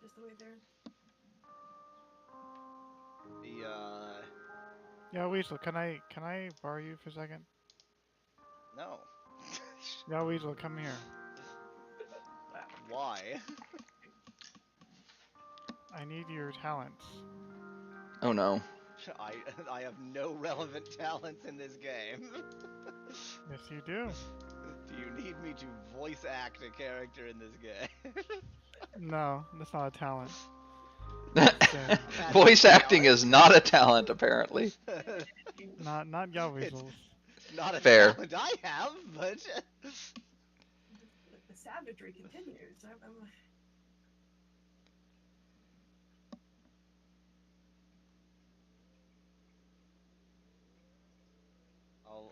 Just the way there. The Yeah, Weasel, can I borrow you for a second? no. Yeah, Weasel, come here. Why? I need your talents. Oh no. I have no relevant talents in this game. Yes, you do. Do you need me to voice act a character in this game? No, that's not a talent. That's That's a Voice acting talent. is not a talent, apparently. not Ya It's Weasels. not a Fair. talent I have, but The savagery continues.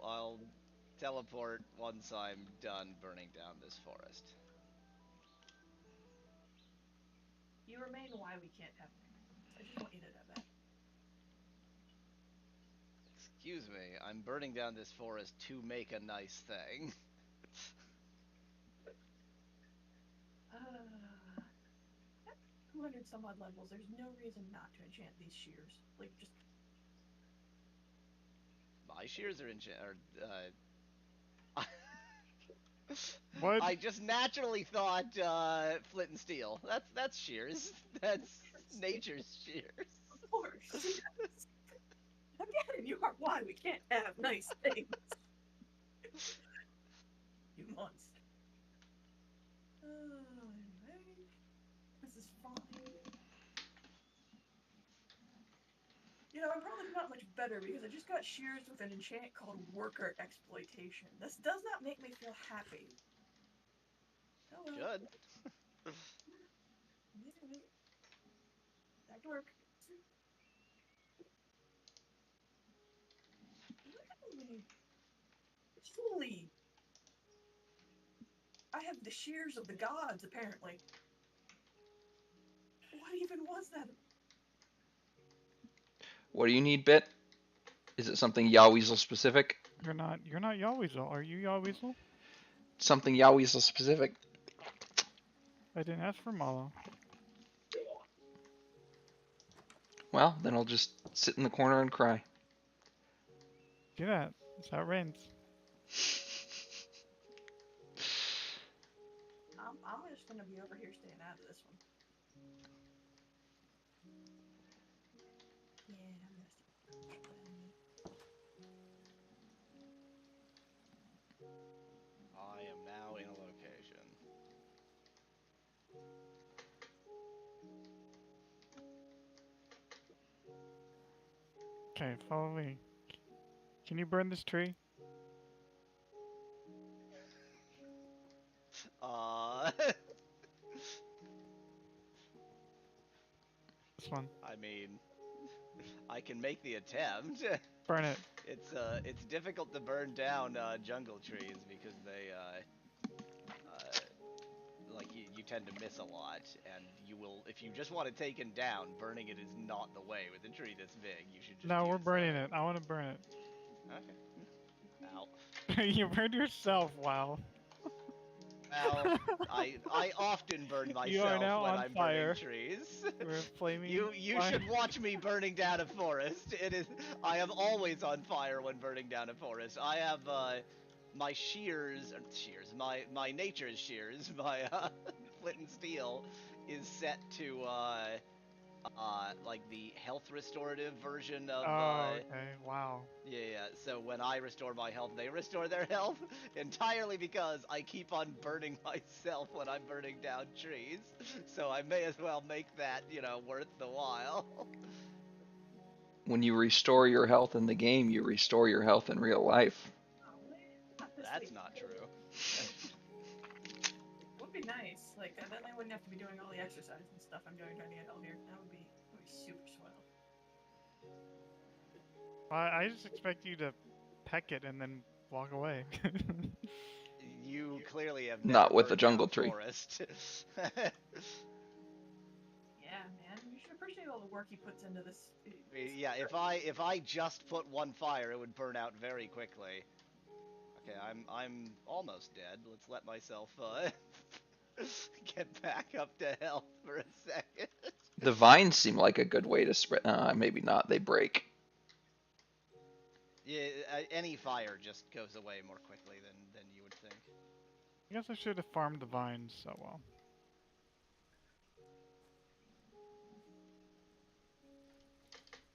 I'll teleport once I'm done burning down this forest. You remain why we can't have. I just want you to know that. Excuse me, I'm burning down this forest to make a nice thing. 200 some odd levels. There's no reason not to enchant these shears. Like just My shears are What? I just naturally thought flint and steel. That's shears. That's nature's shears. of course. Again, you are why we can't have nice things. You monster. Anyway, this is fine. You know, I'm probably not much better because I just got shears with an enchant called Worker Exploitation. This does not make me feel happy. Oh well. Should. Back to work. Holy! I have the shears of the gods, apparently. What even was that? What do you need, Bit? Is it something Yaweasel specific? You're not Ya Weasel. Are you Ya Weasel? Something Yaweasel specific? I didn't ask for Malo. Well, then I'll just sit in the corner and cry. Do that. That's how it rains. I'm just gonna be over here staying out of this one. Yeah, I'm gonna stay. I am now in a location. Okay, follow me. Can you burn this tree? Uh, This one. I mean, I can make the attempt. Burn it. It's difficult to burn down jungle trees because they like you tend to miss a lot, and you will if you just want it taken down. Burning it is not the way with a tree this big. You should just No, we're use. burning it. I want to burn it. Okay. Ow. You burned yourself. Wow. Well, I often burn You are myself now when on I'm burning fire. trees. We're flaming. You fire. should watch me burning down a forest. It is I am always on fire when burning down a forest. I have my shears, my nature's shears, my flint and steel is set to like the health restorative version of Oh, okay. Wow. yeah. So when I restore my health, they restore their health entirely because I keep on burning myself when I'm burning down trees. So I may as well make that, worth the while. When you restore your health in the game, you restore your health in real life. Oh man, not this That's week. not true. Would be nice. Like then I wouldn't have to be doing all the exercise and stuff I'm doing trying to get out here. That would be super swell. I just expect you to peck it and then walk away. You clearly have never Not with the burned down jungle a tree. forest. Yeah, man, you should appreciate all the work he puts into this. Yeah, if I just put one fire, it would burn out very quickly. Okay, I'm almost dead. Let's let myself Get back up to health for a second. The vines seem like a good way to spread. Maybe not. They break. Yeah, any fire just goes away more quickly than you would think. I guess I should have farmed the vines so well.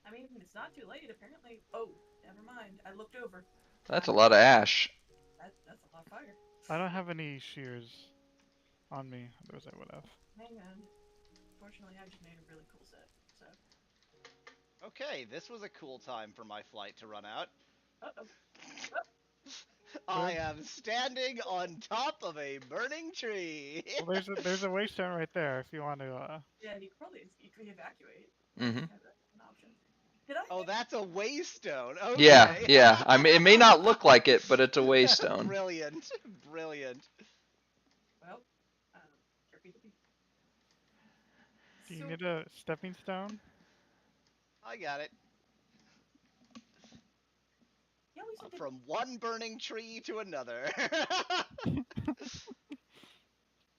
I mean, it's not too late, apparently. Oh, never mind. I looked over. That's a lot of ash. That's a lot of fire. I don't have any shears on me, otherwise I would have. Hang on. Fortunately, I just made a really cool set, so. Okay, this was a cool time for my flight to run out. Uh-oh. I am standing on top of a burning tree. Well, there's a waystone right there if you want to. Yeah, you could evacuate. Mm-hmm. Have that as an option. Did I? Oh, that's a waystone. Okay. Yeah, yeah. I mean, it may not look like it, but it's a waystone. Brilliant, brilliant. Well, careful. Do you need a stepping stone? I got it. Yeah, we said From one burning tree to another.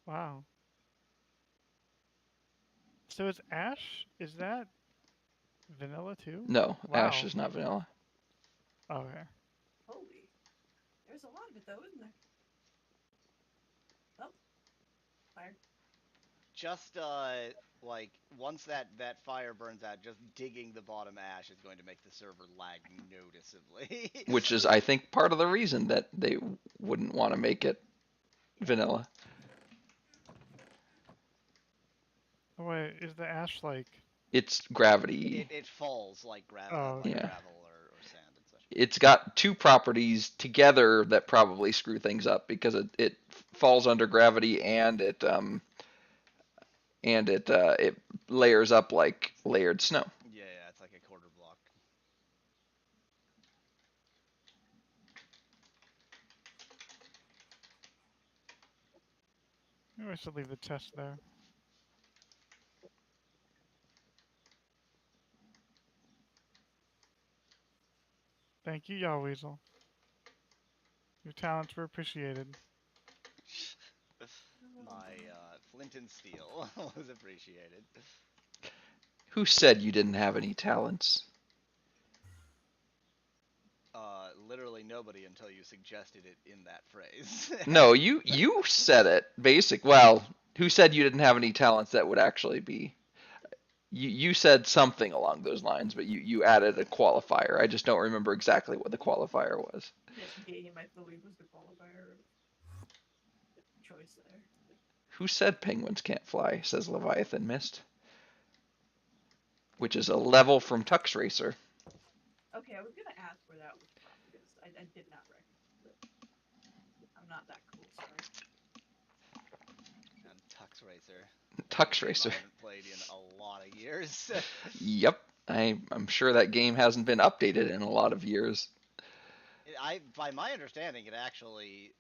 Wow. So is ash? Is that vanilla too? No, Wow. ash is not vanilla. Okay. Holy. There's a lot of it, though, isn't there? Oh. Fire. Just, like, once that fire burns out, just digging the bottom ash is going to make the server lag noticeably. Which is, I think, part of the reason that they wouldn't want to make it vanilla. Oh wait, is the ash like? It's gravity. It falls like, Oh, like yeah. gravel or sand and such. It's got two properties together that probably screw things up because it falls under gravity and it layers up like layered snow. Yeah, it's like a quarter block. Maybe I should leave the chest there. Thank you, Yaw Weasel. Your talents were appreciated. My flint and steel was appreciated. Who said you didn't have any talents? Literally nobody until you suggested it in that phrase. No, you said it. Well, who said you didn't have any talents that would actually be? You said something along those lines, but you added a qualifier. I just don't remember exactly what the qualifier was. Yes, game, I believe, was the qualifier choice there. Who said penguins can't fly? Says Leviathan Mist. Which is a level from Tux Racer. Okay, I was gonna ask where that was from because I did not recognize it. I'm not that cool, sorry. And Tux Racer. Tux Racer. I haven't played in a lot of years. Yep. I'm sure that game hasn't been updated in a lot of years. By my understanding, it actually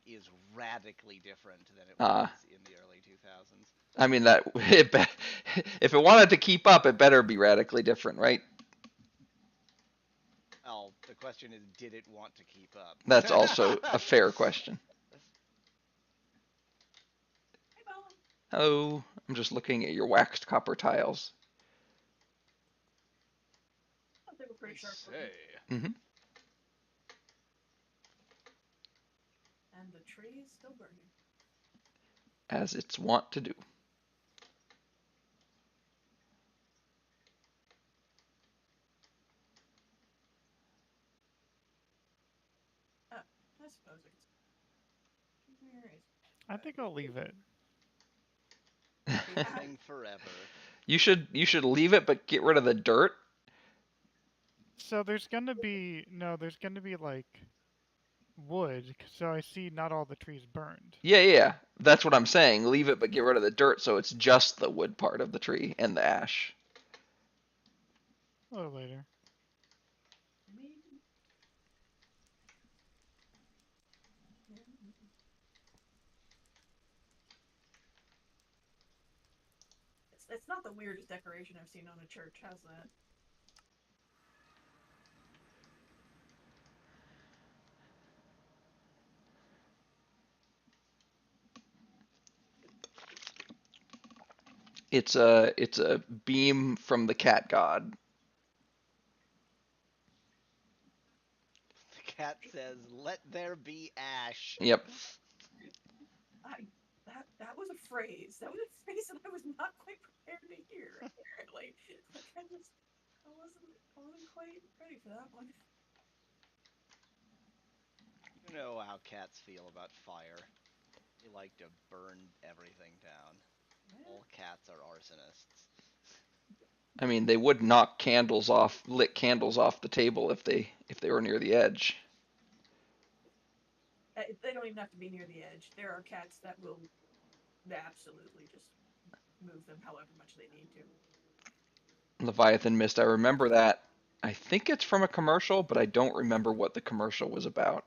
is radically different than it was in the early 2000s. I mean if it wanted to keep up, it better be radically different, right? Oh, the question is, did it want to keep up? That's also a fair question. Hey, Bob. Hello. I'm just looking at your waxed copper tiles. I thought they were pretty sharp. Mm-hmm. And the tree is still burning. As it's wont to do. I suppose it's. Where is I think I'll leave it. Living forever. You should leave it, but get rid of the dirt. So there's gonna be like wood. So I see not all the trees burned. Yeah. That's what I'm saying. Leave it, but get rid of the dirt, so it's just the wood part of the tree and the ash. A little later. Maybe. It's not the weirdest decoration I've seen on a church. How's that? It's a beam from the cat god. The cat says, "Let there be ash." Yep. That was a phrase. That was a phrase that I was not quite prepared to hear. Apparently, like I wasn't quite ready for that one. You know how cats feel about fire. They like to burn everything down. All cats are arsonists. I mean, they would knock lit candles off the table if they were near the edge. They don't even have to be near the edge. There are cats that will absolutely just move them however much they need to. Leviathan Mist, I remember that. I think it's from a commercial, but I don't remember what the commercial was about.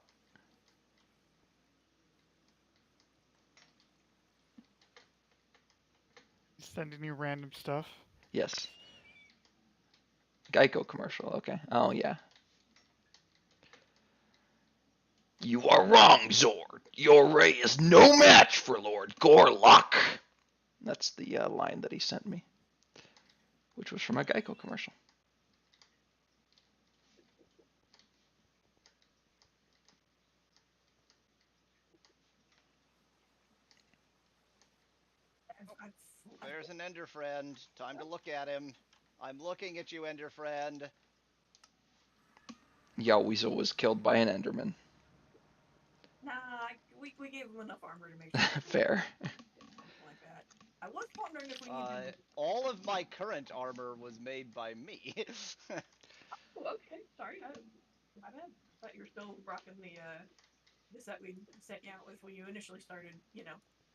Sending you random stuff. Yes. Geico commercial, okay. Oh, yeah. You are wrong, Zord. Your ray is no match for Lord Gorlock. That's the line that he sent me, which was from a Geico commercial. There's an Ender friend. Time to look at him. I'm looking at you, Ender friend. Yowweasel was killed by an Enderman. Nah, we gave him enough armor to make sure. Fair. Like that. I was wondering if we needed. All of my current armor was made by me. Oh, okay. Sorry, my bad. I thought you were still rocking the set we sent you out with when you initially started,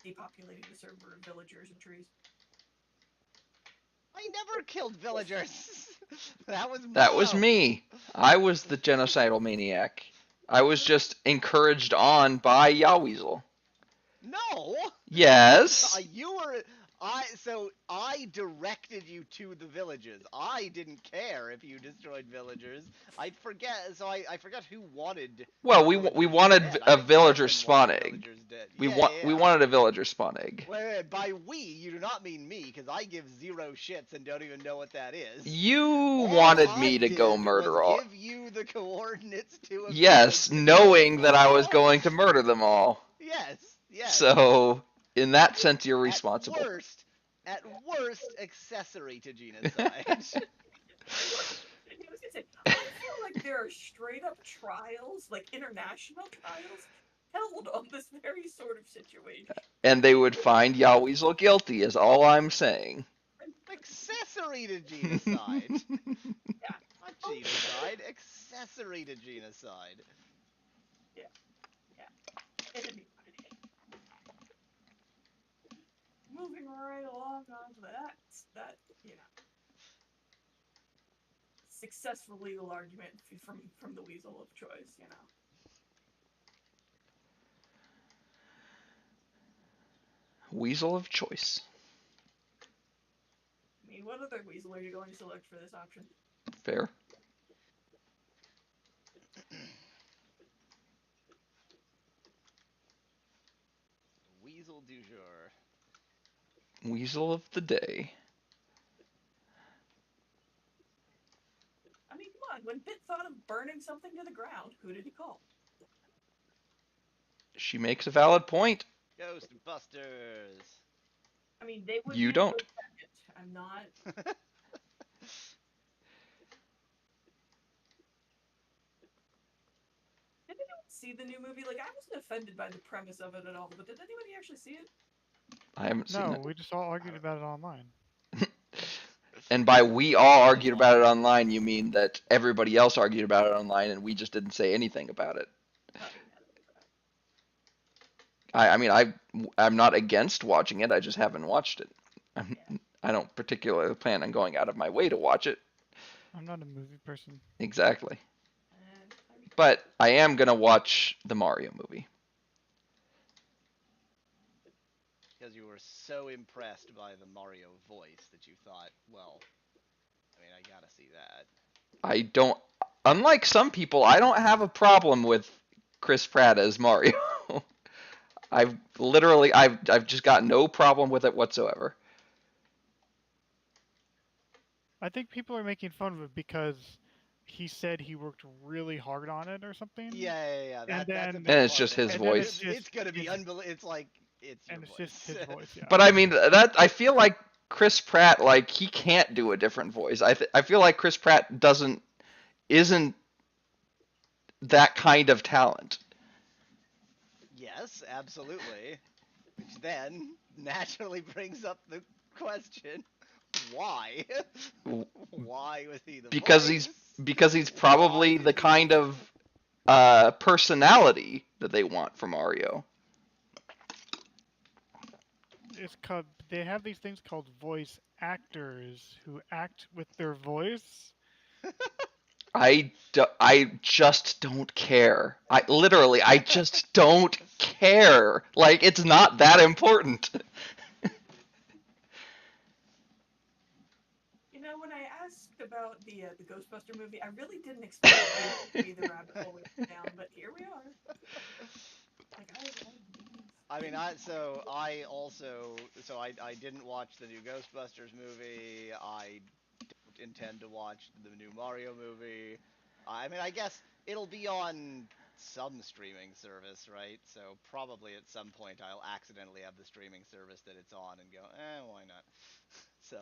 depopulating the server of villagers and trees. I never killed villagers. That was me. I was the genocidal maniac. I was just encouraged on by Yowweasel. No. Yes. So I directed you to the villagers. I didn't care if you destroyed villagers. I forget who wanted. Well, we wanted a villager spawn egg. We wanted a villager spawn egg. Wait, by we, you do not mean me, because I give zero shits and don't even know what that is. You wanted me to go murder all. Give you the coordinates to a Yes, knowing that I was going to murder them all. Yes. So, in that sense, you're responsible. At worst, accessory to genocide. I was gonna say, I feel like there are straight up trials, like international trials, held on this very sort of situation. And they would find Yowweasel guilty, is all I'm saying. Accessory to genocide. Yeah. Not genocide, accessory to genocide. Yeah. It'd be moving right along on to that successful legal argument from the weasel of choice, Weasel of choice. I mean, what other weasel are you going to select for this option? Fair. Weasel du jour. Weasel of the day. I mean, come on. When Bit thought of burning something to the ground, who did he call? She makes a valid point. Ghostbusters. I mean, they would. You don't. I'm not. Did anyone see the new movie? Like, I wasn't offended by the premise of it at all, but did anybody actually see it? I haven't seen it. No, we just all argued about it online. And by we all argued about it online, you mean that everybody else argued about it online and we just didn't say anything about it. I mean, I'm not against watching it. I just haven't watched it. I don't particularly plan on going out of my way to watch it. I'm not a movie person. Exactly. But I am going to watch the Mario movie. Because you were so impressed by the Mario voice that you thought, well, I mean, I gotta see that. I don't, unlike some people, I don't have a problem with Chris Pratt as Mario. I've just got no problem with it whatsoever. I think people are making fun of it because he said he worked really hard on it or something. Yeah. And That's a then- big And it's part just of it. his And then voice. It's gonna be his- unbelievable. It's like it's your and it's voice. just his voice, yeah. But I mean, that I feel like Chris Pratt, like he can't do a different voice. I feel like Chris Pratt isn't that kind of talent. Yes, absolutely. Which then naturally brings up the question: why? Why was he the Because voice? he's Why probably did the he? kind of personality that they want from Mario. It's called. They have these things called voice actors who act with their voice. I just don't care. I just don't care. Like it's not that important. You know, when I asked about the Ghostbuster movie, I really didn't expect it to be the rabbit hole we went down, but here we are. Like I mean, I didn't watch the new Ghostbusters movie. I don't intend to watch the new Mario movie. I mean, I guess it'll be on some streaming service, right? So probably at some point I'll accidentally have the streaming service that it's on and go, why not? So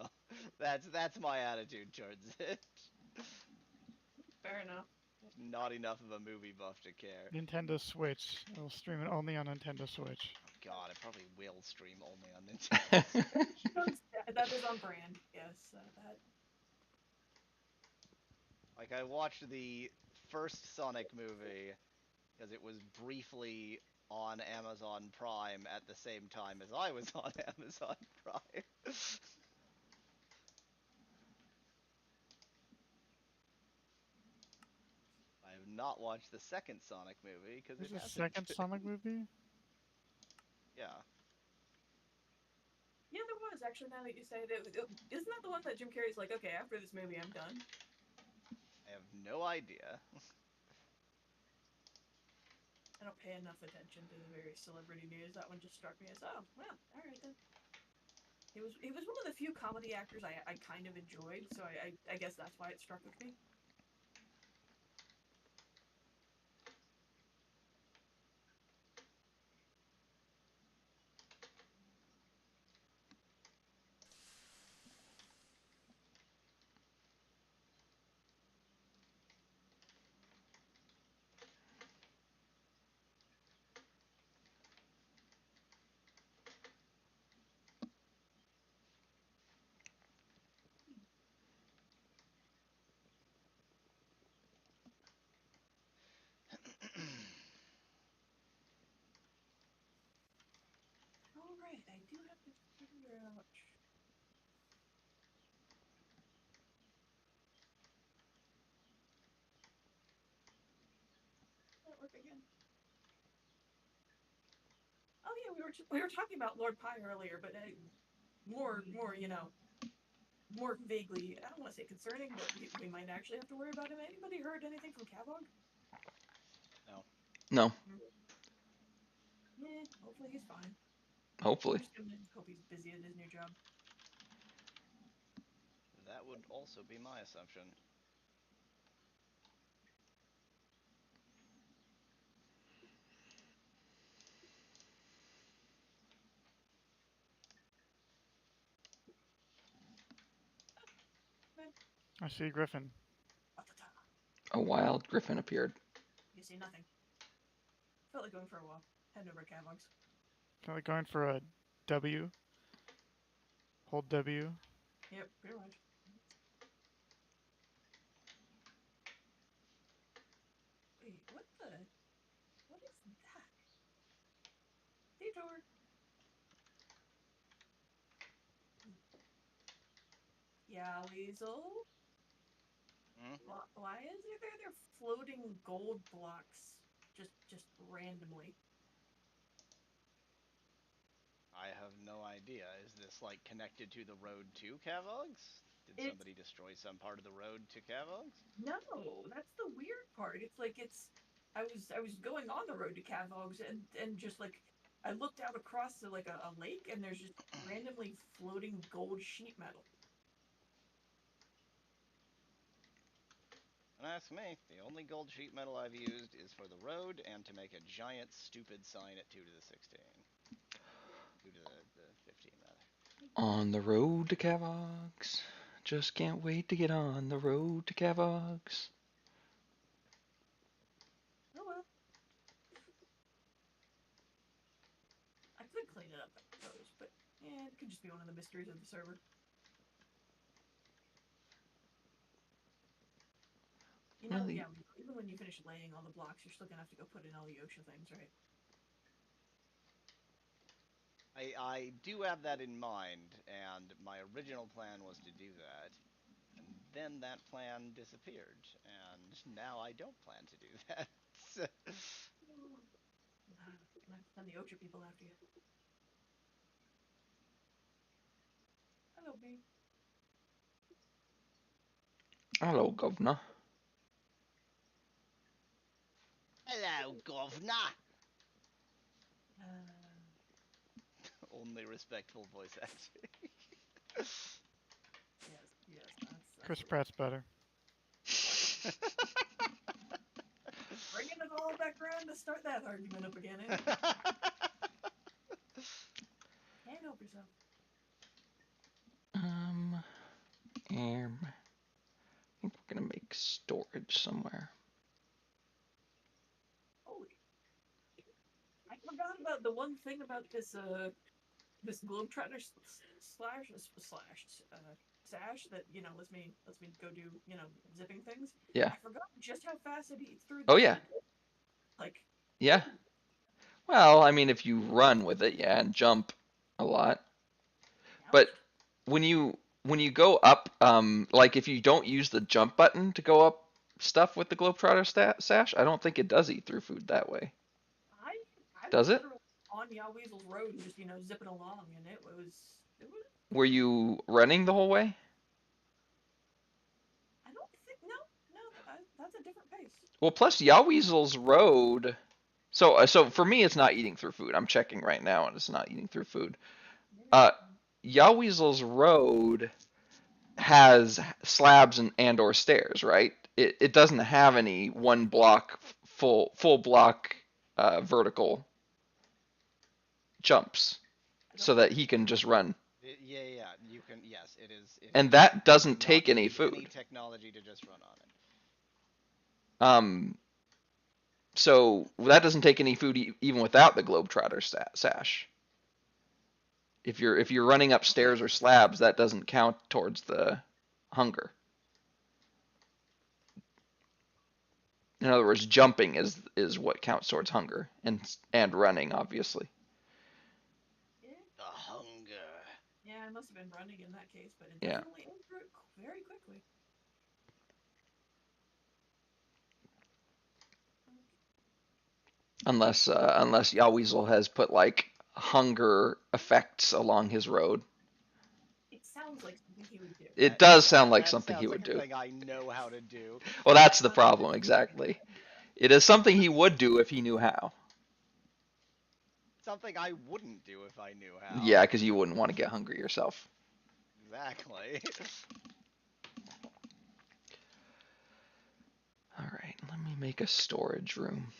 that's my attitude towards it. fair enough. Not enough of a movie buff to care. Nintendo Switch. It'll stream it only on Nintendo Switch. God, it probably will stream only on Nintendo. That is on brand. Yes, that. Like I watched the first Sonic movie because it was briefly on Amazon Prime at the same time as I was on Amazon Prime. I have not watched the second Sonic movie because There's it a hasn't. second Sonic movie? Yeah. Yeah, there was actually. Now that you say it, isn't that the one that Jim Carrey's like, okay, after this movie, I'm done. I have no idea. I don't pay enough attention to the very celebrity news. That one just struck me as, oh, well, all right then. He was one of the few comedy actors I kind of enjoyed, so I guess that's why it struck with me. All right, I do have to figure out. That work again. Oh yeah, we were talking about Lord Pie earlier, but more more vaguely. I don't want to say concerning, but we might actually have to worry about him. Anybody heard anything from Cavog? No. No, Yeah, hopefully he's fine. I'm hopefully. just gonna hope he's busy at his new job. That would also be my assumption. I see Griffin. A wild griffin appeared. You see nothing. Felt like going for a walk. Heading over to Cavog's. Kind of going for a W. Hold W. Yep, pretty much. Wait, what the? What is that? Detour. Yeah, Weasel. Hmm? Why is there floating gold blocks just randomly? I have no idea. Is this like connected to the road to Cavogs? Did somebody destroy some part of the road to Cavogs? No, that's the weird part. It's like I was going on the road to Cavogs and just like I looked out across to like a lake and there's just randomly floating gold sheet metal. Don't ask me. The only gold sheet metal I've used is for the road and to make a giant stupid sign at 2 to the 16. 2 to the 15, rather. On the road to Cavogs. Just can't wait to get on the road to Cavogs. Oh well. I could clean it up, I suppose, but yeah, it could just be one of the mysteries of the server. You know, Really? yeah, even when you finish laying all the blocks, you're still gonna have to go put in all the OSHA things, right? I do have that in mind, and my original plan was to do that. And then that plan disappeared, and now I don't plan to do that. Send the OSHA people after you. Hello, B. Hello, Governor. Hello, governor! Uh, Only respectful voice acting. yes, that's Chris what Pratt's better. bringing it all back around to start that argument up again, eh? Can't help yourself. I think we're gonna make storage somewhere. Holy. I forgot about the one thing about this, this Globetrotter sash that, you know, lets me go do, you know, zipping things. Yeah. I forgot just how fast it eats through Oh, the, yeah. like, Yeah. Well, I mean, if you run with it, yeah, and jump a lot. But when you go up, like if you don't use the jump button to go up stuff with the Globetrotter sash, I don't think it does eat through food that way. I Does went it? through on Weasel's road and just, you know, zipping along, and it was Were you running the whole way? I don't think no, that's a different pace. Well, plus Yaweasel's road. So for me, it's not eating through food. I'm checking right now, and it's not eating through food. Yaweasel's road has slabs and or stairs, right? It doesn't have any one block full block vertical jumps, so that he can just run. Yeah, you can. Yes, it is. And that doesn't Not take any need food. Any technology to just run on it. So that doesn't take any food even without the Globetrotter sash. If you're running upstairs or slabs, that doesn't count towards the hunger. In other words, jumping is what counts towards hunger, and running, obviously. The hunger. Yeah, I must have been running in that case, but it Yeah. definitely ate through it very quickly. Unless Yaweasel has put like hunger effects along his road. It sounds like something he would do. It does Yeah, sound like that something sounds he like would a do. thing I know how to do. Well, that's the problem, exactly. It is something he would do if he knew how. Something I wouldn't do if I knew how. Yeah, because you wouldn't want to get hungry yourself. Exactly. Alright, let me make a storage room.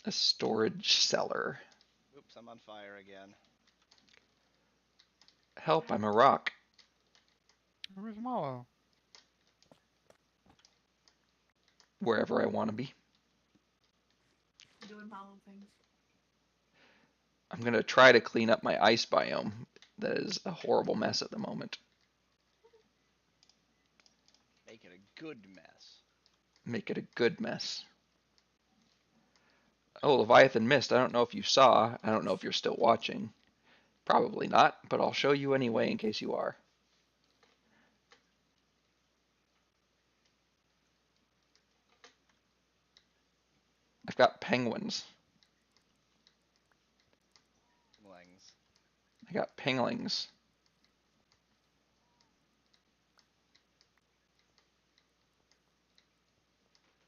A storage cellar. Oops, I'm on fire again. Help, I'm a rock. Where's Mallow? Wherever I want to be. Doing Mallow things. I'm going to try to clean up my ice biome. That is a horrible mess at the moment. Make it a good mess. Make it a good mess. Oh, Leviathan missed. I don't know if you saw. I don't know if you're still watching. Probably not, but I'll show you anyway in case you are. I've got penguins. Lings. I got penglings.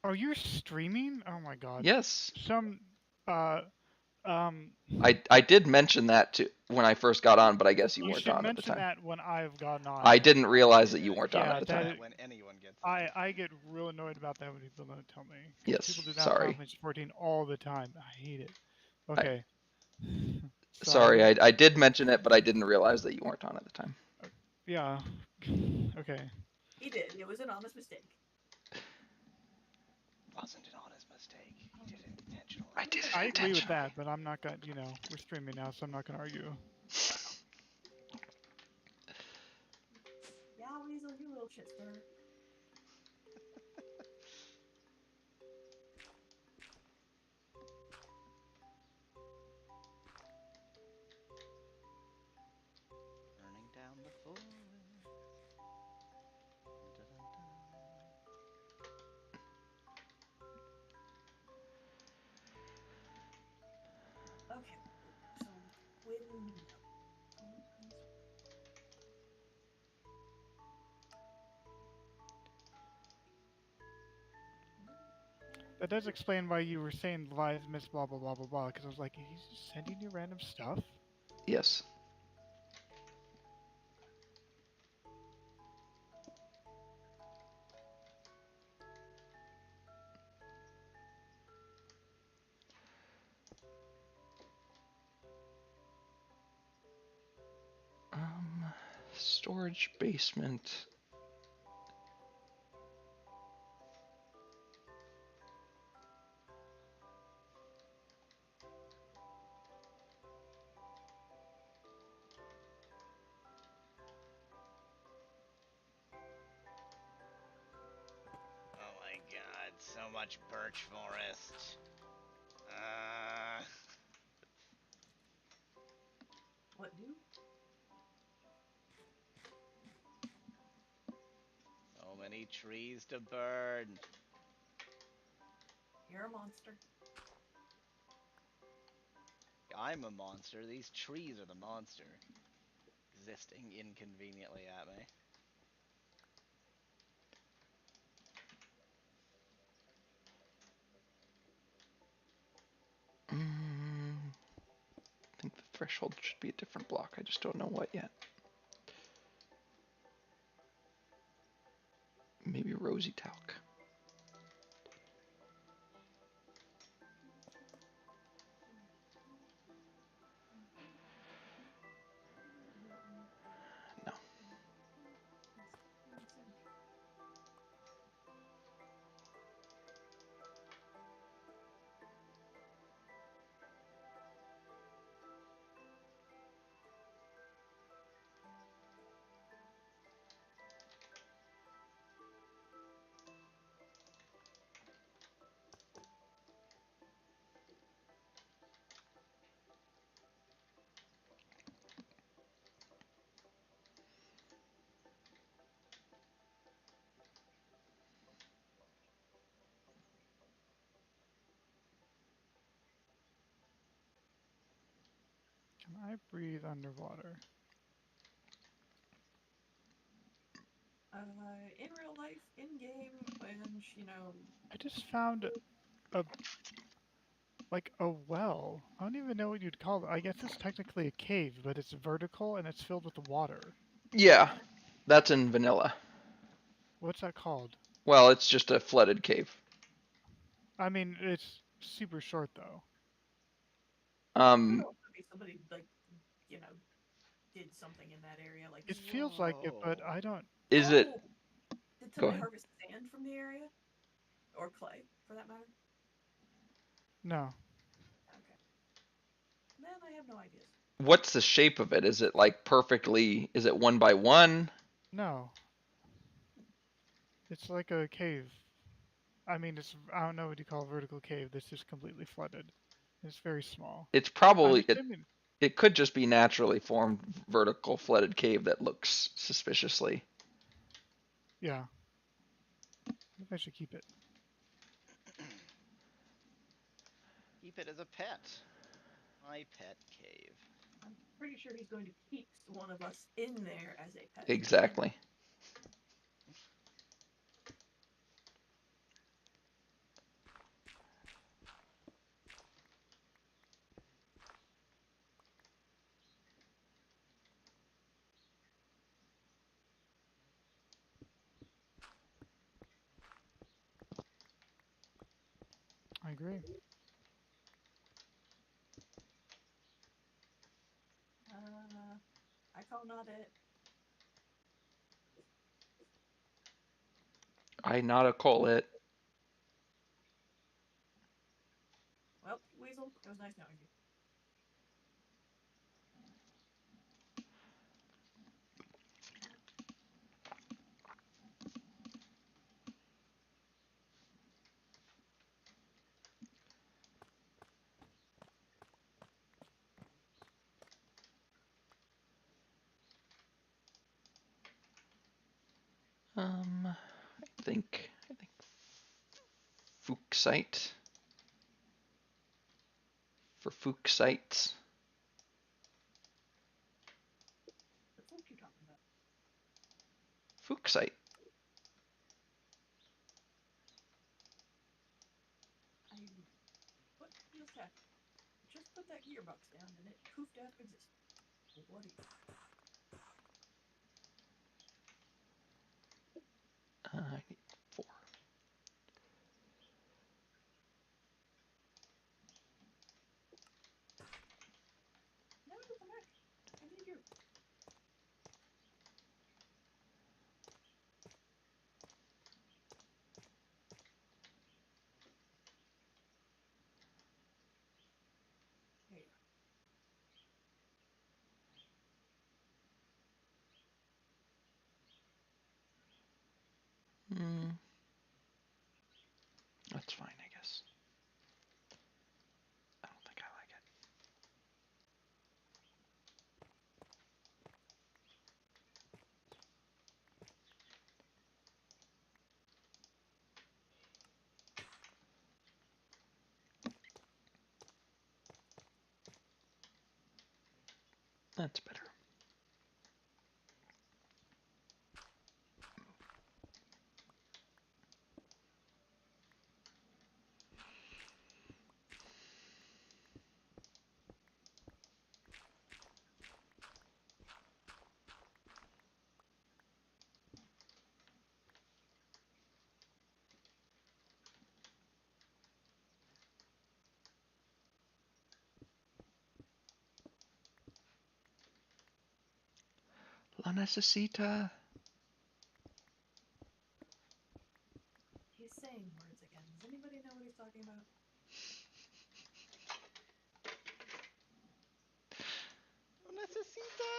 Oh, you're streaming? Oh my god. Yes. Some I did mention that when I first got on, but I guess you You weren't should on at the mention time. that when I've gotten on. I didn't realize that you weren't on Yeah, at the that time. is- When anyone gets I get real annoyed about that when people don't tell me. 'Cause Yes, people do that sorry. Final Fantasy 14 all the time. I hate it. Okay. Sorry, I did mention it, but I didn't realize that you weren't on at the time. Yeah. Okay. He did. It was an honest mistake. wasn't an honest mistake. He did it intentionally. I did it I agree with intentionally. that, but I'm not gonna, we're streaming now, so I'm not gonna argue. Yeah, Weasel, you little shit stirrer. Burning down the forest. Okay, so when That does explain why you were saying lives miss blah blah blah blah blah, because I was like, he's just sending you random stuff? Yes. Storage basement. Oh my god, so much birch forest. what do? So many trees to burn. You're a monster. I'm a monster. These trees are the monster. Existing inconveniently at me. I think the threshold should be a different block. I just don't know what yet. Maybe rosy talc. No. Can I breathe underwater? In real life, in game, when I just found a a well. I don't even know what you'd call it. I guess it's technically a cave, but it's vertical and it's filled with water. Yeah, that's in vanilla. What's that called? Well, it's just a flooded cave. I mean, it's super short though. could Um, also be somebody you know, did something in that area. Like, It feels like it, but I don't. is it? oh, did Go somebody ahead. harvest sand from the area, or clay, for that matter? No. Okay, then I have no ideas. What's the shape of it? Is it like perfectly? Is it 1 by 1? No. It's like a cave. I mean, I don't know what you call a vertical cave that's just completely flooded. It's very small. It's I'm probably assuming. it could just be naturally formed vertical flooded cave that looks suspiciously. Yeah. Maybe I should keep it. Keep it as a pet. My pet cave. I'm pretty sure he's going to keep one of us in there as a pet. Exactly. agree. I call not it. I not a call it. Well, Weasel, it was nice knowing you. I think Fuchsite for Fuchsites. The fuck you talking about? Fuchsite. What just happened? Just put that gearbox down and it poofed out of existence. What do you? I need 4. No, come back. I need you. There you That's fine, I guess. I don't think I like it. That's better. La necesita. He's saying words again. Does anybody know what he's talking about? Necesita.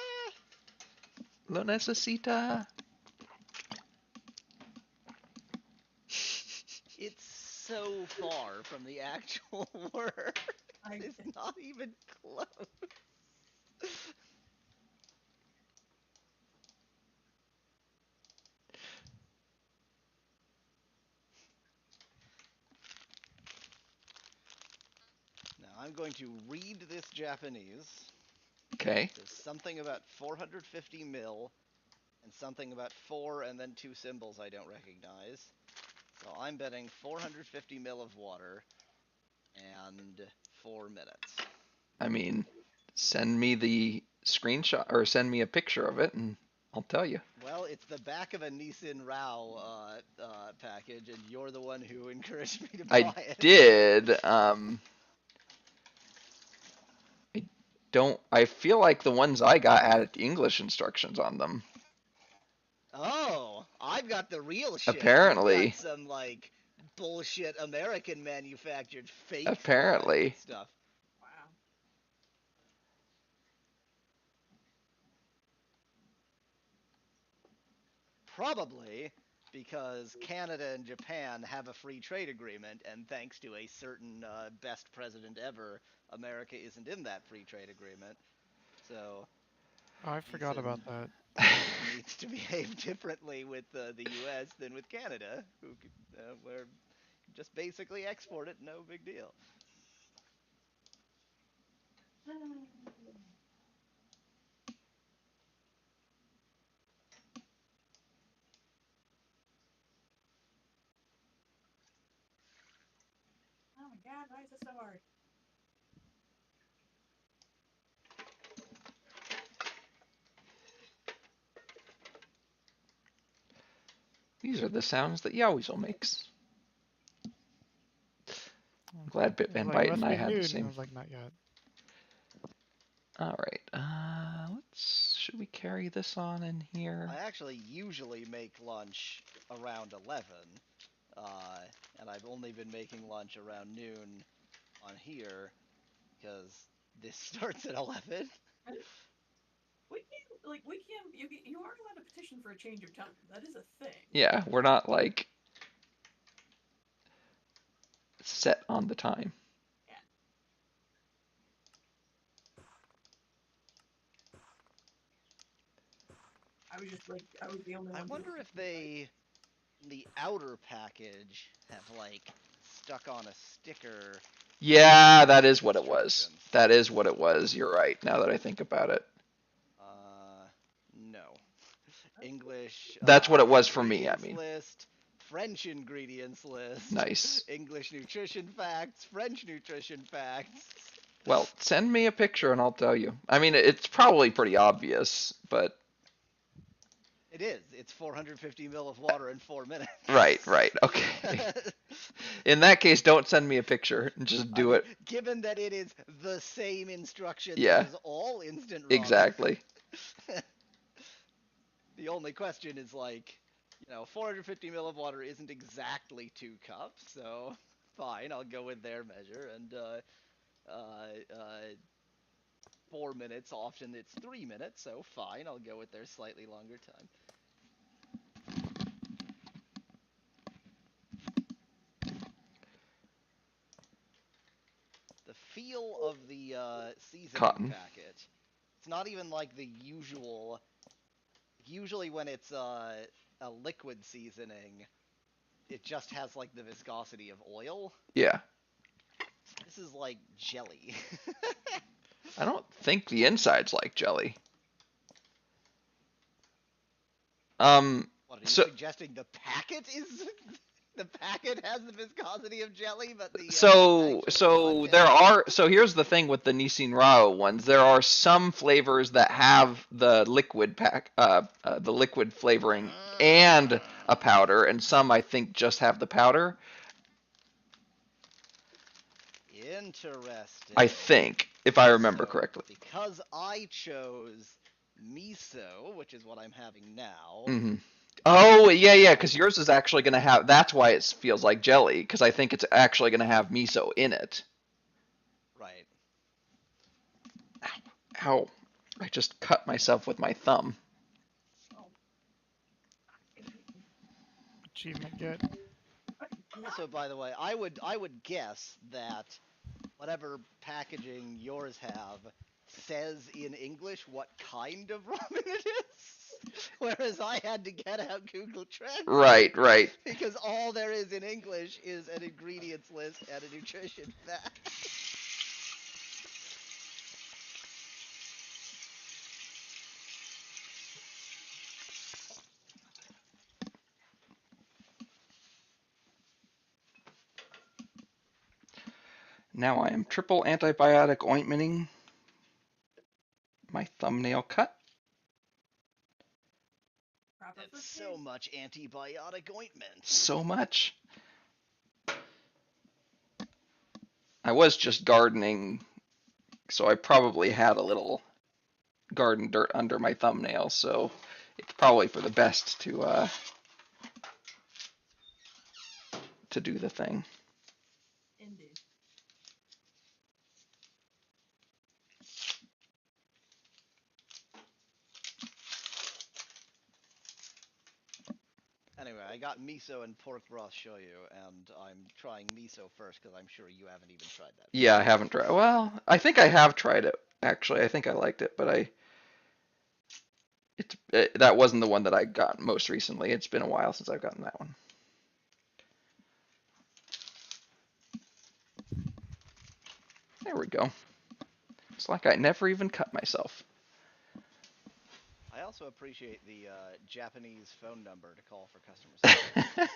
Lo necesita. It's so far from the actual word. It's not even close. Now I'm going to read this Japanese. Okay. There's something about 450 mil and something about 4 and then 2 symbols I don't recognize. So I'm betting 450 mil of water and 4 minutes. I mean, send me the screenshot or send me a picture of it and I'll tell you. Well, it's the back of a Nissan Rao package, and you're the one who encouraged me to buy I it. did. I feel like the ones I got had English instructions on them. Oh, I've got the real shit. Apparently. You've got some, like, bullshit American manufactured fake Apparently. stuff. Wow. Probably because Canada and Japan have a free trade agreement, and thanks to a certain best president ever, America isn't in that free trade agreement. So Oh, I forgot about that. needs to behave differently with the U.S. than with Canada, who where just basically export it, no big deal. Oh my god, why is this so hard? These are the sounds that Yaweasel makes. glad It was and like, it Bite and must I be had the noon. And I same. was like, not yet. All right. Should we carry this on in here? I actually usually make lunch around 11, and I've only been making lunch around noon on here because this starts at 11. You aren't allowed to petition for a change of time. That is a thing. Yeah, we're not like set on the time. Yeah. I was the only one. I wonder if they, in the outer package, have like stuck on a sticker. Yeah, that is what it was. Instructions. That is what it was. You're right. Now that I think about it, No. English. that's what it was for me. I ingredients mean, list, French ingredients list. nice. English nutrition facts, French nutrition facts. Well, send me a picture and I'll tell you. I mean, it's probably pretty obvious, but It is. It's 450 ml of water in 4 minutes. right. Okay. In that case, don't send me a picture. Just do it. Given that it is the same instructions Yeah. as all instant ramen. Exactly. The only question is 450 ml of water isn't exactly 2 cups, so fine, I'll go with their measure. And 4 minutes, often it's 3 minutes, so fine, I'll go with their slightly longer time. The feel of the seasoning Cotton. packet, it's not even like the usual. Usually when it's a liquid seasoning, it just has like the viscosity of oil. Yeah. This is like jelly. I don't think the inside's like jelly. What are you So suggesting? The packet is the packet has the viscosity of jelly, but the so actual there content- are so here's the thing with the Nissin Rao ones. There are some flavors that have the liquid the liquid flavoring and a powder, and some I think just have the powder. Interesting. I think, if I remember So, correctly. because I chose miso, which is what I'm having now. Hmm. Oh, yeah, because yours is actually going to have, that's why it feels like jelly, because I think it's actually going to have miso in it. Right. Ow. I just cut myself with my thumb. Achievement get. Also, by the way, I would guess that whatever packaging yours have says in English what kind of ramen it is, whereas I had to get out Google Translate. Right. Because all there is in English is an ingredients list and a nutrition fact. Now I am triple antibiotic ointmenting my thumbnail cut. That's so much antibiotic ointment. So much. I was just gardening, so I probably had a little garden dirt under my thumbnail, so it's probably for the best to do the thing. Indeed. Anyway, I got miso and pork broth shoyu, and I'm trying miso first because I'm sure you haven't even tried that. Yeah, I haven't tried. Well, I think I have tried it actually. I think I liked it, but that wasn't the one that I got most recently. It's been a while since I've gotten that one. There we go. It's like I never even cut myself. I also appreciate the Japanese phone number to call for customer service.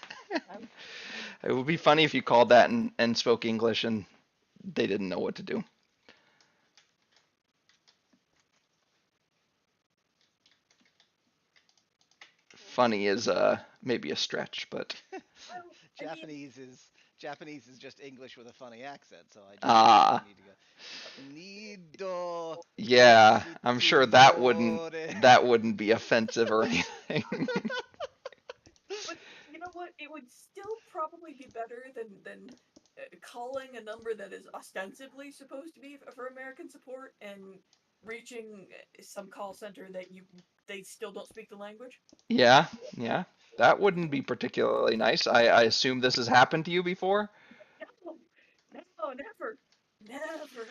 It would be funny if you called that and spoke English and they didn't know what to do. Funny is maybe a stretch, but Japanese is Japanese is just English with a funny accent, so I just Ah. need to go. Nido. Yeah, I'm sure that Tsuyore. wouldn't be offensive or anything. But you know what? It would still probably be better than calling a number that is ostensibly supposed to be for American support and reaching some call center that they still don't speak the language. Yeah, yeah. That wouldn't be particularly nice. I assume this has happened to you before? No, no, never, never.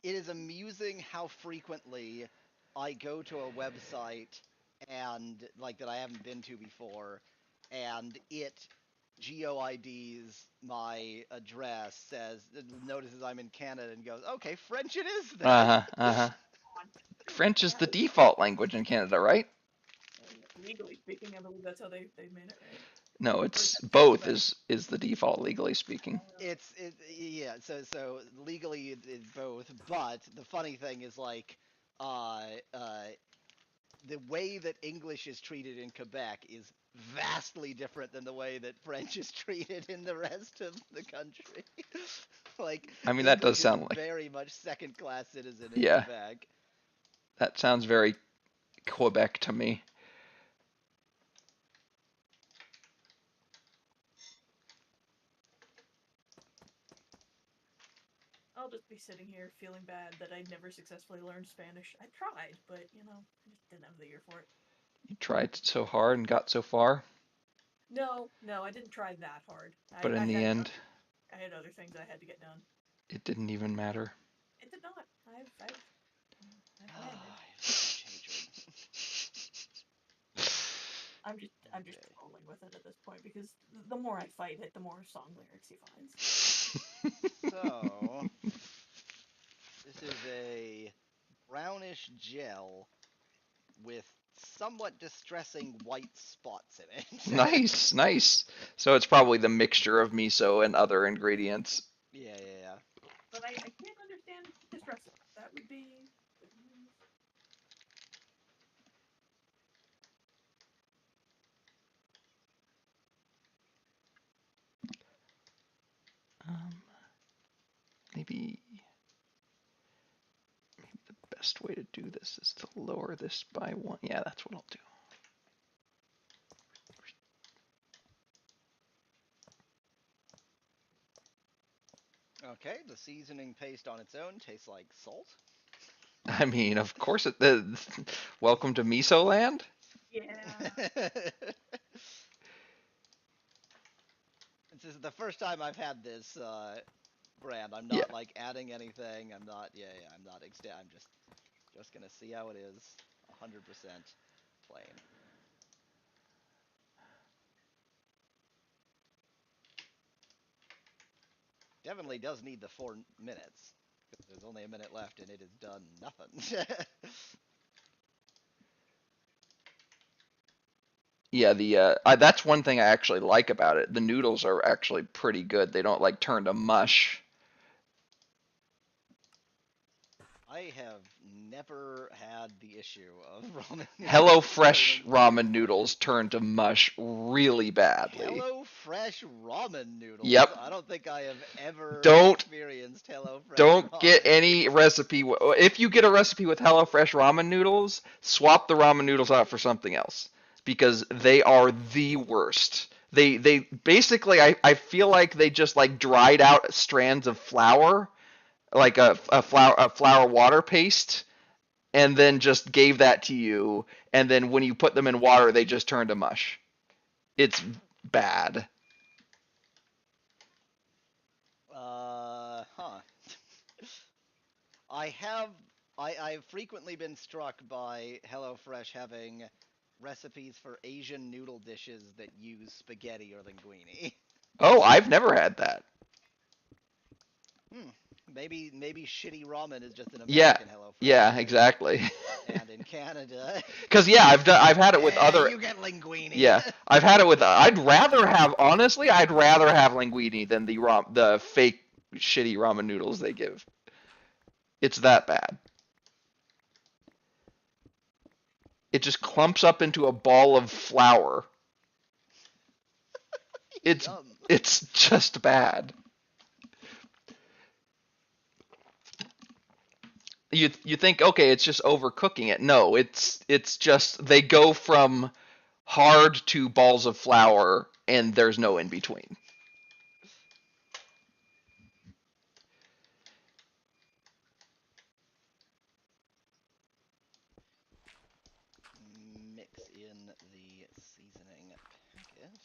It is amusing how frequently I go to a website and like that I haven't been to before, and it GeoIDs my address, says notices I'm in Canada, and goes, okay, French it is then. Uh-huh, uh-huh. French is the default language in Canada, right? Legally speaking, I believe that's how they made it, right? No, it's both is the default legally speaking. Yeah. So legally it's both, but the funny thing is like, uh, uh, the way that English is treated in Quebec is vastly different than the way that French is treated in the rest of the country. Like, I mean, that does English is sound like, very much second-class citizen in yeah, Quebec. that sounds very Quebec to me. I'll just be sitting here feeling bad that I never successfully learned Spanish. I tried, but I just didn't have the ear for it. You tried so hard and got so far, No, I didn't try that hard. but in the end, I had other things I had to get done. it didn't even matter. It did not. I've I'm just rolling with it at this point because the more I fight it, the more song lyrics he finds. So, this is a brownish gel with somewhat distressing white spots in it. Nice, nice. So it's probably the mixture of miso and other ingredients. Yeah. But I can't understand distressing. That would be. Maybe the best way to do this is to lower this by one. Yeah, that's what I'll do. Okay, the seasoning paste on its own tastes like salt. I mean, of course, welcome to Miso Land. Yeah. This is the first time I've had this brand. I'm not Yeah. like adding anything. I'm not. Yeah. I'm not. I'm just gonna see how it is. 100% plain. Definitely does need the 4 minutes. There's only a minute left, and it has done nothing. Yeah, that's one thing I actually like about it. The noodles are actually pretty good. They don't like turn to mush. I have never had the issue of ramen noodles. HelloFresh ramen noodles turn to mush really badly. HelloFresh ramen noodles? Yep. I don't think I have ever Don't experienced HelloFresh Don't ramen. get any recipe. If you get a recipe with HelloFresh ramen noodles, swap the ramen noodles out for something else because they are the worst. They basically I feel like they just like dried out strands of flour, like a flour water paste, and then just gave that to you, and then when you put them in water, they just turn to mush. It's bad. Huh. I've frequently been struck by HelloFresh having recipes for Asian noodle dishes that use spaghetti or linguine. Oh, I've never had that. Maybe shitty ramen is just an Yeah, American HelloFresh. yeah, exactly. And in Canada, Because yeah, I've had it with other. you get linguine. Yeah, I've had it with. I'd rather have linguine than the fake shitty ramen noodles they give. It's that bad. It just clumps up into a ball of flour. It's Yum. it's just bad. You think, okay, it's just overcooking it. No, it's just they go from hard to balls of flour and there's no in between. Mix in the seasoning packet.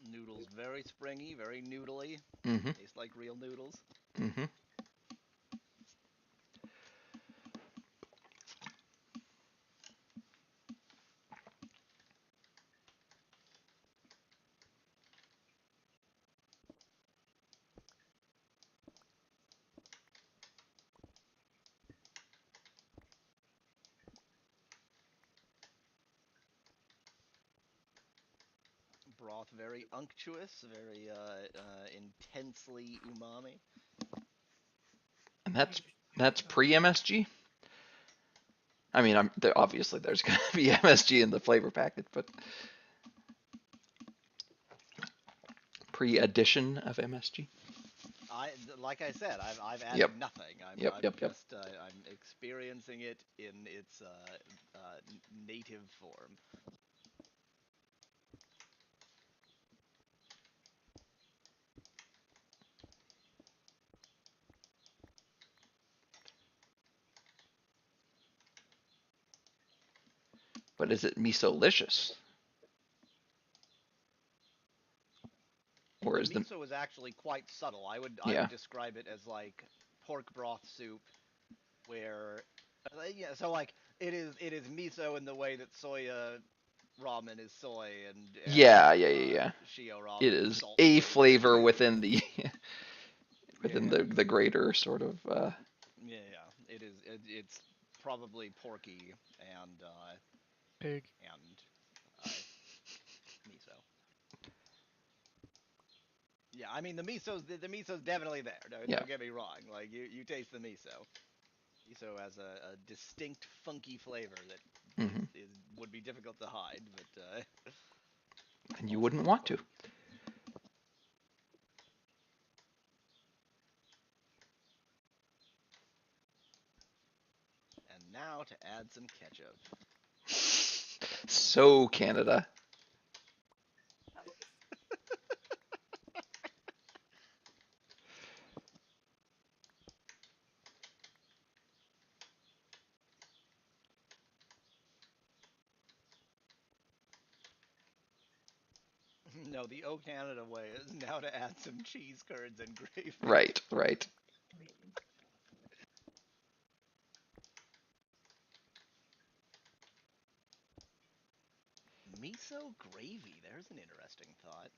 Noodles very springy, very noodly. Mm-hmm. Tastes like real noodles. Mm-hmm. Broth very unctuous, very intensely umami. And Let me that's just that's check. pre MSG. I mean, obviously there's gonna be MSG in the flavor packet, but pre-addition of MSG. Like I said, I've added Yep. nothing. Yep. I'm Yep. Yep. just I'm experiencing it in its native form. But is it miso-licious? Or The is the miso is actually quite subtle. I yeah would describe it as like pork broth soup, where yeah, so like it is miso in the way that soya ramen is soy and yeah. shio It ramen is is salt a flavored. flavor within the within Yeah, the greater sort of yeah. It's probably porky and Pig. uh, miso. Yeah, I mean the miso's definitely there. yeah. Don't get me wrong. Like you taste the miso. Miso has a distinct funky flavor that Hmm. would be difficult to hide, but And you also wouldn't very want to. potent. And now to add some ketchup. So Canada. No, the O Canada way is now to add some cheese curds and gravy. Right. Right. I mean, Miso gravy. There's an interesting thought.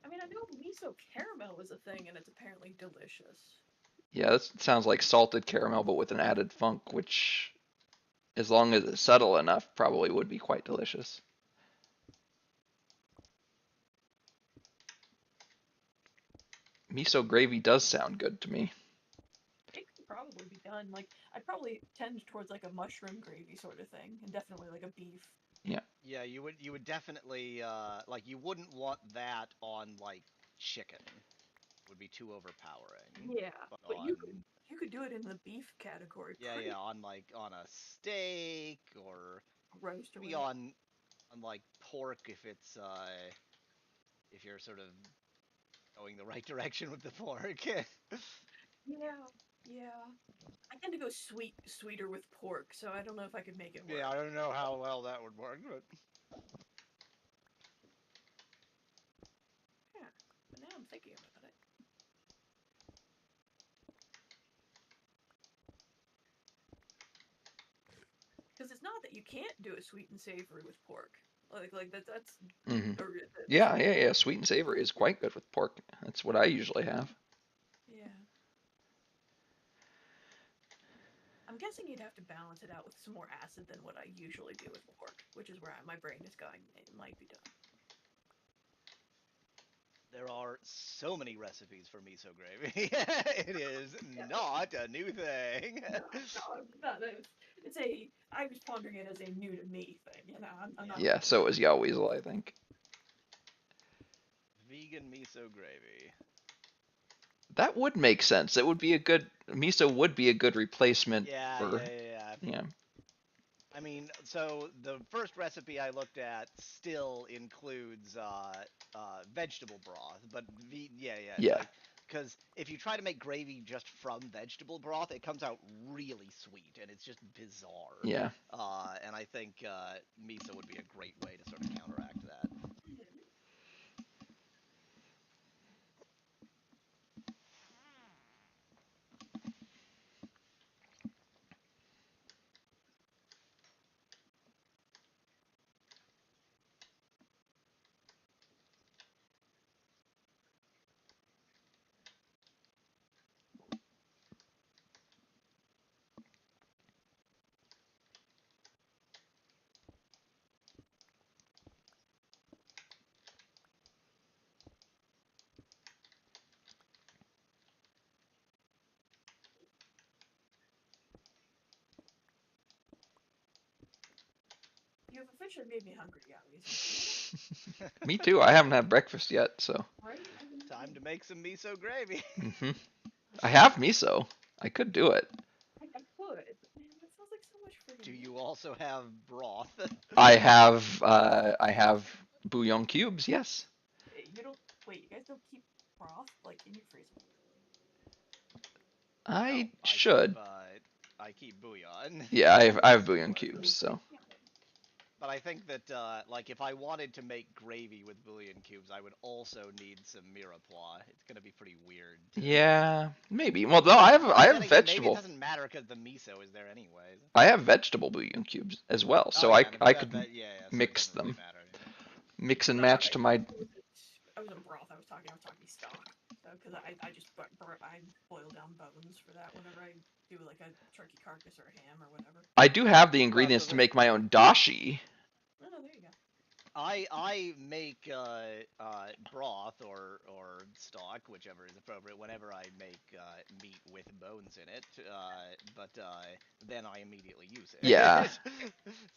I know miso caramel is a thing, and it's apparently delicious. Yeah, that sounds like salted caramel, but with an added funk, which, as long as it's subtle enough, probably would be quite delicious. Miso gravy does sound good to me. It could probably be done. Like, I'd probably tend towards like a mushroom gravy sort of thing, and definitely like a beef. Yeah, you would definitely like you wouldn't want that on like chicken. It would be too overpowering. Yeah, But but on you could do it in the beef category. yeah, on like on a steak or Roast or maybe whatever. on like pork if you're sort of going the right direction with the pork. Yeah, yeah. I tend to go sweeter with pork, so I don't know if I could make it work. Yeah, I don't know how well that would work, but Yeah, but now I'm thinking about it. Because it's not that you can't do a sweet and savory with pork. Like that's Hmm. or, Yeah. Sweet and savory is quite good with pork. That's what I usually have. yeah. I'm guessing you'd have to balance it out with some more acid than what I usually do with pork, which is where my brain is going. It might be done. there are so many recipes for miso gravy. It is not a new thing. No, it's a. I was pondering it as a new to me thing. You know, I'm not. Yeah, so is Weasel, I think. Vegan miso gravy. That would make sense. It would be a good miso would be a good replacement for yeah. I mean, so the first recipe I looked at still includes vegetable broth, but it's Yeah. like because if you try to make gravy just from vegetable broth, it comes out really sweet and it's just bizarre. Yeah. And I think miso would be a great way to sort of counteract that. You've officially made me hungry, Yowie. Me too. I haven't had breakfast yet, so. Right? Time to make some miso gravy. Hmm. I have miso. I could do it. I could, but man, that sounds like so much freaking. Do you also have broth? I have bouillon cubes. Yes. You don't wait. You guys don't keep broth like in your freezer. I No, should. I keep bouillon. Yeah, I have bouillon cubes, so. But I think that, like, if I wanted to make gravy with bouillon cubes, I would also need some mirepoix. It's gonna be pretty weird. Yeah, maybe. Well, no, I Then have again, maybe it vegetable. doesn't matter because the miso is there anyways. I have vegetable bouillon cubes as well, so Oh, yeah, I but could so it mix doesn't really them, matter. mix and No, match to my. I wasn't broth. I was talking stock. So because I just I boil down bones for that whenever I do like a turkey carcass or a ham or whatever. I do have the So ingredients to the, make my own dashi. Oh, there you go. I make broth or stock, whichever is appropriate, whenever I make meat with bones in it. But then I immediately use it. Yeah.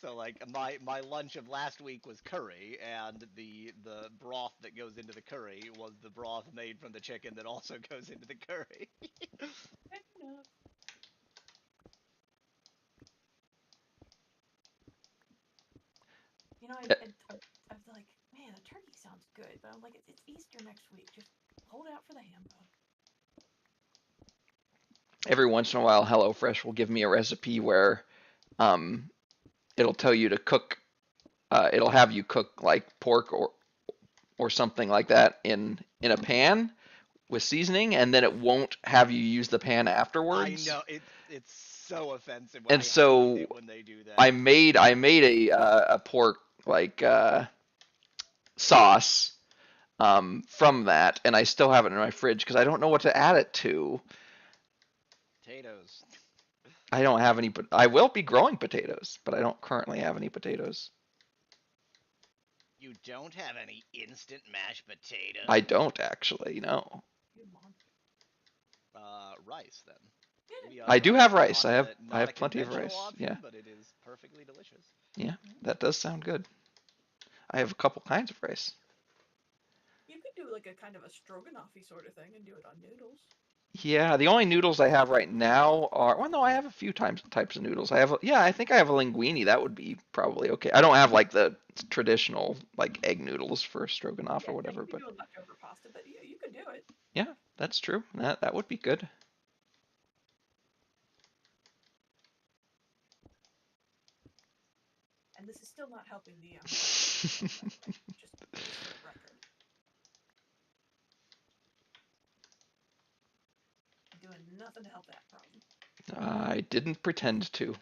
So like my lunch of last week was curry, and the broth that goes into the curry was the broth made from the chicken that also goes into the curry. Fair enough. You know, I was like, man, a turkey sounds good, but I'm like, it's Easter next week. Just hold out for the ham bone. Every once in a while, HelloFresh will give me a recipe where, it'll tell you to cook. It'll have you cook like pork or something like that in a pan with seasoning, and then it won't have you use the pan afterwards. I know it's so offensive. And I so hate it when they do that. I made a pork like sauce from that, and I still have it in my fridge because I don't know what to add it to. Potatoes. I don't have any, but I will be growing potatoes, but I don't currently have any potatoes. You don't have any instant mashed potatoes? I don't actually, no. You mod. Rice then. We I do tried have it. rice. Not I a have plenty of conventional rice. option, Yeah. but it is perfectly delicious. Yeah, that does sound good. I have a couple kinds of rice. You could do like a kind of a stroganoff-y sort of thing and do it on noodles. Yeah, the only noodles I have right now are, well, no, I have a few types of noodles. Yeah, I think I have a linguine. That would be probably okay. I don't have like the traditional like egg noodles for stroganoff Yeah, or no, whatever, you'd be but doing leftover pasta, but yeah, you could do it. yeah, that's true. That would be good. And this is still not helping the just for the record. Doing nothing to help that problem. I didn't pretend to.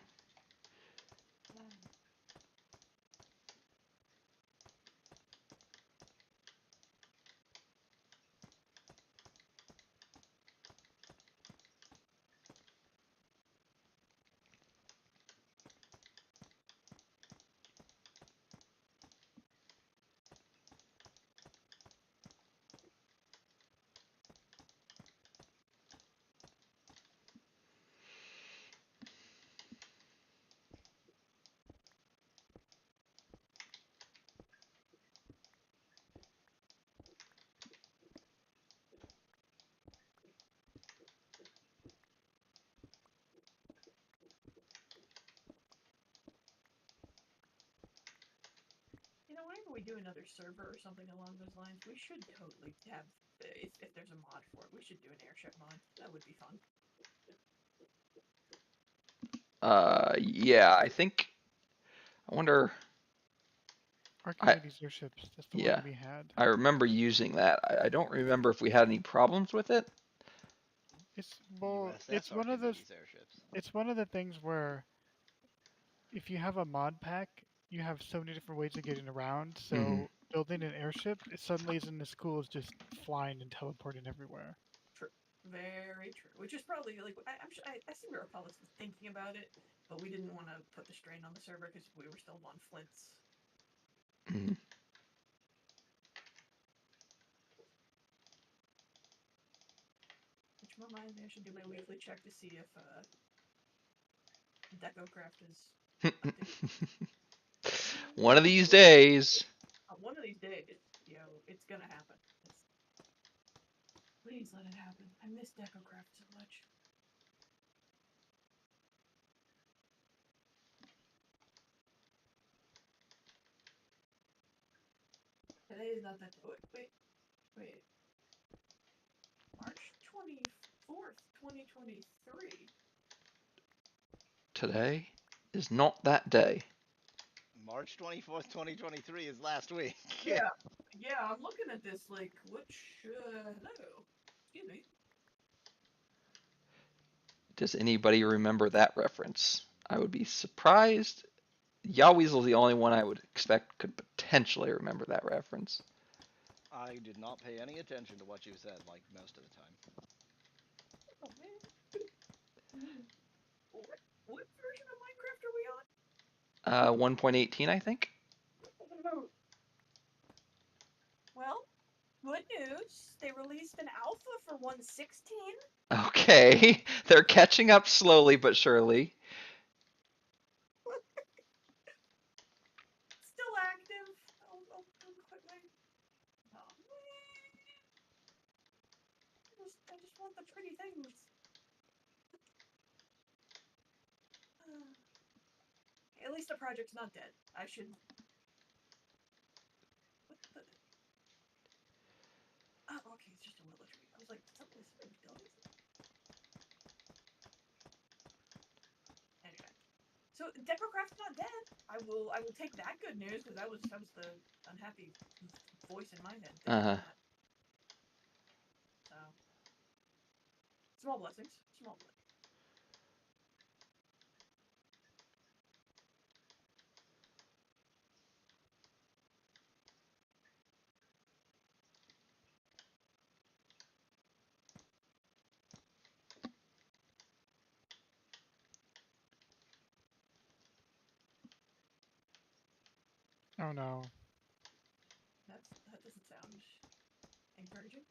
You know, whenever we do another server or something along those lines, we should totally have, if there's a mod for it, we should do an airship mod. That would be fun. Yeah, I think. I wonder. Archimedes airships. That's the Yeah, one we had. I remember using that. I don't remember if we had any problems with it. It's well, USS it's one of those. Archimedes airships. It's one of the things where if you have a mod pack, you have so many different ways of getting around. So Mhm. building an airship, it suddenly isn't as cool as just flying and teleporting everywhere. True. Very true. Which is probably like I seem to recall us thinking about it, but we didn't want to put the strain on the server because we were still on flints. Mhm. Which reminds me, I should do my weekly check to see if DecoCraft is updated. One of these days. One of these days, it's gonna happen. Please let it happen. I miss DecoCraft so much. Today is not that. Wait. March 24th, 2023. Today is not that day. March 24th, 2023 is last week. Yeah, I'm looking at this like, hello. Excuse me. Does anybody remember that reference? I would be surprised. Yahweezel's the only one I would expect could potentially remember that reference. I did not pay any attention to what you said, like most of the time. Oh man. What version of Minecraft are we on? 1.18, I think. Well, good news. They released an alpha for 1.16. Okay, they're catching up slowly but surely. Still active. I'll quit my. Oh man. I just want the pretty things. At least the project's not dead. I should. What the? Oh, okay, it's just a willow tree. I was like, something building. Anyway, so DecoCraft's not dead. I will take that good news because that was the unhappy voice in my head. Uh-huh. So small blessings. Small blessings. Oh no. That doesn't sound encouraging.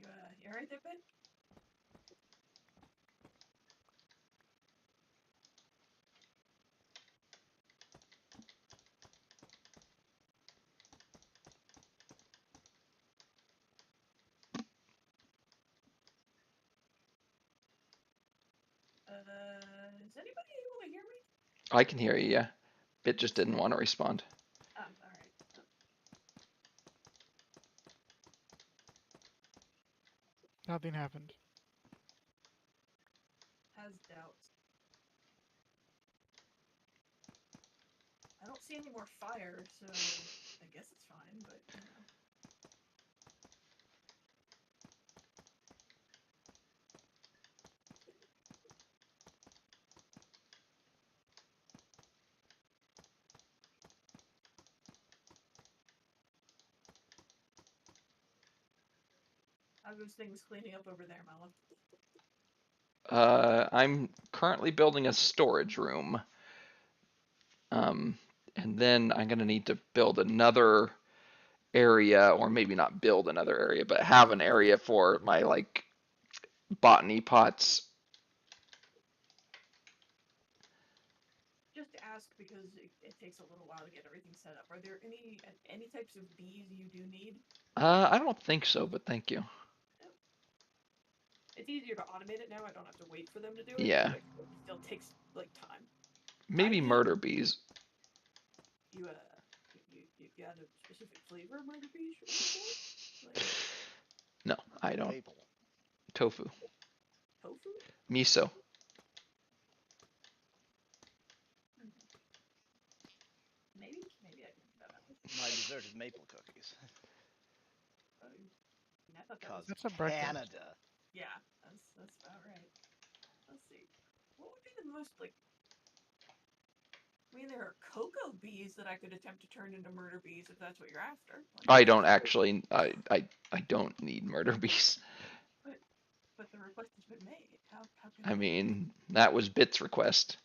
You alright there, Ben? Is anybody able to hear me? I can hear you, yeah. Bit just didn't want to respond. Oh, alright. Nothing happened. Has doubts. I don't see any more fire, so I guess it's fine, but, you know. How goes things cleaning up over there, Mello? I'm currently building a storage room. And then I'm gonna need to build another area, or maybe not build another area, but have an area for my like botany pots. Just to ask, because it takes a little while to get everything set up. Are there any types of bees you do need? I don't think so, but thank you. It's easier to automate it now. I don't have to wait for them to do it. Yeah. But it still takes like time. Maybe need- murder bees. You got a specific flavor of murder bees you're looking for? Like No, I don't. Maple. Tofu. tofu? Miso. Maybe I can do that. My dessert is maple cookies. I thought that was, Cause That's a breakfast. Canada. yeah, that's about right. Let's see. What would be the most like? I mean, there are cocoa bees that I could attempt to turn into murder bees if that's what you're after. Like, I don't actually. I don't need murder bees. But the request has been made. How can I mean, that was Bit's request.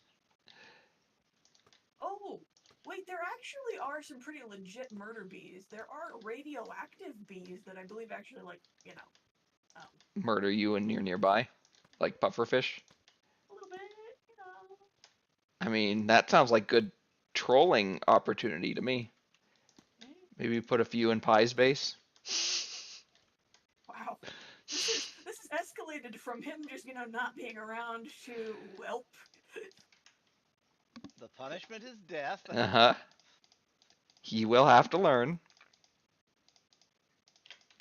Oh, wait, there actually are some pretty legit murder bees. There are radioactive bees that I believe actually, like, you know, Murder you and you're nearby, like pufferfish. a little bit, you know. I mean, that sounds like good trolling opportunity to me. Maybe put a few in Pie's base. Wow. This is escalated from him just, you know, not being around to, well, The punishment is death. Uh-huh. He will have to learn.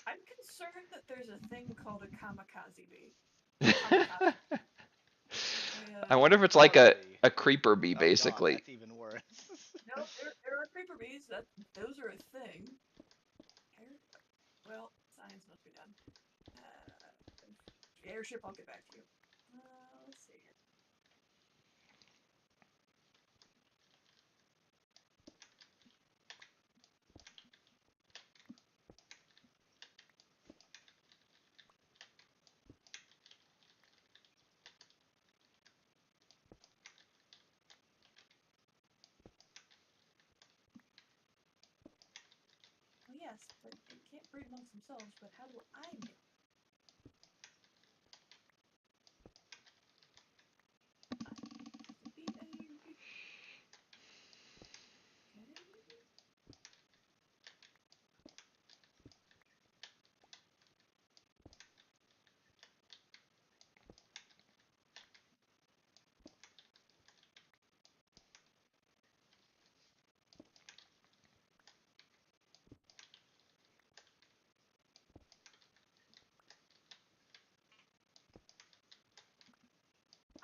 I'm concerned that there's a thing called a kamikaze bee. Kamikaze. I wonder if it's like a creeper bee, Oh, basically. God, that's even worse. No, there are creeper bees. Those are a thing. Well, science must be done. Airship, I'll get back to you. Let's see here. Well, yes, but they can't breed amongst themselves, but how do I know?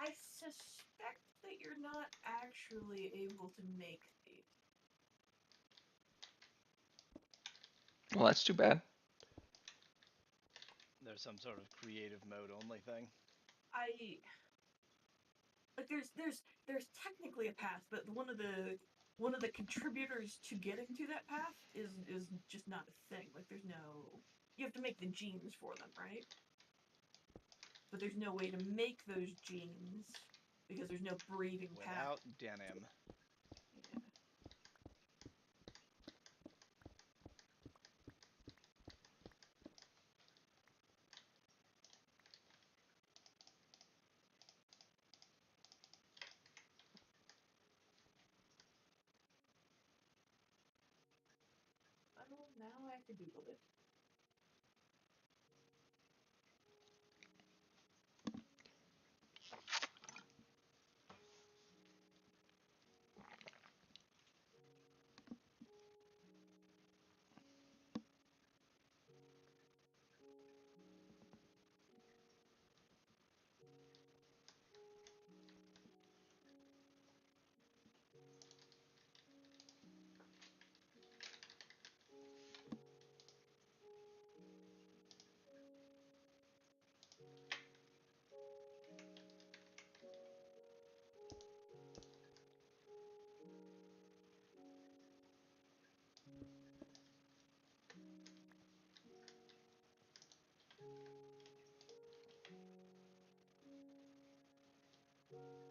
I suspect that you're not actually able to make these. Well, that's too bad. There's some sort of creative mode only thing. Like there's technically a path, but one of the contributors to getting to that path is just not a thing. Like there's no, you have to make the genes for them, right? But there's no way to make those genes because there's no breeding path. Without denim. Yeah. Now I have to Google it.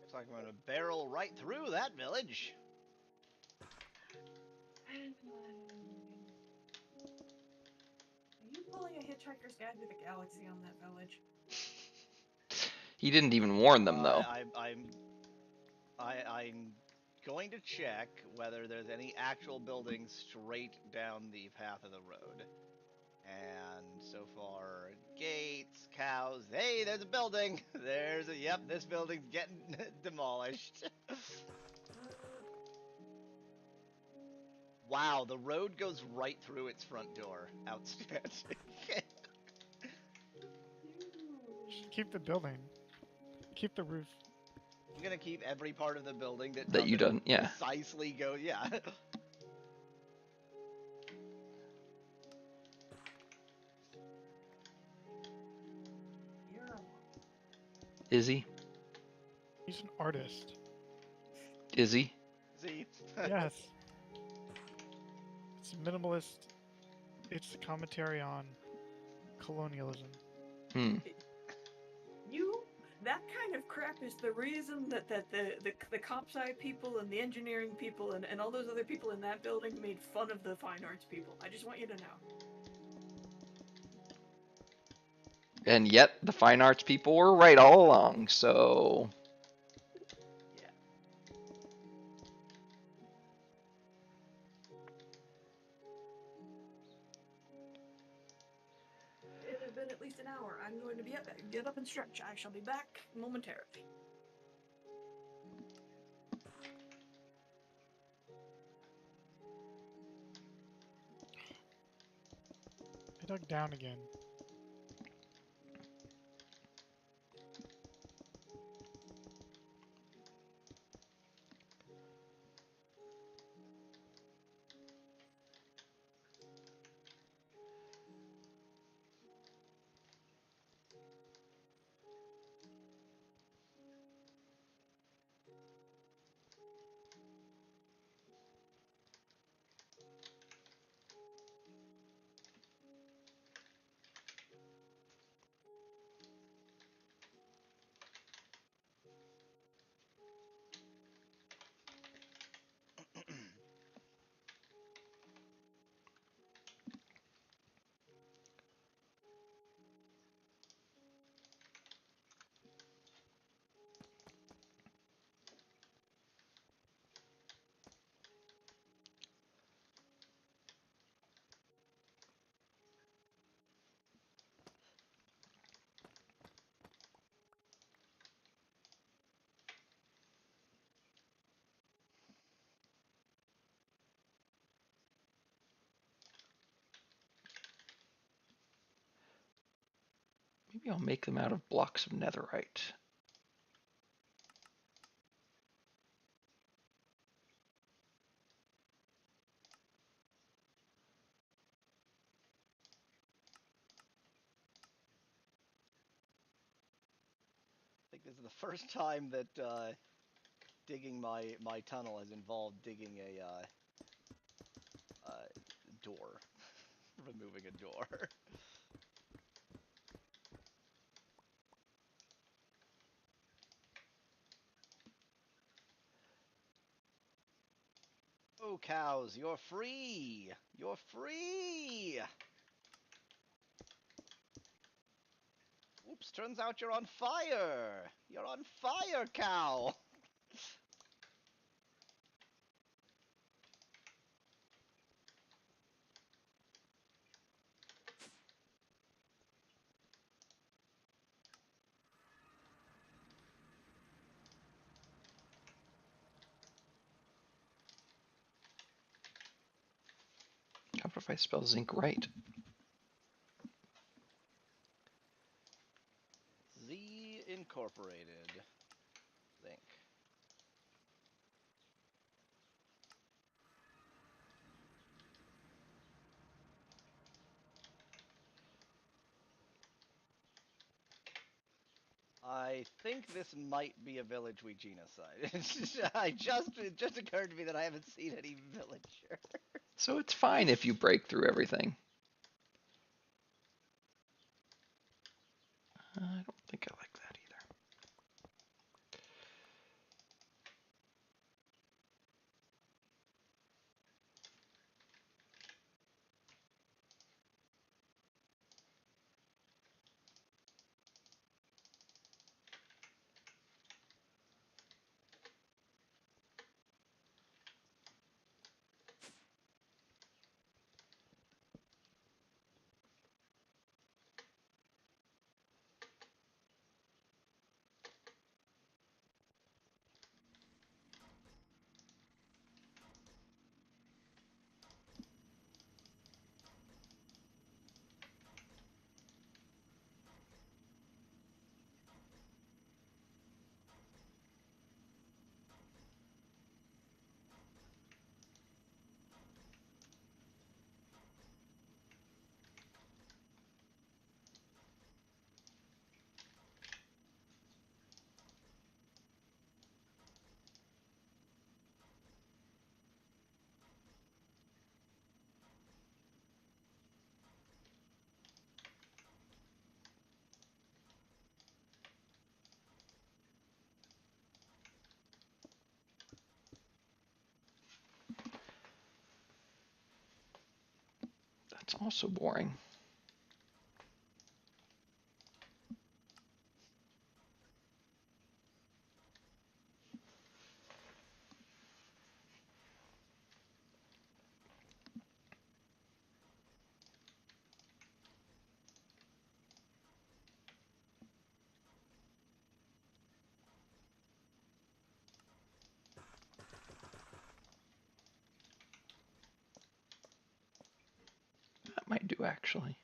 Looks like I'm gonna barrel right through that village. Are you pulling a Hitchhiker's Guide to the Galaxy on that village? He didn't even warn them though. I'm going to check whether there's any actual buildings straight down the path of the road. And so far, gates, cows. Hey, there's a building. Yep, this building's getting demolished. Wow, the road goes right through its front door. Outstanding. Just keep the building. Keep the roof. I'm gonna keep every part of the building that That you doesn't don't, yeah. precisely go. Yeah. You're a Is he? He's an artist. Is he? See. Yes. It's minimalist. It's a commentary on colonialism. Hmm. That kind of crap is the reason that the comp sci people and the engineering people and all those other people in that building made fun of the fine arts people. I just want you to know. And yet the fine arts people were right all along, so Yeah. It has been at least an hour. I'm going to get up and stretch. I shall be back momentarily. I dug down again. maybe I'll make them out of blocks of netherite. I think this is the first time that digging my tunnel has involved digging a door, removing a door. Oh, cows, you're free! You're free! Oops, turns out you're on fire! You're on fire, cow! What if I spell zinc right? Z Incorporated. Zinc. I think this might be a village we genocide. It just occurred to me that I haven't seen any villager. So it's fine if you break through everything. I don't think I like that either. That's also boring. That might do actually.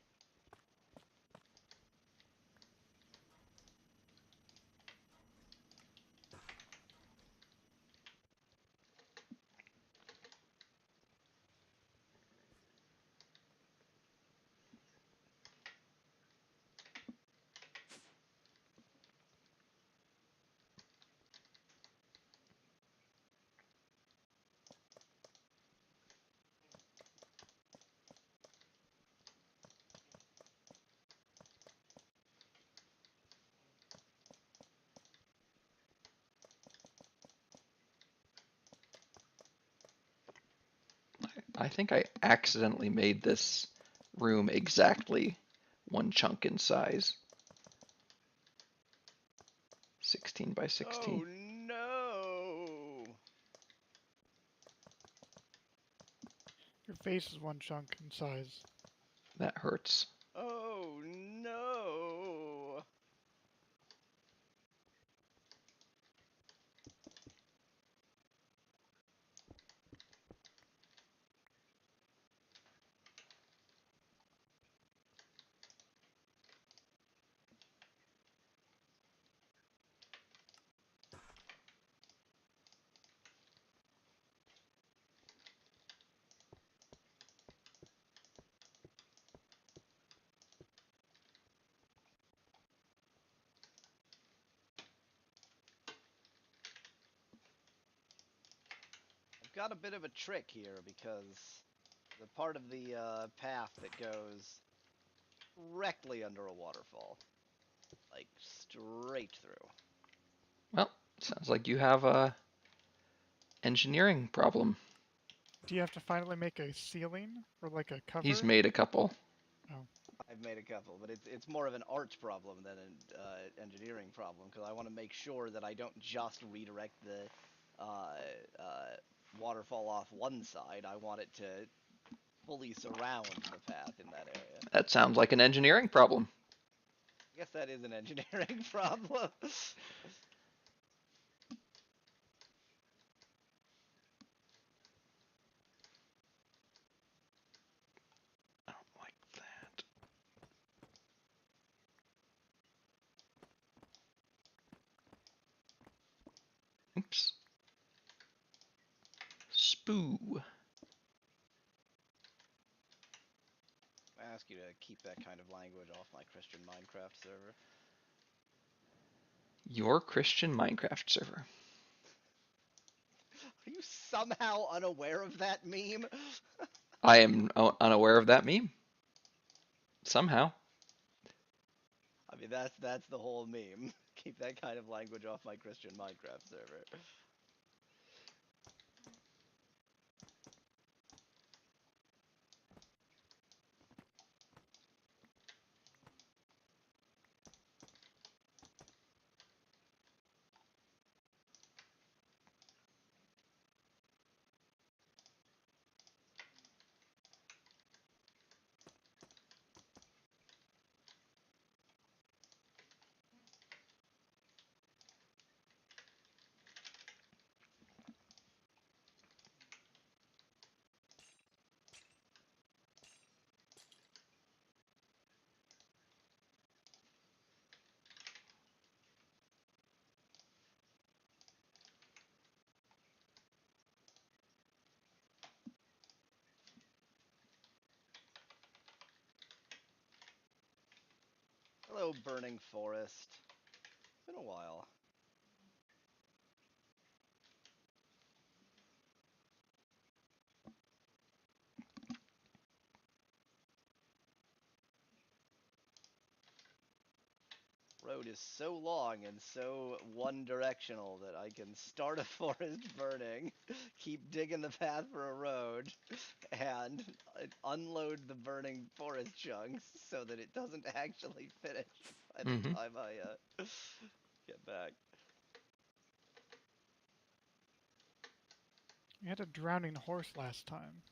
I think I accidentally made this room exactly one chunk in size. 16 by 16. Oh no! Your face is one chunk in size. That hurts. Oh no! I've got a bit of a trick here because the part of the path that goes directly under a waterfall, like straight through. Well, sounds like you have a engineering problem. Do you have to finally make a ceiling or like a cover? He's made a couple. Oh. I've made a couple, but it's more of an art problem than an engineering problem because I want to make sure that I don't just redirect the waterfall off one side. I want it to fully surround the path in that area. That sounds like an engineering problem. I guess that is an engineering problem. spoo. I ask you to keep that kind of language off my Christian Minecraft server. Your Christian Minecraft server. Are you somehow unaware of that meme? I am unaware of that meme. Somehow. I mean, that's the whole meme. Keep that kind of language off my Christian Minecraft server. Hello, burning forest. It's been a while. Road is so long and so one-directional that I can start a forest burning, keep digging the path for a road, and unload the burning forest chunks so that it doesn't actually finish by the Mhm. time I get back. You had a drowning horse last time.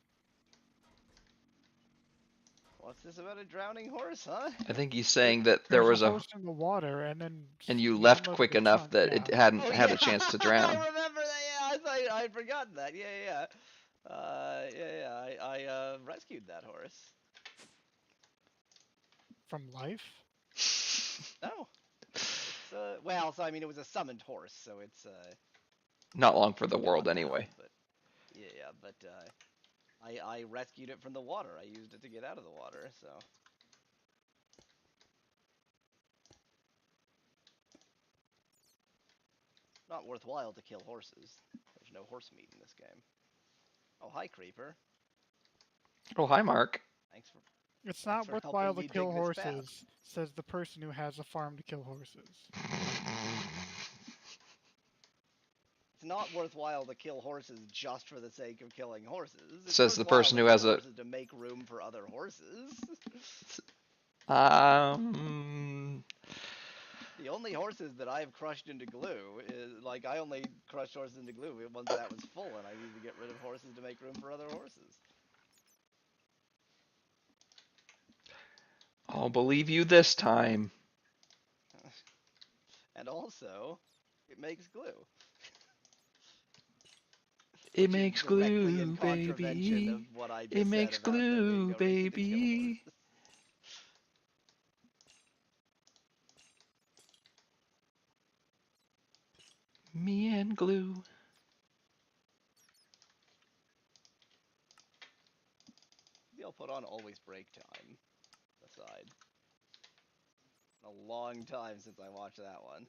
What's this about a drowning horse, huh? I think he's saying that there There's was a a, horse in the water, and then and you you left unloaded quick the enough chunk. that Yeah. it hadn't Oh had yeah, a chance to I drown. remember that. Yeah, I thought I'd forgotten that. Yeah. I rescued that horse. From life? No, it's well, so I mean, it was a summoned horse, so it's Not long for the gone world now, anyway. but I rescued it from the water. I used it to get out of the water, so. Not worthwhile to kill horses. There's no horse meat in this game. Oh, hi, Creeper. Oh, hi, Mark. Thanks for It's Thanks not for worthwhile helping to me kill dig this path. horses, says the person who has a farm to kill horses. It's not worthwhile to kill horses just for the sake of killing horses. It's Says the worthwhile person to who has kill a- horses to make room for other horses. The only horses that I've crushed into glue is like I only crushed horses into glue once that was full, and I needed to get rid of horses to make room for other horses. I'll believe you this time. And also, it makes glue. It Which makes is directly in glue, contravention of baby. what I It just said makes about there being glue, no reason to kill baby. horses. Me and glue. Maybe I'll put on always break time aside. A long time since I watched that one.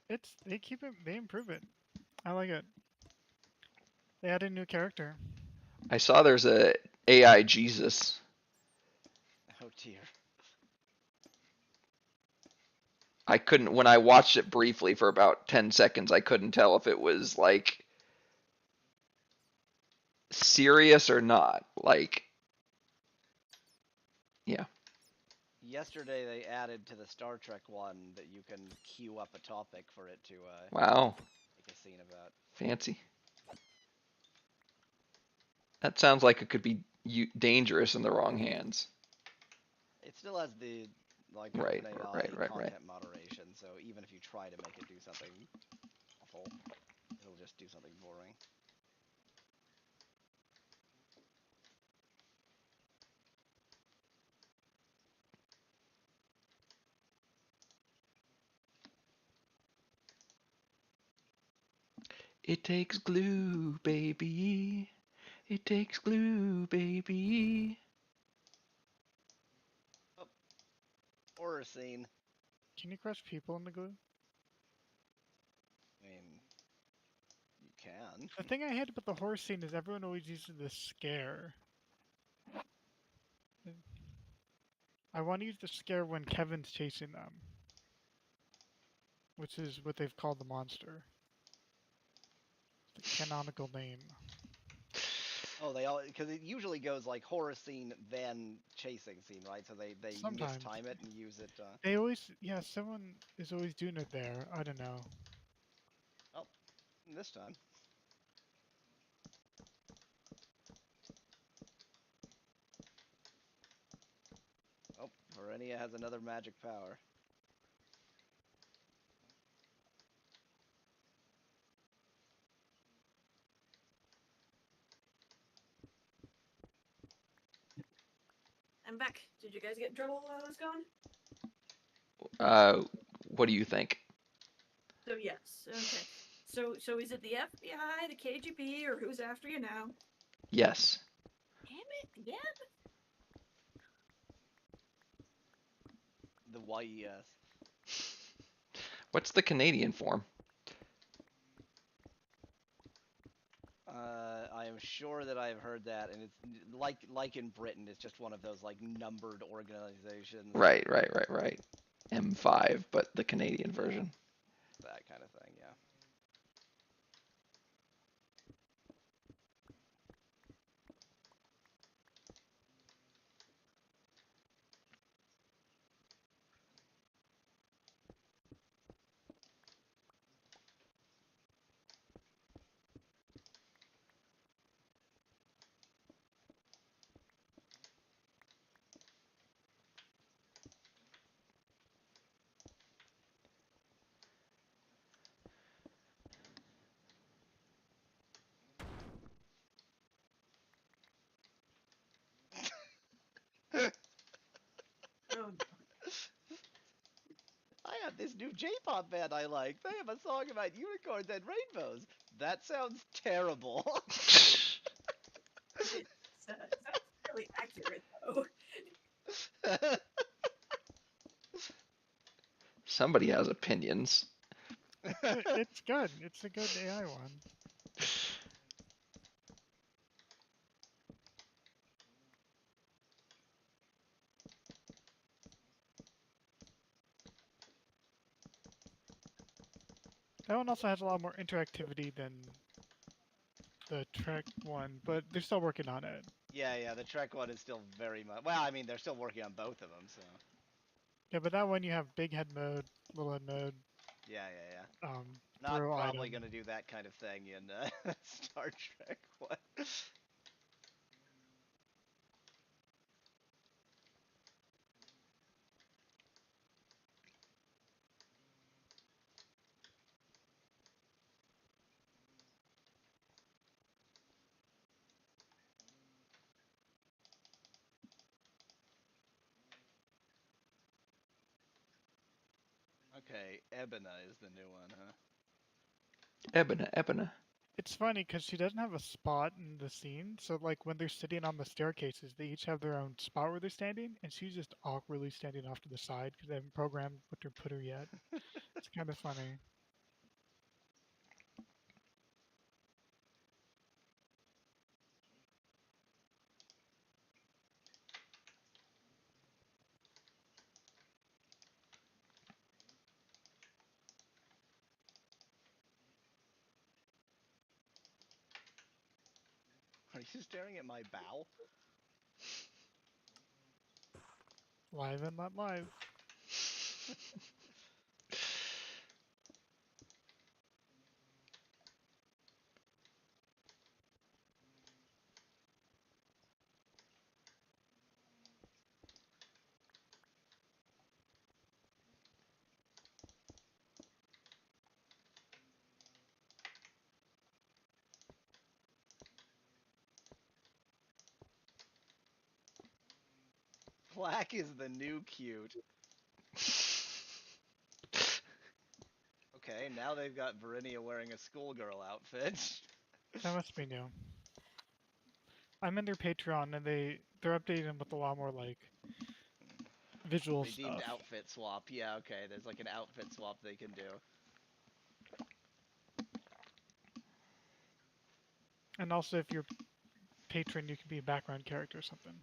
They improve it. I like it. They add a new character. I saw there's a AI Jesus. Oh dear. I couldn't, when I watched it briefly for about 10 seconds, I couldn't tell if it was like serious or not. Like, yeah. Yesterday they added to the Star Trek one that you can queue up a topic for it to Wow. make a scene about. Fancy. That sounds like it could be dangerous in the wrong hands. It still has the like Right, OpenAI right. content moderation, so even if you try to make it do something awful, it'll just do something boring. It takes glue, baby. It takes glue, baby. Horror scene. Can you crush people in the glue? I mean, you can. The thing I hate about the horror scene is everyone always uses the scare. I want to use the scare when Kevin's chasing them, which is what they've called the monster. The canonical name. Oh, they all because it usually goes like horror scene then chasing scene, right? So they Sometimes. mistime it and use it. They always, yeah, someone is always doing it there. I don't know. Oh, this time. Oh, Verenia has another magic power. I'm back. Did you guys get in trouble while I was gone? What do you think? So yes. Okay. So is it the FBI, the KGB, or who's after you now? Yes. Damn it! Again? The YES. What's the Canadian form? I am sure that I've heard that, and it's like in Britain, it's just one of those like numbered organizations. Right. M5, but the Canadian version. That kind of thing, yeah. Oh no. I have this new J-pop band I like. They have a song about unicorns and rainbows. That sounds terrible. It sounds fairly accurate though. Somebody has opinions. It's good. It's a good AI one. That one also has a lot more interactivity than the Trek one, but they're still working on it. Yeah, the Trek one is still very much. Well, I mean, they're still working on both of them, so. Yeah, but that one you have big head mode, little head mode, Yeah. Not throw probably item. gonna do that kind of thing in Star Trek. What? Okay, Ebona is the new one, huh? Ebona. It's funny because she doesn't have a spot in the scene, so like when they're sitting on the staircases, they each have their own spot where they're standing, and she's just awkwardly standing off to the side because they haven't programmed what to put her yet. It's kind of funny. Are you staring at my bow? Live and let live. Black is the new cute. Okay, now they've got Verinia wearing a schoolgirl outfit. That must be new. I'm in their Patreon, and they're updating them with a lot more like visual Redeemed stuff. outfit swap. Yeah, okay. There's like an outfit swap they can do. And also, if you're patron, you can be a background character or something.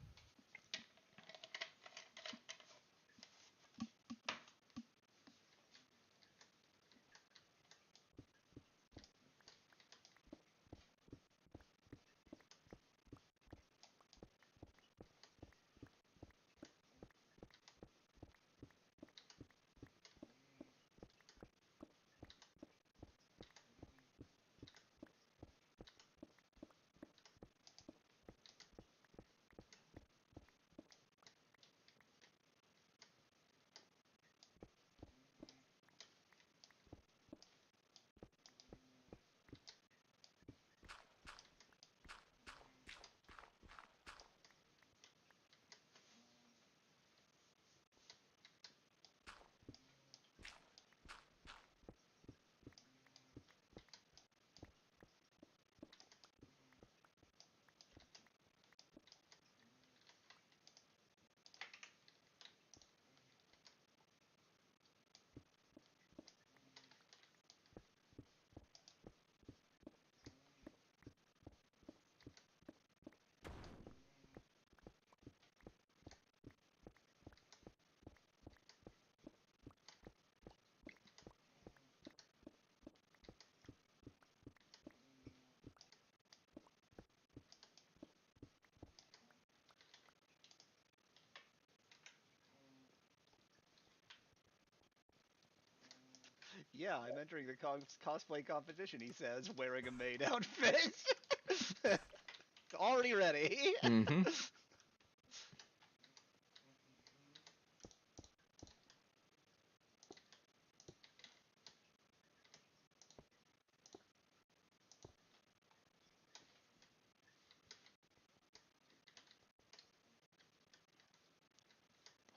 Yeah, I'm entering the cosplay competition, he says, wearing a maid outfit. Already ready. Mm-hmm.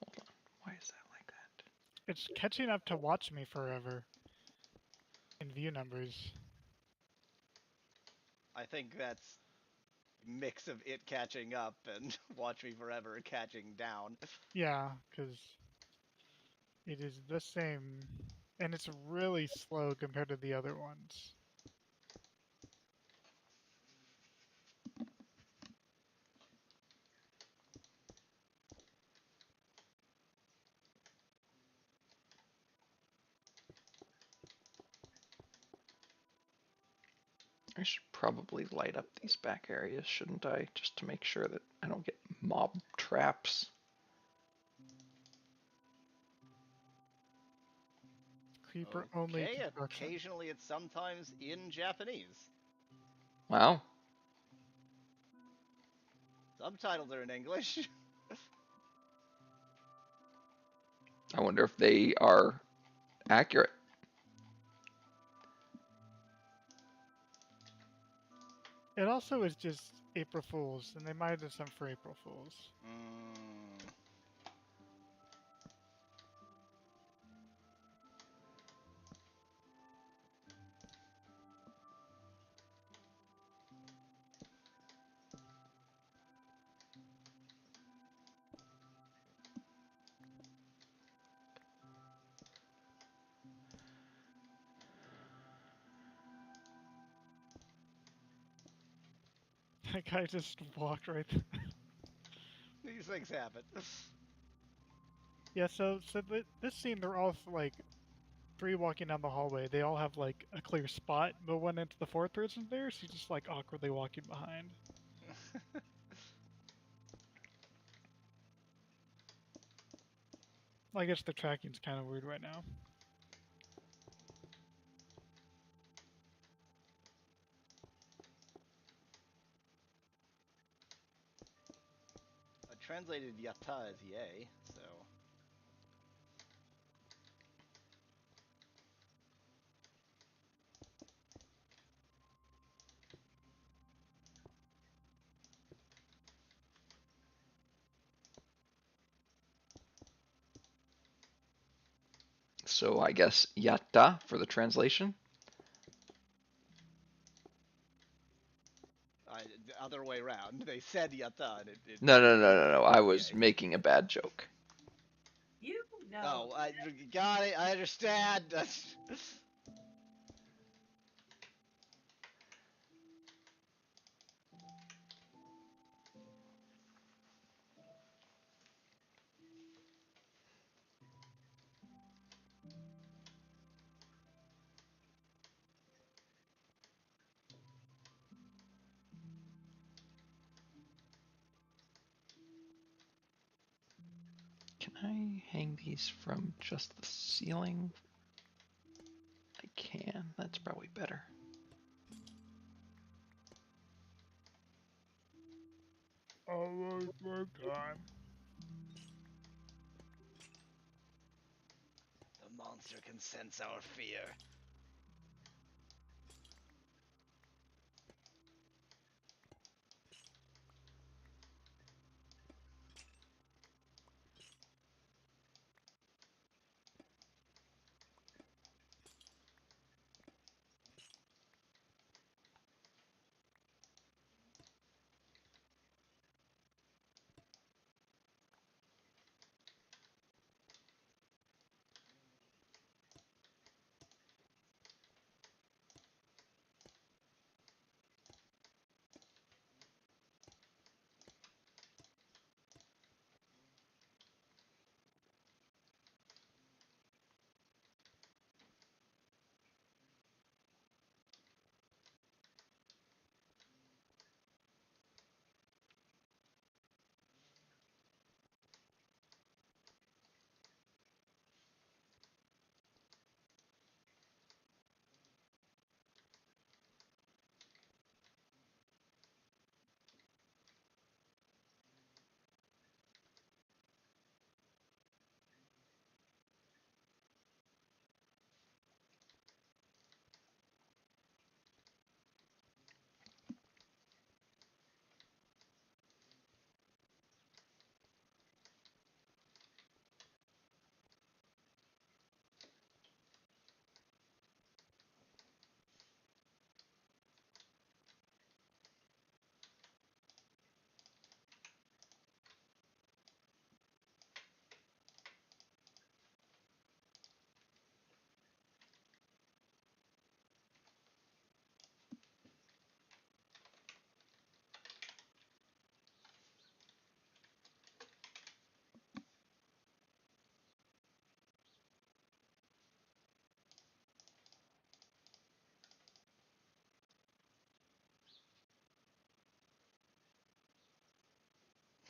Hold on. Why is that like that? It's catching up to Watch Me Forever in view numbers. I think that's mix of it catching up and Watch Me Forever catching down. Yeah, because it is the same, and it's really slow compared to the other ones. I should probably light up these back areas, shouldn't I? Just to make sure that I don't get mob traps. Creeper only Okay, construction. occasionally it's sometimes in Japanese. Wow. Subtitles are in English. I wonder if they are accurate. It also is just April Fools, and they might have done some for April Fools. That guy just walked right there. These things happen. Yeah, so this scene, they're all like three walking down the hallway. They all have like a clear spot, but when into the fourth person's there, she's just like awkwardly walking behind. I guess the tracking's kind of weird right now. I translated yatta as yay, so. So I guess yatta for the translation. The other way around. Voidbound. They said Yata, and it No. I was yeah. making a bad joke. You know. Oh, I got it. I understand. Can I hang these from just the ceiling? I can. That's probably better. Almost work time. The monster can sense our fear.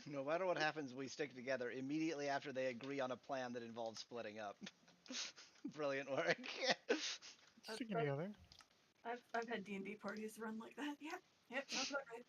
No matter what happens, we stick together immediately after they agree on a plan that involves splitting up. Brilliant work. Sticking together. I've had D&D parties run like that. Yep, sounds about right.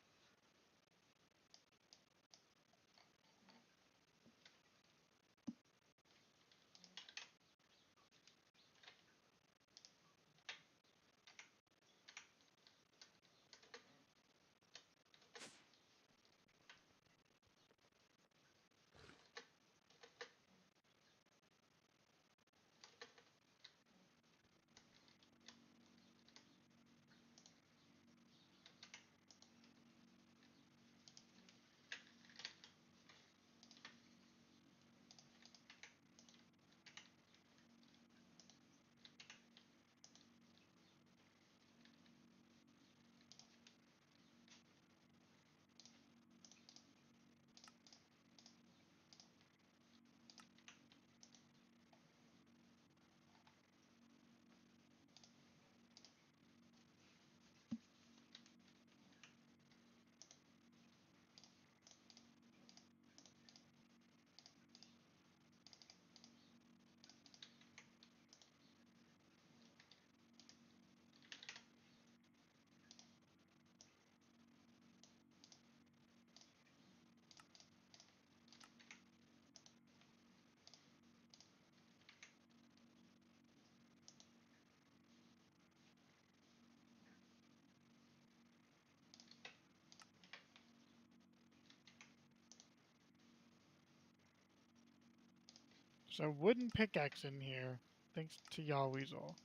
So wooden pickaxe in here, thanks to Yaweasel.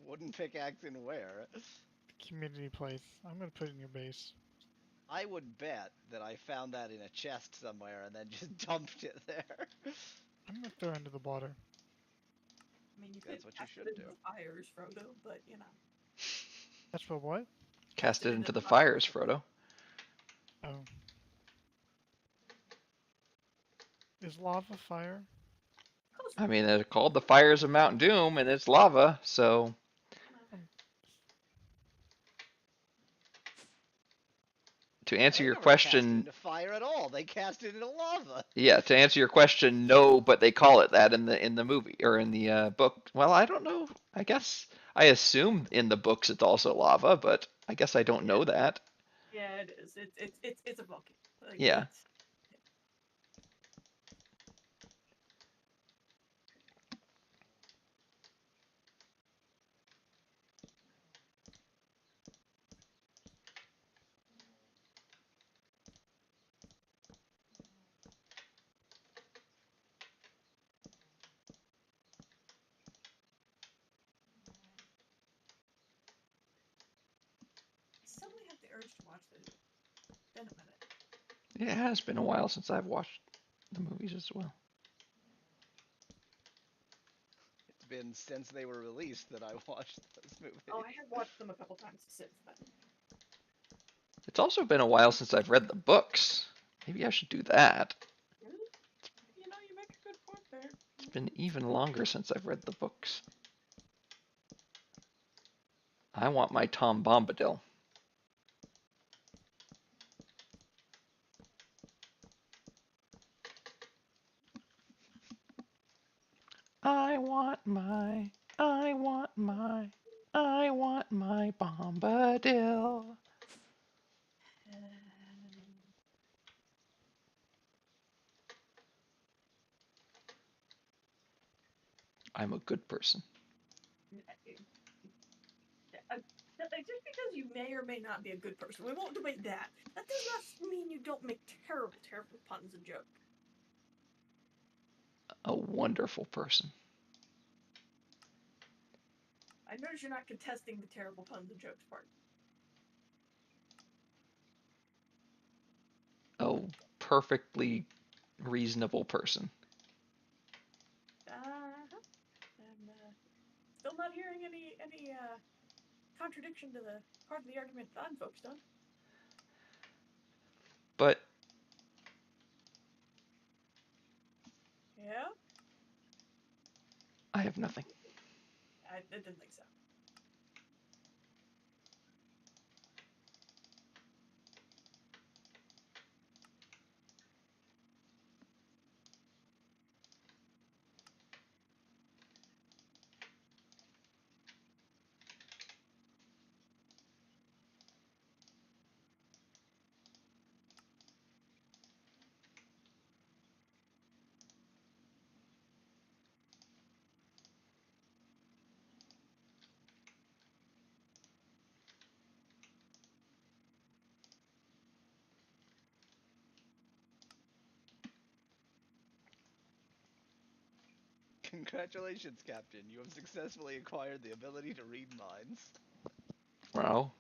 Wooden pickaxe in where? community place. I'm gonna put it in your base. I would bet that I found that in a chest somewhere and then just dumped it there. I'm gonna throw it into the water. I mean, you That's could what you cast should it into do. the fires, Frodo, but you know. That's for what? Cast it into into the the fires, fires. Frodo. Oh. Is lava fire? I mean, they're called the fires of Mount Doom, and it's lava, so to answer They your never cast it question, into fire at all. They cast it into lava. yeah, to answer your question, no, but they call it that in the movie or in the book. Well, I don't know. I guess I assume in the books it's also lava, but I guess I don't know that. Yeah, it is. It's a volcano. Like, Yeah. I suddenly have the urge to watch this. It's been a minute. It has been a while since I've watched the movies as well. It's been since they were released that I watched those movies. Oh, I have watched them a couple times since then. It's also been a while since I've read the books. Maybe I should do that. Really? You know, you make a good point there. It's been even longer since I've read the books. I want my Tom Bombadil. I want my Bombadil. I'm a good person. Just because you may or may not be a good person, we won't debate that. That does not mean you don't make terrible, terrible puns and jokes. A wonderful person. I notice you're not contesting the terrible puns and jokes part. A perfectly reasonable person. I'm still not hearing any contradiction to the part of the argument that I'm focused on. But Yeah? I have nothing. I didn't think so. Congratulations, Captain. You have successfully acquired the ability to read minds. Wow.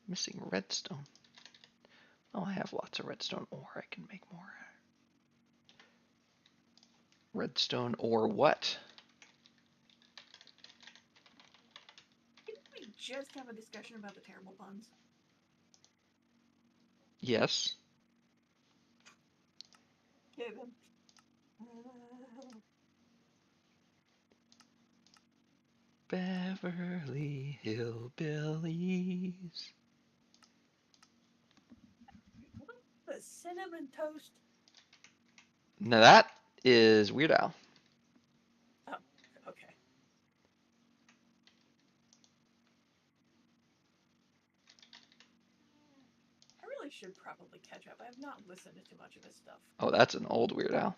Missing redstone. Oh, I have lots of redstone ore. I can make more. Redstone ore what? Didn't we just have a discussion about the terrible puns? Yes. Okay, then. Beverly Hillbillies. The cinnamon toast. Now that is Weird Al. Oh, okay. I really should probably catch up. I have not listened to too much of his stuff. Oh, that's an old Weird Al.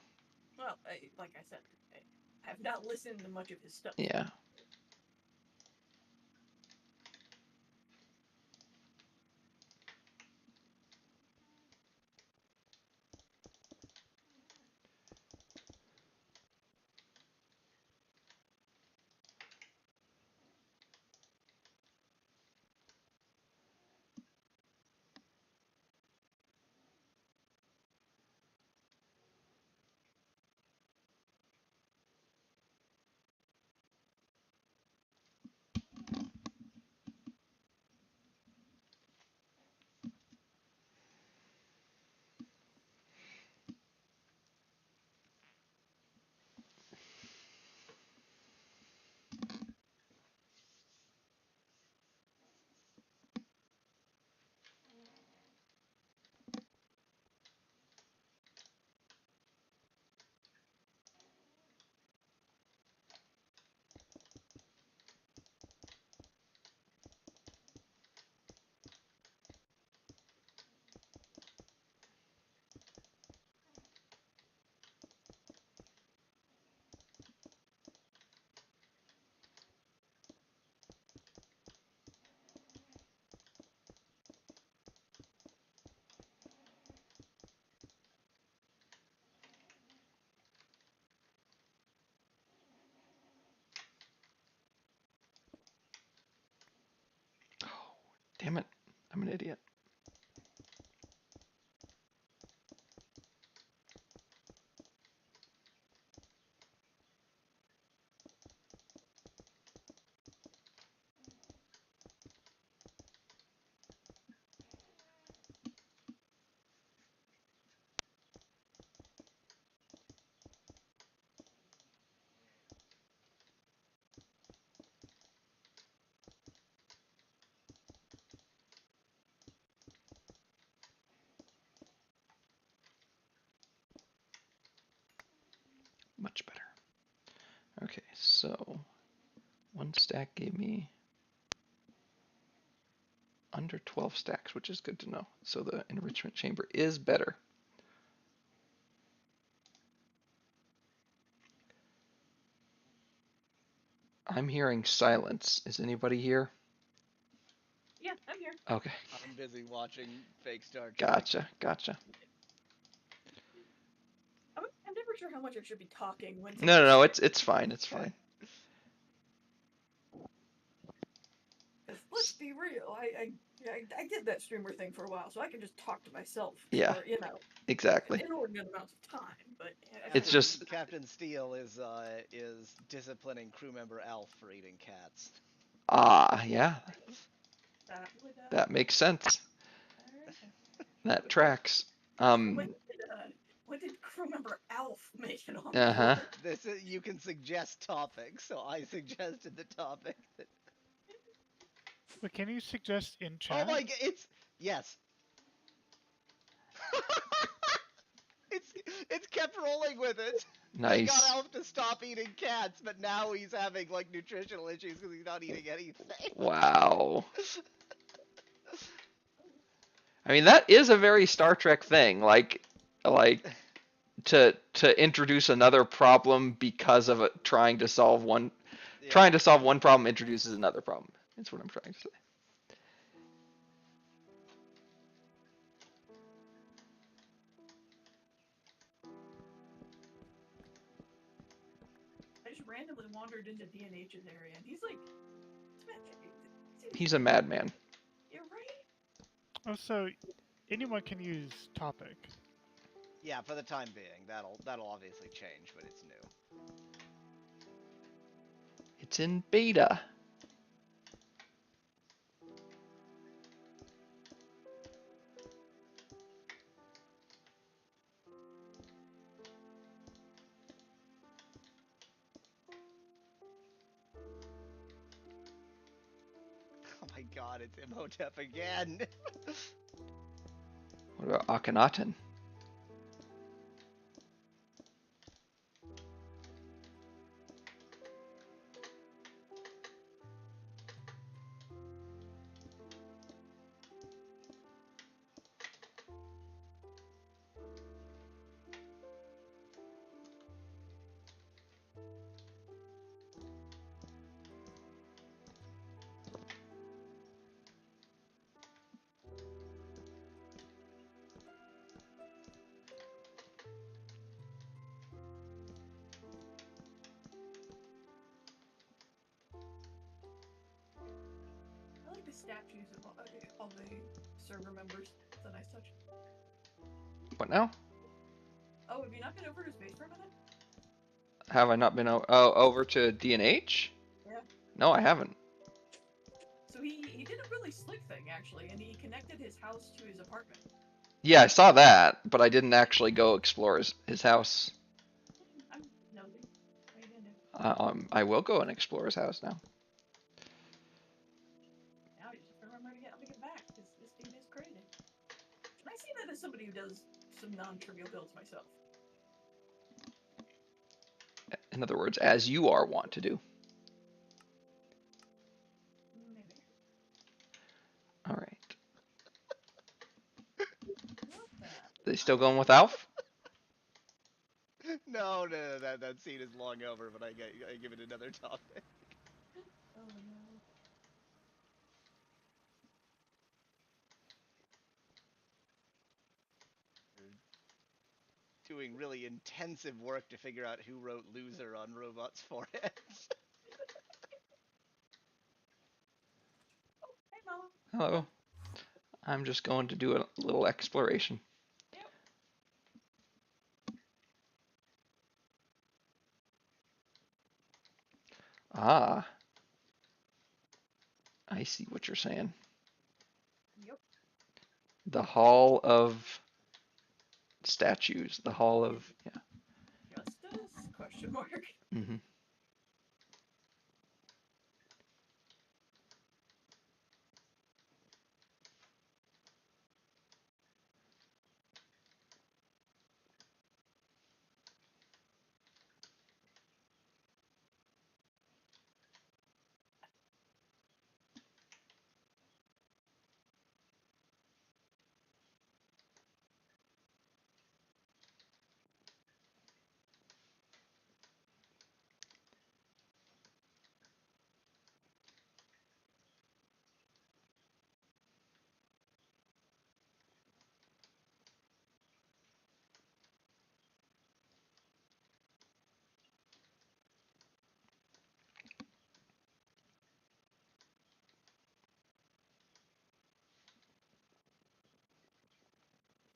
Well, like I said, I have not listened to much of his stuff. Yeah. idiot. Much better. Okay, so one stack gave me under 12 stacks, which is good to know. So the enrichment chamber is better. I'm hearing silence. Is anybody here? Yeah, I'm here. Okay, I'm busy watching fake Star Trek. gotcha. I'm never sure how much I should be talking when. No, it's fine. It's fine. Let's be real. I did that streamer thing for a while, so I can just talk to myself Yeah. for Exactly. inordinate amounts of time. But It's just Captain Steele is disciplining crew member Alf for eating cats. yeah, that makes sense. That tracks. When did crew member Alf make it on Uh-huh. board? This is, you can suggest topics, so I suggested the topic. But can you suggest in chat? Oh my god, yes. it's kept rolling with it. They got Nice. Alf to stop eating cats, but now he's having like nutritional issues because he's not eating anything. Wow. I mean, that is a very Star Trek thing. Like to introduce another problem because of trying to solve one problem introduces another problem. That's what I'm trying to say. I just randomly wandered into DNH's area, and he's like, He's a madman. You're right. Oh, so anyone can use topic. Yeah, for the time being. That'll obviously change, but it's new. It's in beta. Oh my god, it's Imhotep again. What about Akhenaten? I like the statues of all the server members. It's a nice touch. What now? Oh, have you not been over to his base for a minute? Have I not been over to DNH? Yeah. No, I haven't. So he did a really slick thing actually, and he connected his house to his apartment. Yeah, I saw that, but I didn't actually go explore his house. I'm nosy. What are you gonna do? I will go and explore his house now. Now you just have to remember to get back, because this dude is crazy. And I see that as somebody who does some non-trivial builds myself. In other words, as you are wont to do. Maybe. All right. What the? They still going with Alf? No, that scene is long over, but I give it another topic. Oh no. Doing really intensive work to figure out who wrote loser on robots' foreheads. Oh, hey mama. Hello. I'm just going to do a little exploration. Yep. Ah, I see what you're saying. Yep. The Hall of Statues. The Hall of, yeah. Justice? Question mark. Hmm.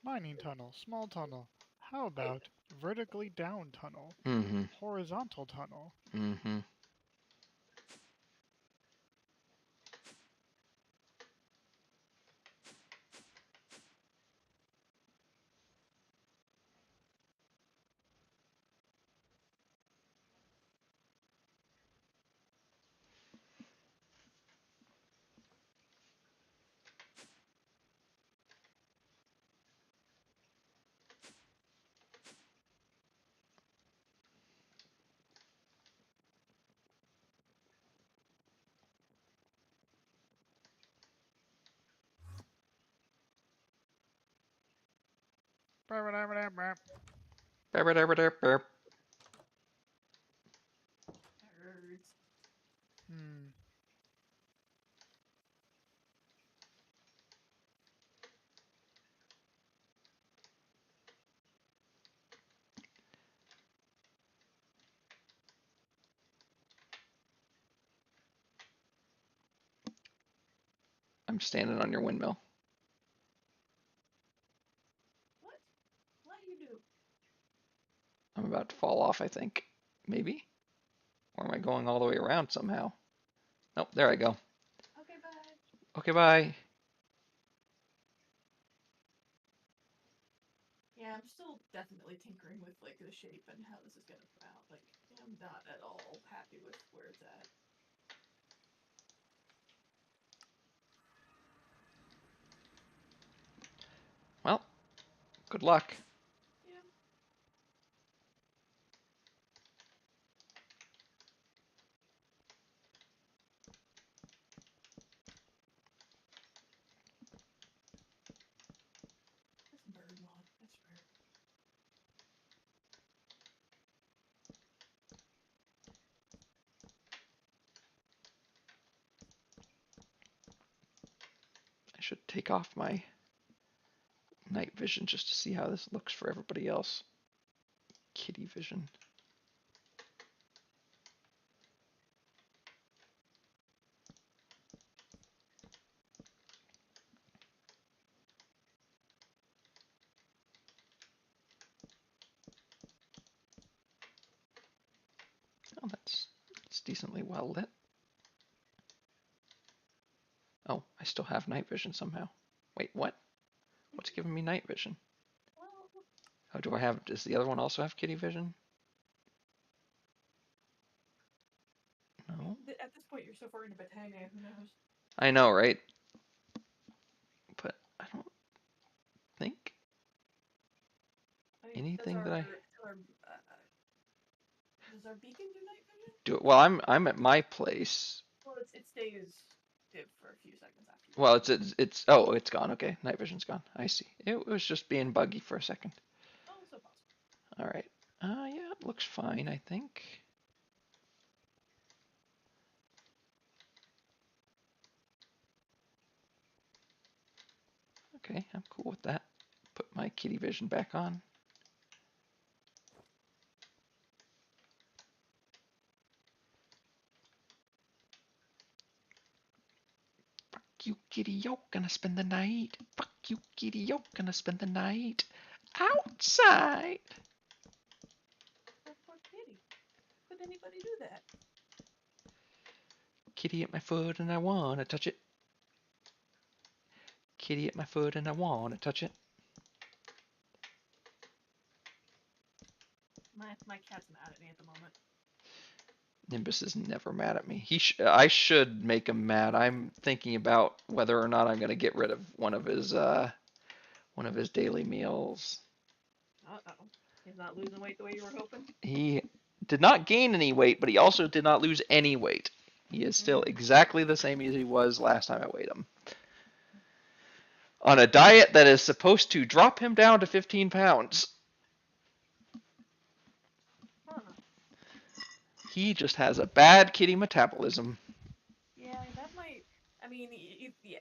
Mining tunnel, small tunnel. How about vertically down tunnel, Hmm. horizontal tunnel? Hmm. Nerds. Hmm. I'm standing on your windmill. What? What do you do? I'm about to fall off, I think. Maybe? Or am I going all the way around somehow? Nope, there I go. Okay, bye. Okay, bye. Yeah, I'm still definitely tinkering with like the shape and how this is gonna come out. Like, I'm not at all happy with where it's at. Well, good luck. Yeah. That's bird mod. That's rare. I should take off my night vision just to see how this looks for everybody else. Kitty vision. Oh, it's decently well lit. Oh, I still have night vision somehow. Wait, what? What's giving me night vision? Well, Oh, do I have, does the other one also have kitty vision? No. at this point, you're so far into Botania, who knows? I know, right? But I don't think I mean, anything that I does our beacon do night vision? do. Well, I'm at my place. Well, it stays div for a few seconds after you. Well, it's oh, it's gone. Okay, night vision's gone. I see. It was just being buggy for a second. Oh, so possible. All right. Yeah, it looks fine, I think. Okay, I'm cool with that. Put my kitty vision back on. you, kitty, you're gonna spend the night. Fuck you, kitty, you're gonna spend the night outside. That poor kitty. Could anybody do that? Kitty at my foot and I wanna touch it. Kitty at my foot and I wanna touch it. My cat's mad at me at the moment. Nimbus is never mad at me. I should make him mad. I'm thinking about whether or not I'm gonna get rid of one of his daily meals. Uh-oh. He's not losing weight the way you were hoping? He did not gain any weight, but he also did not lose any weight. He is still exactly the same as he was last time I weighed him. On a diet that is supposed to drop him down to 15 pounds. Huh. He just has a bad kitty metabolism. Yeah, that might... I mean, yeah.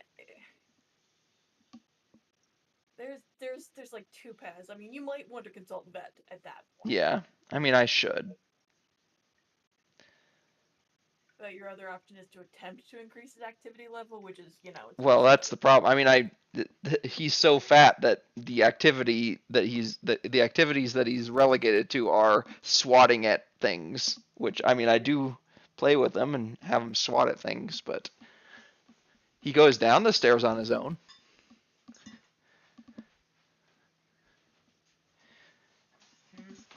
There's like two paths. I mean, you might want to consult vet at that point. Yeah, I mean, I should. But your other option is to attempt to increase his activity level, which is, you know... Well, that's the problem. I mean, he's so fat that the activities that he's relegated to are swatting at things, which, I mean, I do play with him and have him swat at things, but he goes down the stairs on his own.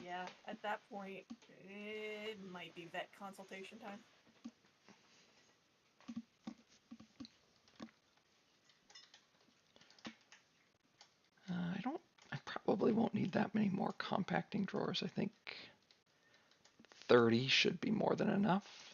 Yeah, at that point, it might be vet consultation time. I probably won't need that many more compacting drawers. I think 30 should be more than enough.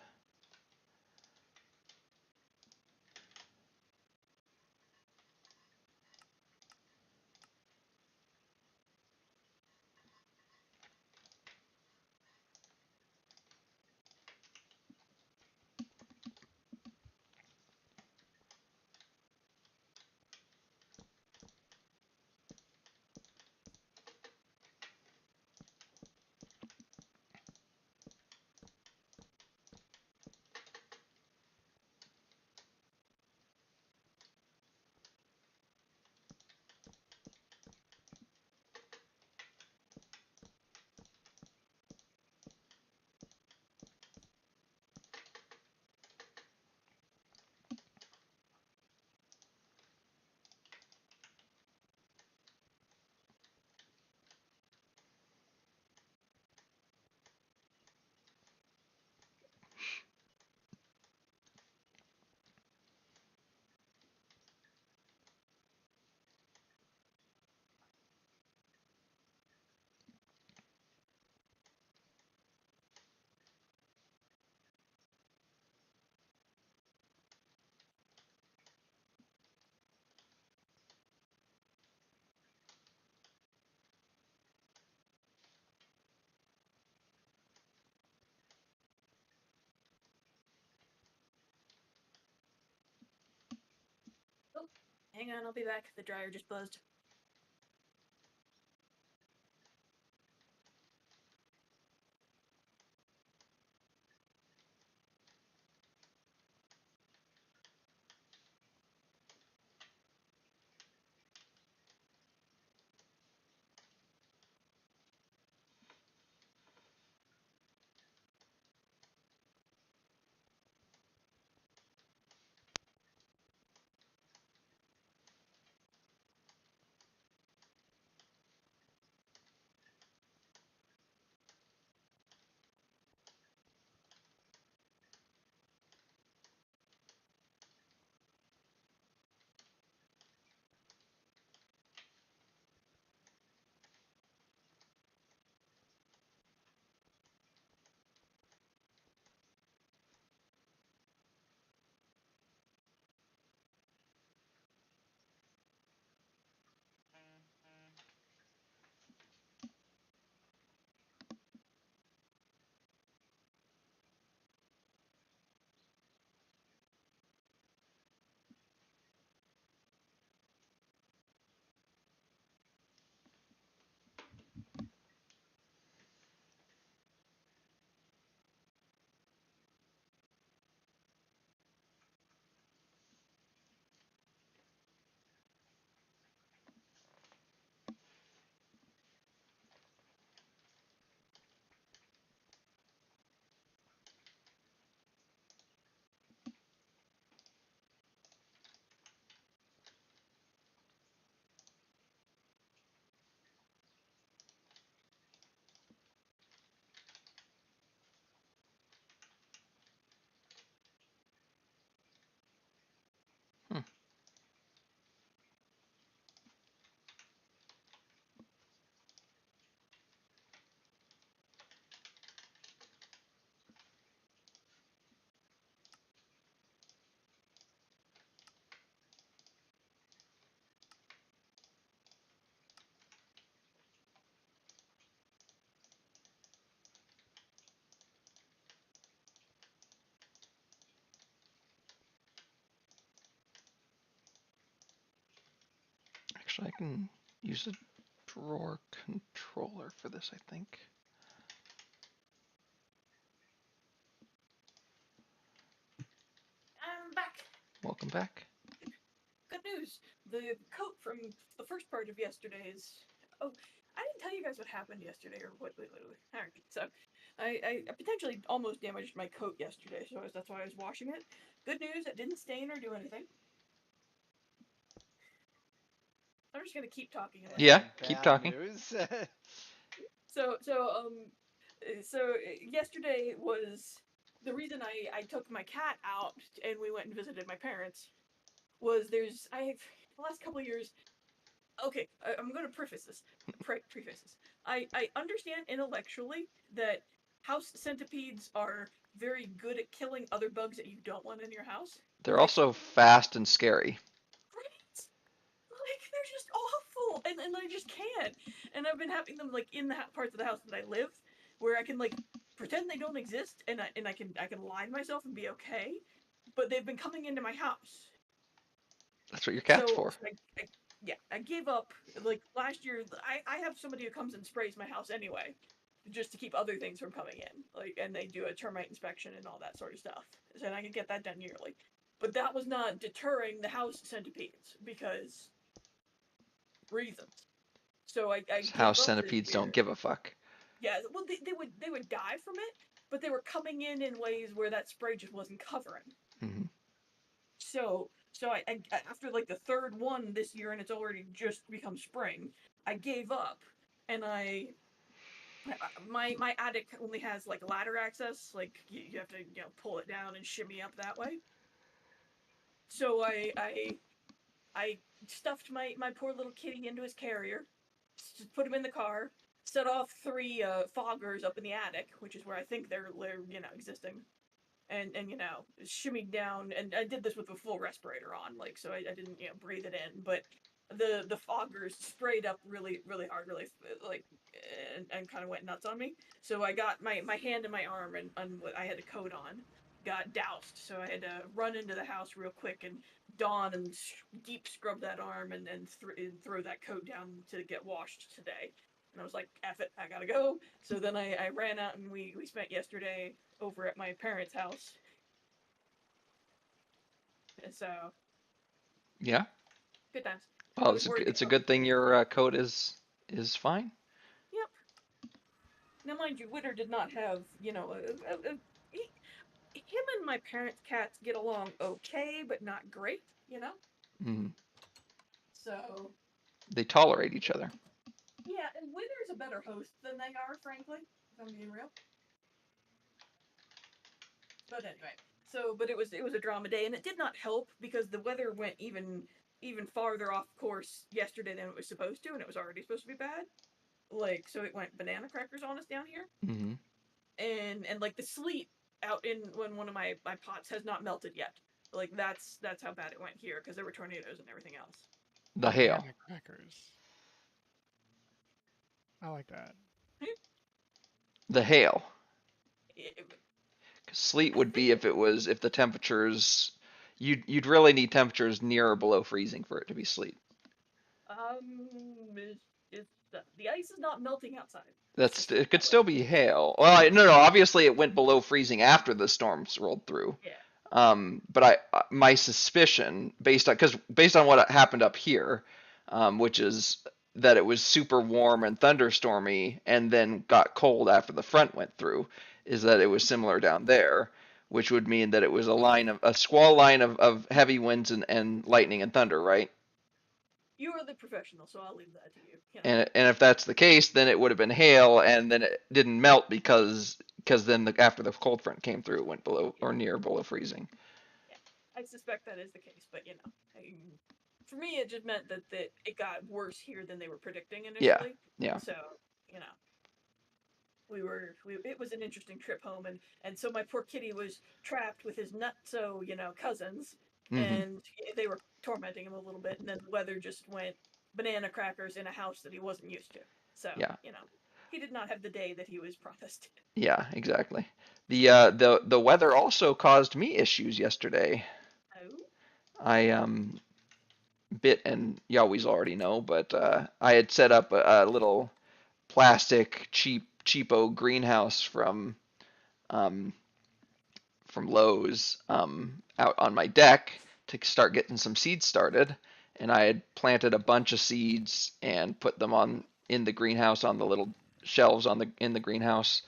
Oh, hang on, I'll be back. The dryer just buzzed. Actually, I can use a drawer controller for this, I think. I'm back. Welcome back. Good news. The coat from the first part of yesterday's. Oh, I didn't tell you guys what happened yesterday, or what. All right, so I potentially almost damaged my coat yesterday, so that's why I was washing it. Good news, it didn't stain or do anything. I'm just gonna keep talking about Yeah, it. keep Bad talking. news. So yesterday was the reason I took my cat out and we went and visited my parents. Was I've the last couple of years. Okay, I'm going to preface this. Preface this. I understand intellectually that house centipedes are very good at killing other bugs that you don't want in your house. They're Like, also fast and scary. right? Like they're just awful, and I just can't. And I've been having them like in the parts of the house that I live, where I can like pretend they don't exist, and I can lie to myself and be okay. But they've been coming into my house. That's what your cat's So, for. yeah, I gave up. Like last year, I have somebody who comes and sprays my house anyway, just to keep other things from coming in. Like, and they do a termite inspection and all that sort of stuff. So I can get that done yearly. But that was not deterring the house centipedes because reasons. So I gave House up this centipedes year. don't give a fuck. Yeah, well, they would die from it, but they were coming in ways where that spray just wasn't covering. Hmm. So I after like the third one this year, and it's already just become spring, I gave up, and my attic only has like ladder access, like you have to pull it down and shimmy up that way. So I stuffed my poor little kitty into his carrier, just put him in the car, set off 3 foggers up in the attic, which is where I think they're existing, and shimmied down, and I did this with a full respirator on, like, so I didn't breathe it in, but the foggers sprayed up really really hard, really like, and kind of went nuts on me. So I got my hand and my arm, and what I had a coat on, got doused. So I had to run into the house real quick and dawn and deep scrub that arm, and throw that coat down to get washed today. And I was like, F it, I gotta go. So then I ran out, and we spent yesterday over at my parents' house. And so, Yeah. good times. Well, We're it's a good thing your coat is fine. Yep. Now, mind you, Witter did not have, him and my parents' cats get along okay, but not great, Mm. So, They tolerate each other. yeah, and Witter's a better host than they are, frankly, if I'm being real. But anyway, but it was a drama day, and it did not help because the weather went even farther off course yesterday than it was supposed to, and it was already supposed to be bad. Like, so it went banana crackers on us down here, Hmm. and like the sleet out in when one of my pots has not melted yet. Like that's how bad it went here because there were tornadoes and everything else. The hail. Banana crackers. I like that. The hail. It, 'Cause sleet I would be think if the temperatures you'd really need temperatures near or below freezing for it to be sleet. it's the ice is not melting outside. Let's That's just put it it could that way. still be hail. Well, no, obviously it went below freezing after the storms rolled through. Yeah. But my suspicion, based on what happened up here, which is that it was super warm and thunderstormy, and then got cold after the front went through, is that it was similar down there, which would mean that it was a squall line of heavy winds and lightning and thunder, right? You are the professional, so I'll leave that to you. And if that's the case, then it would have been hail, and then it didn't melt because then after the cold front came through, it went below or near below freezing. Yeah, I suspect that is the case, but for me, it just meant that it got worse here than they were predicting Yeah, initially. yeah. So, you know, it was an interesting trip home, and so my poor kitty was trapped with his nutso, cousins, Hmm. and they were tormenting him a little bit, and then the weather just went banana crackers in a house that he wasn't used to. So, Yeah, he did not have the day that he was promised. yeah, exactly. The weather also caused me issues yesterday. Oh, I Bit and Yawis already know, but I had set up a little plastic cheapo greenhouse um, from Lowe's out on my deck to start getting some seeds started, and I had planted a bunch of seeds and put them on in the greenhouse on the little shelves in the greenhouse.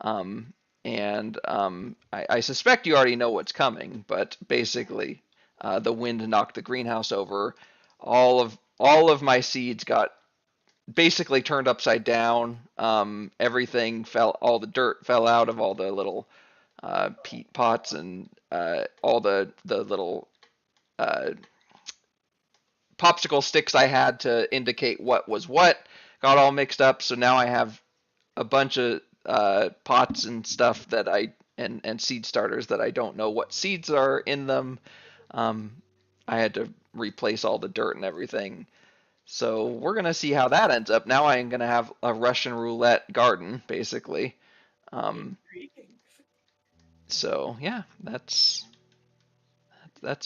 I suspect you already know what's coming, but basically, the wind knocked the greenhouse over. All of my seeds got basically turned upside down. Everything fell, all the dirt fell out of all the little peat pots and all the little uh, popsicle sticks I had to indicate what was what got all mixed up. So now I have a bunch of pots and stuff that and seed starters that I don't know what seeds are in them. I had to replace all the dirt and everything. So we're gonna see how that ends up. Now I am gonna have a Russian roulette garden, basically. Intriguing. So yeah, that's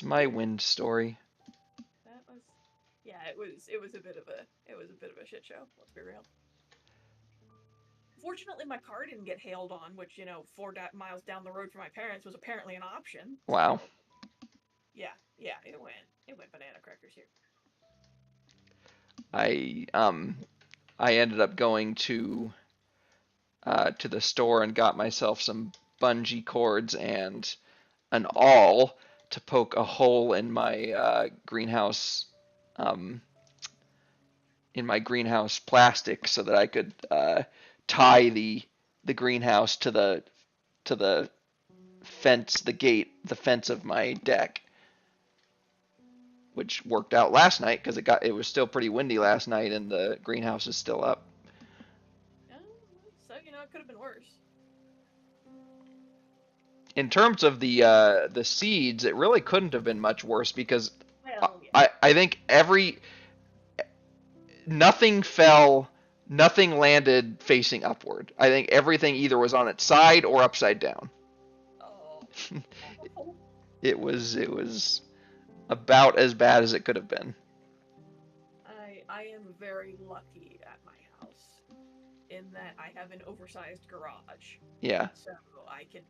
my wind story. That was, yeah, it was a bit of a shit show. Let's be real. Fortunately, my car didn't get hailed on, which 4 miles down the road from my parents was apparently an option. Wow. Yeah, it went banana crackers here. I ended up going to the store and got myself some bungee cords and an awl to poke a hole in my greenhouse plastic so that I could tie the greenhouse to the fence, the fence of my deck, which worked out last night because it was still pretty windy last night and the greenhouse is still up. So it could have been worse. In terms of the seeds, it really couldn't have been much worse because Well, yeah. I think nothing landed facing upward. I think everything either was on its side or upside down. Oh. It was about as bad as it could have been. I am very lucky at my house in that I have an oversized garage. Yeah. So I can,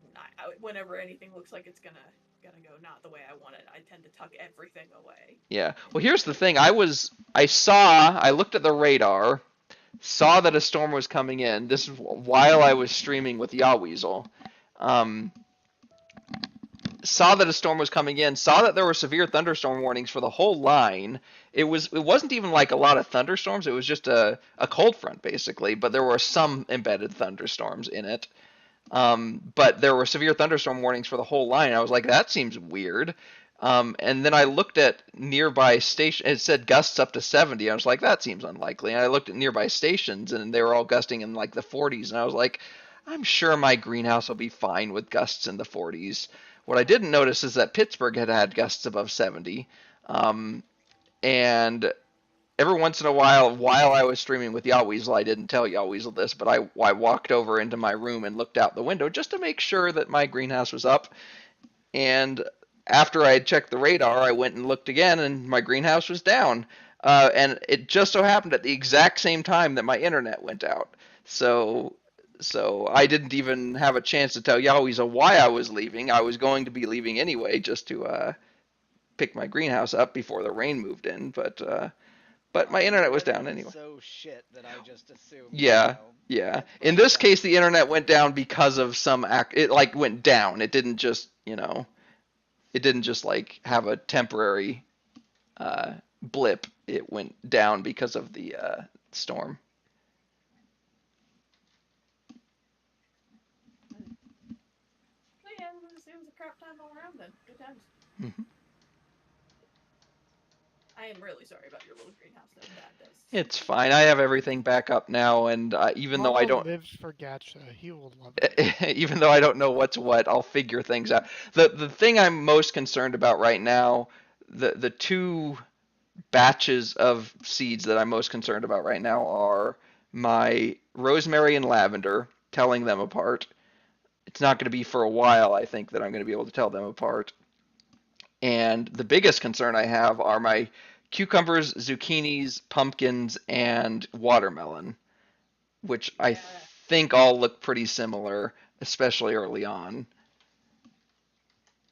whenever anything looks like it's gonna go not the way I want it, I tend to tuck everything away. Yeah. Well, here's the thing. I looked at the radar, saw that a storm was coming in. This is while I was streaming with Yaweasel. Saw that a storm was coming in, saw that there were severe thunderstorm warnings for the whole line. It wasn't even like a lot of thunderstorms, it was just a cold front basically, but there were some embedded thunderstorms in it. But there were severe thunderstorm warnings for the whole line. I was like, that seems weird. And then I looked at nearby station. It said gusts up to 70. I was like, that seems unlikely. And I looked at nearby stations, and they were all gusting in like the 40s. And I was like, I'm sure my greenhouse will be fine with gusts in the 40s. What I didn't notice is that Pittsburgh had gusts above 70. And every once in a while I was streaming with Yaweasel, I didn't tell Yaweasel this, but I walked over into my room and looked out the window just to make sure that my greenhouse was up. And after I had checked the radar, I went and looked again, and my greenhouse was down. And it just so happened at the exact same time that my internet went out. So I didn't even have a chance to tell Yaweasel why I was leaving. I was going to be leaving anyway, just to pick my greenhouse up before the rain moved in. But my internet was down anyway. So shit that I just assumed. Yeah, yeah. In this case, the internet went down because of some it like went down. It didn't just it didn't just like have a temporary blip. It went down because of the storm. So yeah, it was a crap time all around then. Good times. Mm-hmm. I am really sorry about your little greenhouse though. That does. It's fine. I have everything back up now, and even though I don't lives for Gacha, he will love it. even though I don't know what's what, I'll figure things out. The thing I'm most concerned about right now, the two batches of seeds that I'm most concerned about right now are my rosemary and lavender, telling them apart. It's not going to be for a while, I think, that I'm going to be able to tell them apart. And the biggest concern I have are my cucumbers, zucchinis, pumpkins, and watermelon, which I Yeah. think all look pretty similar, especially early on.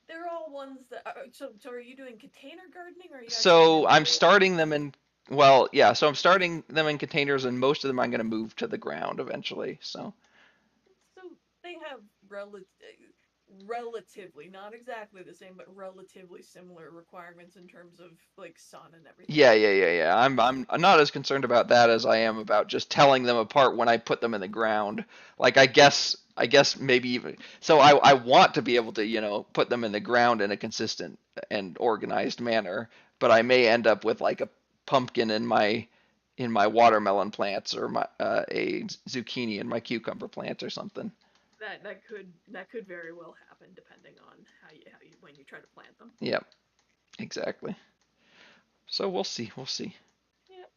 They're all ones that. So are you doing container gardening, or are you actually So doing I'm starting them in, well, yeah, so I'm starting them in containers, and most of them I'm going to move to the ground eventually. So So they have relatively, not exactly the same, but relatively similar requirements in terms of like sun and everything yeah, like yeah, that. yeah, yeah. I'm not as concerned about that as I am about just telling them apart when I put them in the ground. Like I guess maybe even so I want to be able to, put them in the ground in a consistent and organized manner, but I may end up with like a pumpkin in my watermelon plants, or a zucchini in my cucumber plant or something. That could very well happen depending on how you when you try to plant them. Yep, exactly. So we'll see. We'll see. Yep,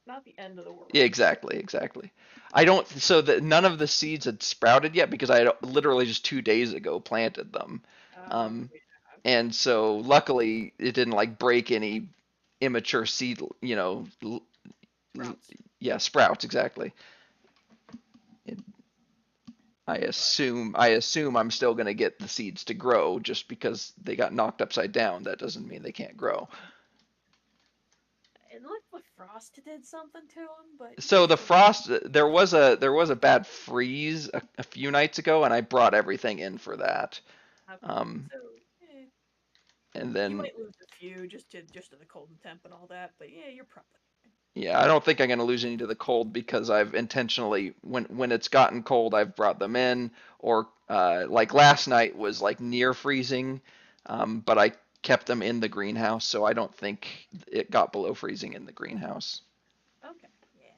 not the end of the world. Yeah, exactly, exactly. I don't. So that none of the seeds had sprouted yet because I had literally just 2 days ago planted them, um, Yeah. and so luckily it didn't like break any immature seed. Sprouts. Yeah, sprouts exactly. It, I But assume. I assume I'm still gonna get the seeds to grow just because they got knocked upside down. That doesn't mean they can't grow. it looked like Frost did something to them, but So the frost, there was a bad freeze a few nights ago, and I brought everything in for that. okay. Um, So eh, and you then might lose a few just to the cold and temp and all that, but yeah, you're probably yeah, I don't think I'm gonna lose any to the cold because I've intentionally, when it's gotten cold, I've brought them in, or like last night was like near freezing, but I kept them in the greenhouse, so I don't think it got below freezing in the greenhouse. okay. Yeah.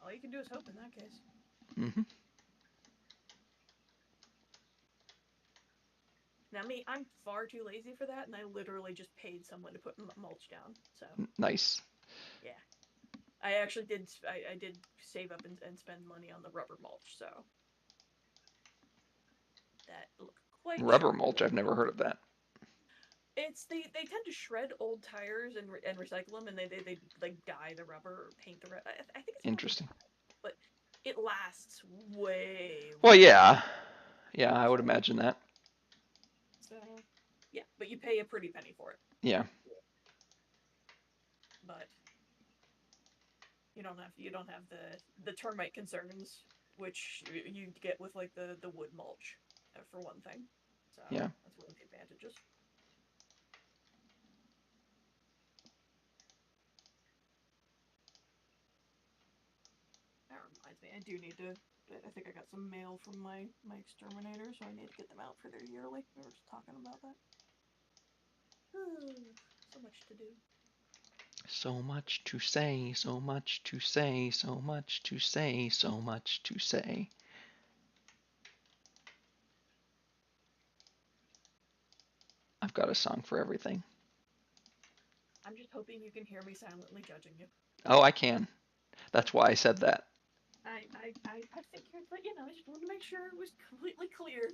All you can do is hope in that case. Hmm. Now me, I'm far too lazy for that, and I literally just paid someone to put mulch down. So Nice. yeah, I actually did. I did save up and spend money on the rubber mulch, so that looked quite Rubber charming. mulch, I've never heard of that. It's they tend to shred old tires and recycle them, and they like dye the rubber or paint the rubber. I think it's mostly Interesting. dye, but it lasts Well, way yeah, longer. yeah, I would So imagine that. so yeah, but you pay a pretty penny for it. Yeah. But you don't have the termite concerns, which you get with like the wood mulch, for one thing. So Yeah. that's one of the advantages. That reminds me, I do need to. I think I got some mail from my exterminator, so I need to get them out for their yearly. We were just talking about that. So much to do. So much to say, so much to say, so much to say, so much to say. I've got a song for everything. I'm just hoping you can hear me silently judging you. Oh, I can. That's why I said that. I figured, but I just wanted to make sure it was completely clear.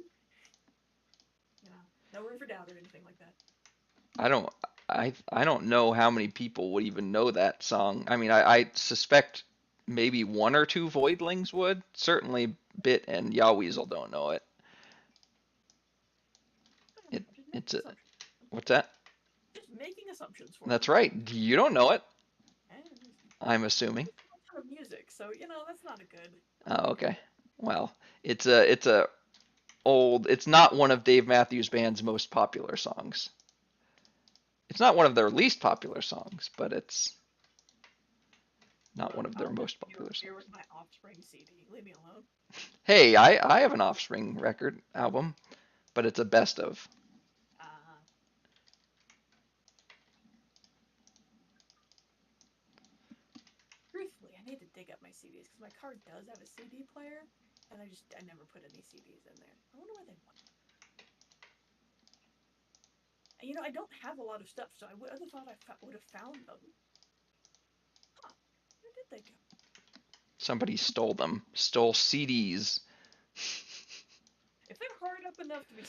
No room for doubt or anything like that. I don't I don't know how many people would even know that song. I mean, I suspect maybe one or two voidlings would. Certainly Bit and Yaweasel don't know it. It Just making it's a assumptions. what's that? Just making assumptions for That's them. right. You don't know it, And I'm assuming. it's a ton of music, so that's not a good. Oh, okay. Well, it's a old. It's not one of Dave Matthews Band's most popular songs. It's not one of their least popular songs, but it's not one Look, of their I'll just most popular here songs. with my Offspring CD. Leave me alone. Hey, I have an Offspring record album, but it's a best of. Uh, Truthfully, I need to dig up my CDs because my car does have a CD player, and I never put any CDs in there. I wonder where they went. And, I don't have a lot of stuff, so I would have thought I would have found them. Huh? Where did they go? Somebody stole them. Stole CDs. If they're hard up enough to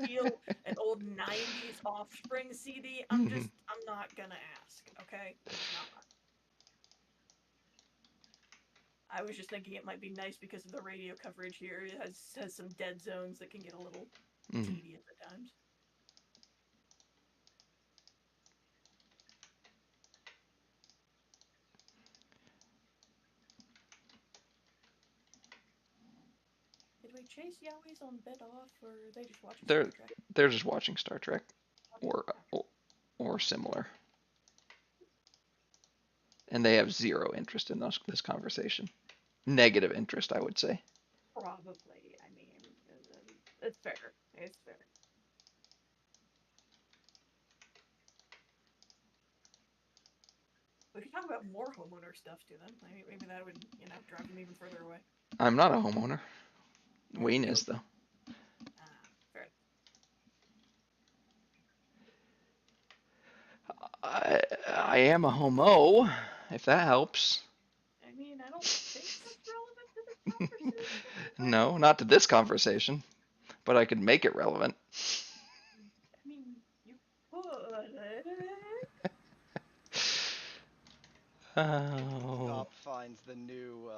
steal an old '90s Offspring CD, I'm not gonna ask. Okay, I'm just not. I was just thinking it might be nice because of the radio coverage here. It has some dead zones that can get a little tedious at times. Did we chase Yowies on bed off, or are they just watching Star Trek? They're just watching Star Trek, or similar, and they have zero interest in this conversation. Negative interest, I would say. Probably. I mean, it's fair. It's fair. We could talk about more homeowner stuff to them. Maybe that would, drive them even further away. I'm not a homeowner. Wayne is, though. Fair. I am a homo, if that helps. I mean, I don't think that's relevant to this conversation. No, not to this conversation, but I could make it relevant. I mean, you could. Oh. Cop finds the new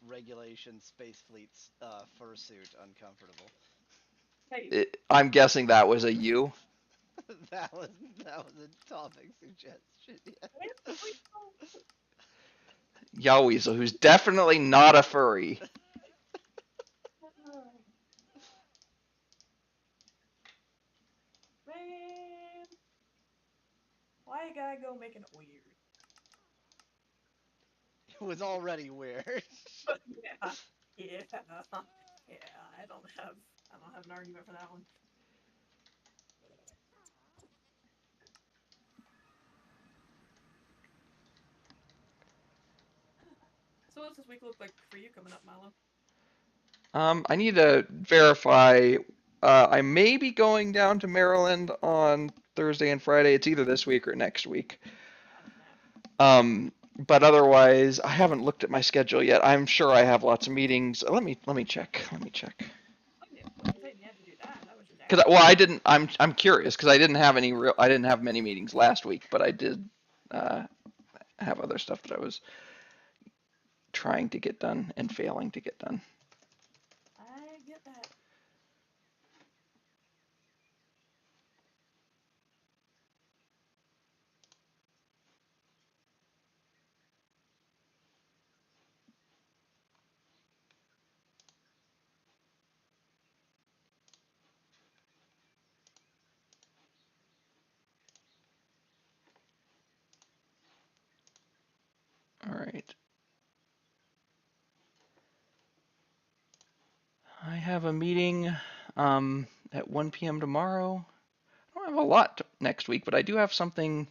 regulation space fleet's fursuit uncomfortable. Hey. I'm guessing that was a you. that was a topic suggestion. Yeah. Yoweasel, who's definitely not a furry. Man, why you gotta go making it weird? It was already weird. yeah. I don't have an argument for that one. So what's this week look like for you coming up, Milo? I need to verify. I may be going down to Maryland on Thursday and Friday. It's either this week or next week. But otherwise, I haven't looked at my schedule yet. I'm sure I have lots of meetings. Let me check. Because I'm curious because I didn't have many meetings last week, but I did have other stuff that I was trying to get done and failing to get done. I get that. All right. I have a meeting at 1 p.m. tomorrow. I don't have a lot next week, but I do have an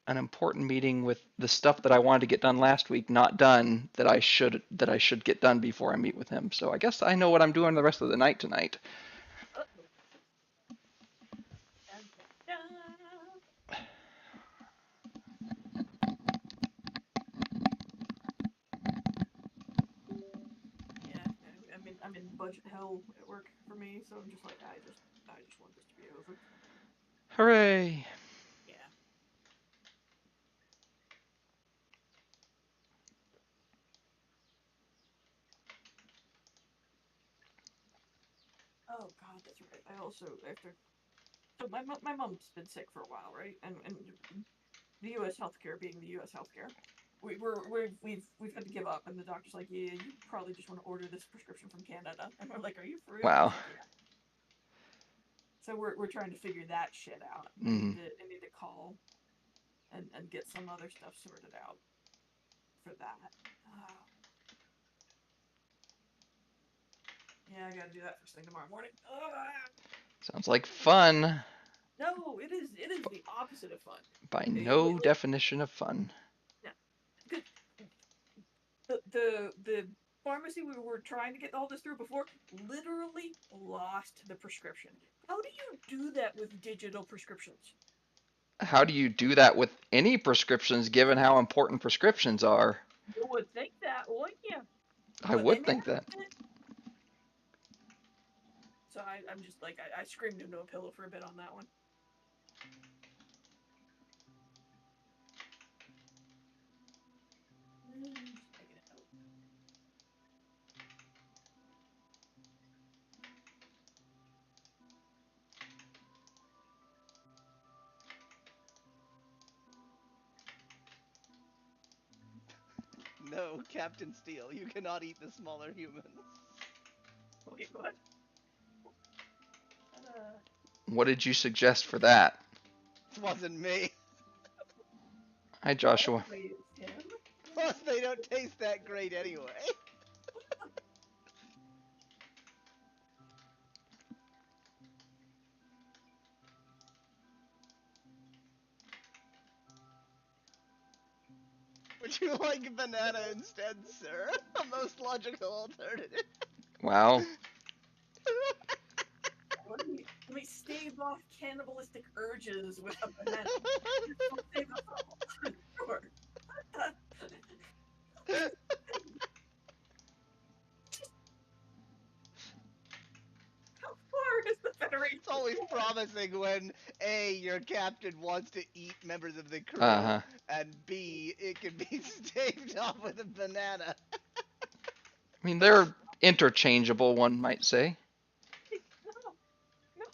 important meeting with the stuff that I wanted to get done last week, not done, that I should get done before I meet with him. So I guess I know what I'm doing the rest of the night tonight. I'm in budget hell at work for me, so I'm just like, I just want this to be over. Hooray! Yeah. Oh God, that's right. I also so my mom's been sick for a while, right? And the U.S. healthcare being the U.S. healthcare, we've had to give up, and the doctor's like, yeah, you probably just want to order this prescription from Canada, and we're like, are you for real? Wow. Like, yeah. So we're trying to figure that shit out. I need to call and get some other stuff sorted out for that. Yeah, I gotta do that first thing tomorrow morning. Sounds like fun. No, it is the opposite of fun. By no definition of fun. Yeah. The pharmacy we were trying to get all this through before literally lost the prescription. How do you do that with digital prescriptions? How do you do that with any prescriptions, given how important prescriptions are? You would think that, wouldn't you? I would think that. I'm just like, I screamed into a pillow for a bit on that one. Just taking it out. No, Captain Steel, you cannot eat the smaller humans. Wait, what? What did you suggest for that? It wasn't me. Hi, Joshua. Always him. Plus, they don't taste that great anyway. Would you like banana instead, sir? A most logical alternative. Wow. Let me stave off cannibalistic urges with a banana. Don't save us all. Sure. How far is the Federation? It's always promising when A, your captain wants to eat members of the crew, Uh-huh. and B, it can be staved off with a banana. I mean, they're interchangeable, one might say. No,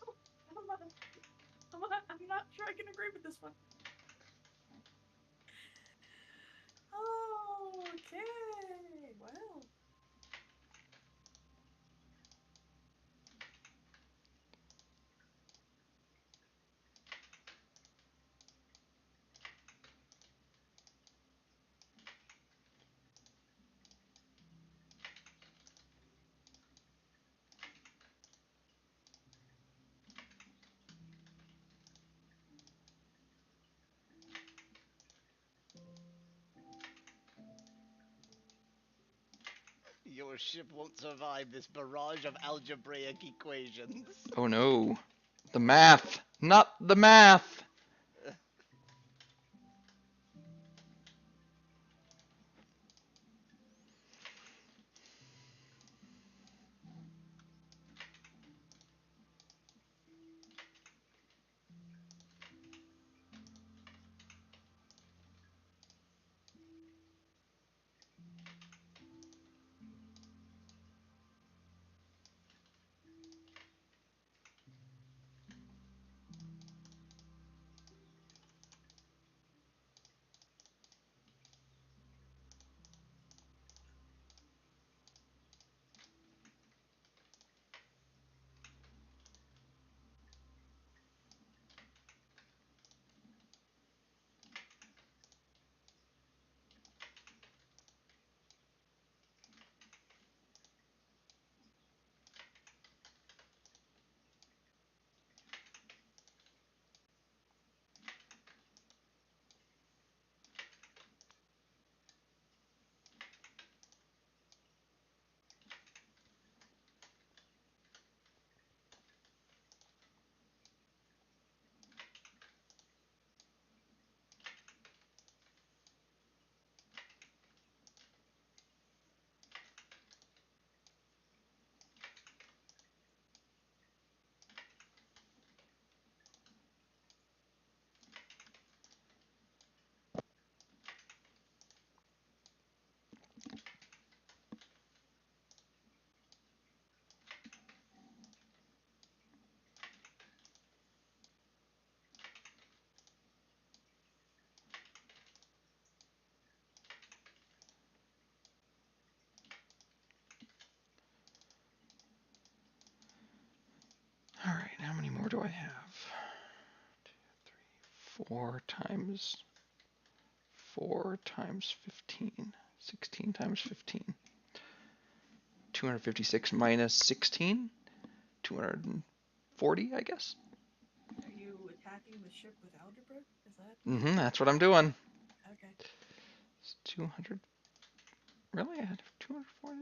I'm not sure I can agree with this one. Okay, well. Your ship won't survive this barrage of algebraic equations. Oh no. The math. Not the math. Alright, how many more do I have? 2, 3, 4 times 4 times 15. 16 times 15. 256 minus 16. 240, I guess. Are you attacking the ship with algebra? Is that? Mm-hmm, that's what I'm doing. Okay. It's 200. Really? I had 240.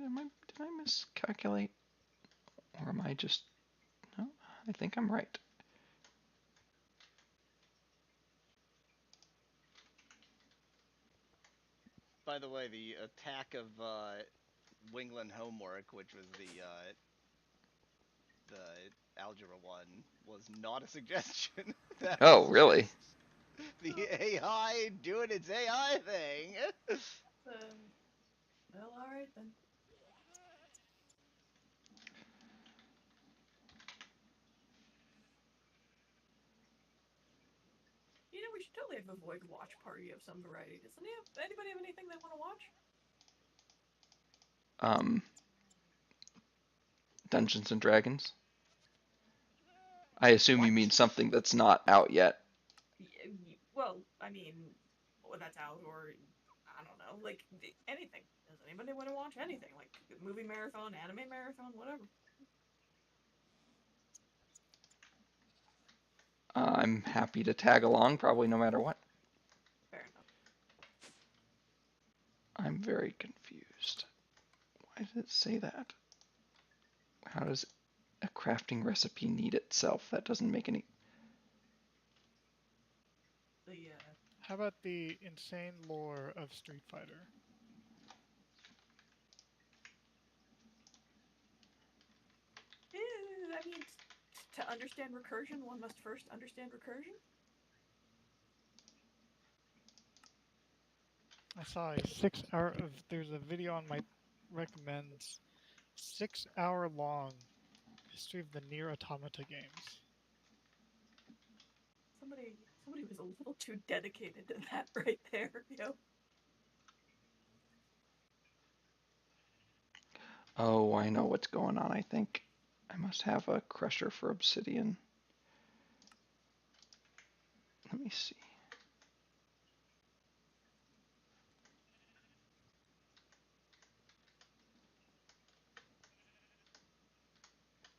Did I miscalculate? Or am I just... No, I think I'm right. By the way, the attack of Wingland Homework, which was the Algebra 1 was not a suggestion. That Oh, was really? just the AI doing its AI thing. Well, alright then. You know, we should totally have a Void watch party of some variety. Does anybody have anything they want to watch? Dungeons and Dragons. I assume you What? mean something that's not out yet. Well, I mean, that's out, or I don't know, like anything. Does anybody want to watch anything? Like movie marathon, anime marathon, whatever. I'm happy to tag along, probably no matter what. Fair enough. I'm very confused. Why did it say that? How does a crafting recipe need itself? That doesn't make any... How about the insane lore of Street Fighter? I mean, to understand recursion, one must first understand recursion. I saw a 6 hour of. There's a video on my recommends 6 hour long history of the Nier Automata games. Somebody was a little too dedicated to that right there, yo. Oh, I know what's going on, I think. I must have a crusher for obsidian. Let me see.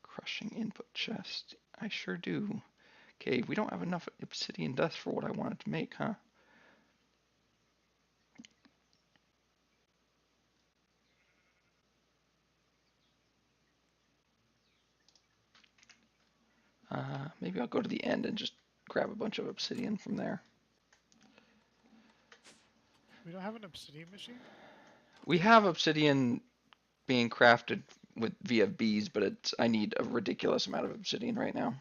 Crushing input chest. I sure do. Okay, we don't have enough obsidian dust for what I wanted to make, huh? Maybe I'll go to the end and just grab a bunch of obsidian from there. We don't have an obsidian machine? We have obsidian being crafted via bees, but I need a ridiculous amount of obsidian right now.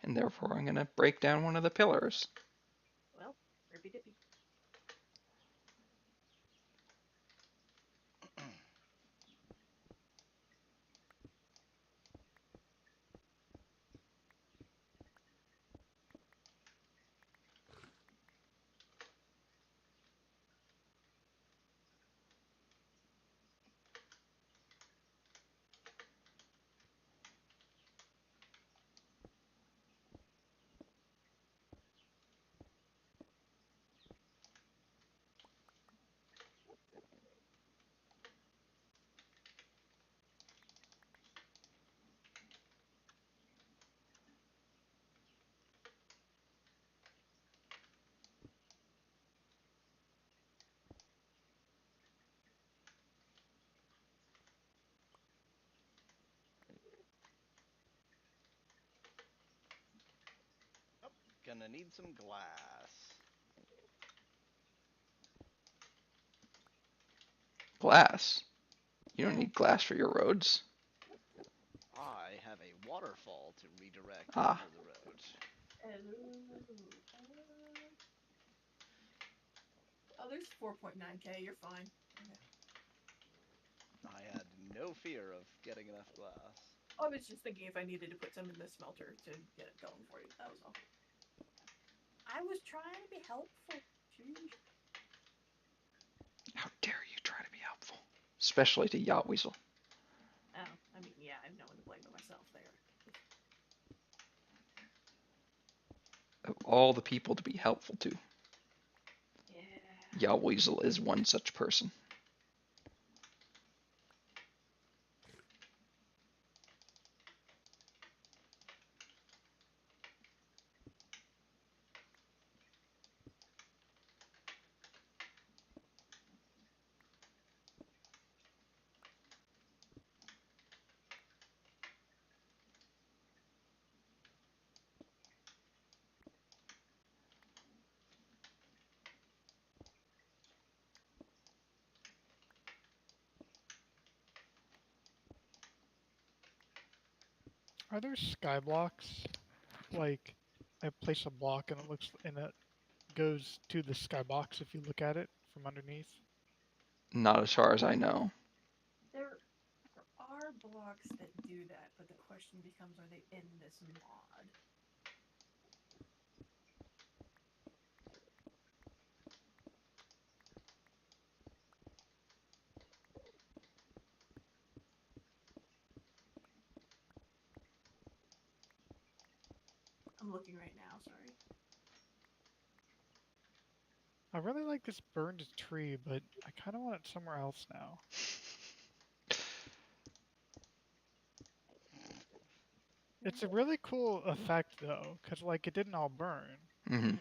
And therefore I'm going to break down one of the pillars. Well, rippy dippy. Oh, gonna need some glass. Glass. You don't need glass for your roads. I have a waterfall to redirect Ah. over the road. Oh, there's 4.9k. You're fine. Okay. I had no fear of getting enough glass. I was just thinking if I needed to put some in the smelter to get it going for you. That was all. I was trying to be helpful. Jeez. How dare you try to be helpful? Especially to Yacht Weasel. Oh, I mean, yeah, I have no one to blame but myself there. Of all the people to be helpful to, Yeah. Yacht Weasel is one such person. Are there sky blocks? Like, I place a block and it goes to the skybox if you look at it from underneath. Not as far as I know. There are blocks that do that, but the question becomes, are they in this mod? I'm looking right now, sorry. I really like this burned tree, but I kind of want it somewhere else now. It's a really cool effect though, because like it didn't all burn. Hmm.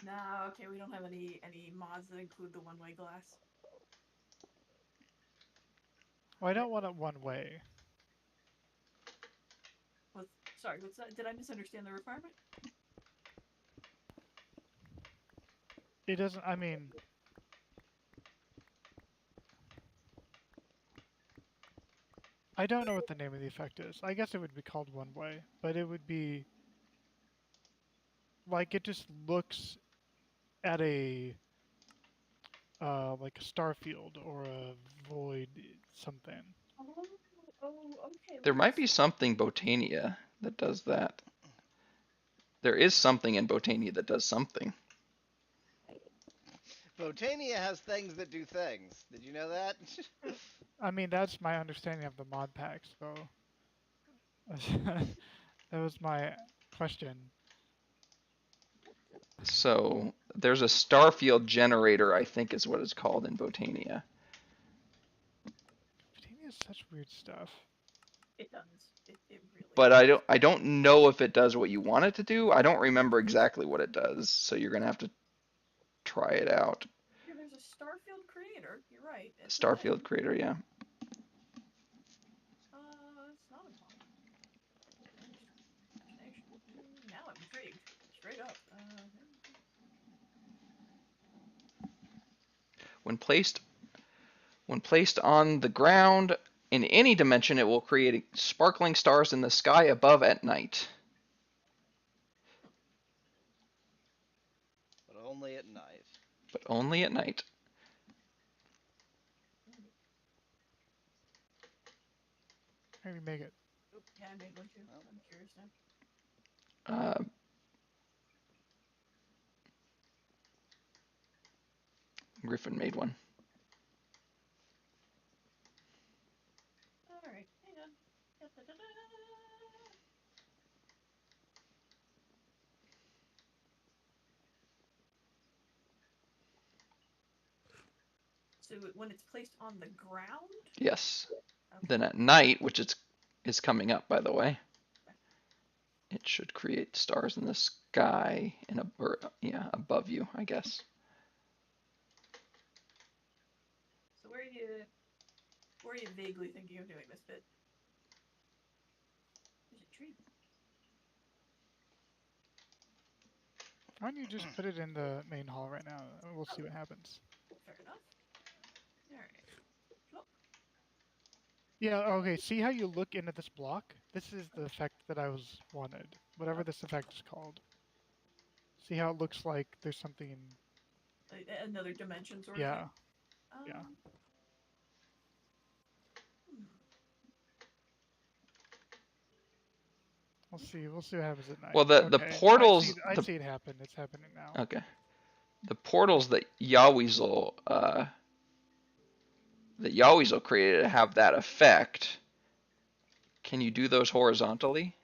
No, okay, we don't have any mods that include the one-way glass. Well, I don't want it one way. Sorry, what's that? Did I misunderstand the requirement? It doesn't. I mean, I don't know what the name of the effect is. I guess it would be called one way, but it would be like it just looks at a like a star field or a void something. Okay. There Well, might be something Botania that does that. There is something in Botania that does something. Botania has things that do things. Did you know that? I mean, that's my understanding of the mod pack, so that was my question. So there's a starfield generator, I think is what it's called in Botania. Botania is such weird stuff. It does. It really But does. I don't know if it does what you want it to do. I don't remember exactly what it does, so you're gonna have to try it out. Yeah, there's a Starfield creator. You're right. It's a Starfield thing. creator, yeah. It's not a mod. Now I'm intrigued. Straight up. When placed on the ground in any dimension, it will create sparkling stars in the sky above at night. But only at night. But only at night. Maybe make it. Yeah, I made one too. Well. I'm curious now. Griffin made one. Alright, hang on. So when it's placed on the ground? Yes. Okay. Then at night, which is coming up, by the way, it should create stars in the sky above you, I guess. So where are you vaguely thinking of doing this bit? There's a tree. Why don't you just put it in the main hall right now? And we'll see what happens. Fair enough. Alright. Plop. Yeah, okay, see how you look into this block? This is the effect that I wanted. Whatever this effect is called. See how it looks like there's something in... Another dimension sort of Yeah. thing? Yeah. We'll see what happens at night. Well, the Okay. portals. I see it happen. It's happening now. Okay. The portals that Yaweasel created have that effect. Can you do those horizontally?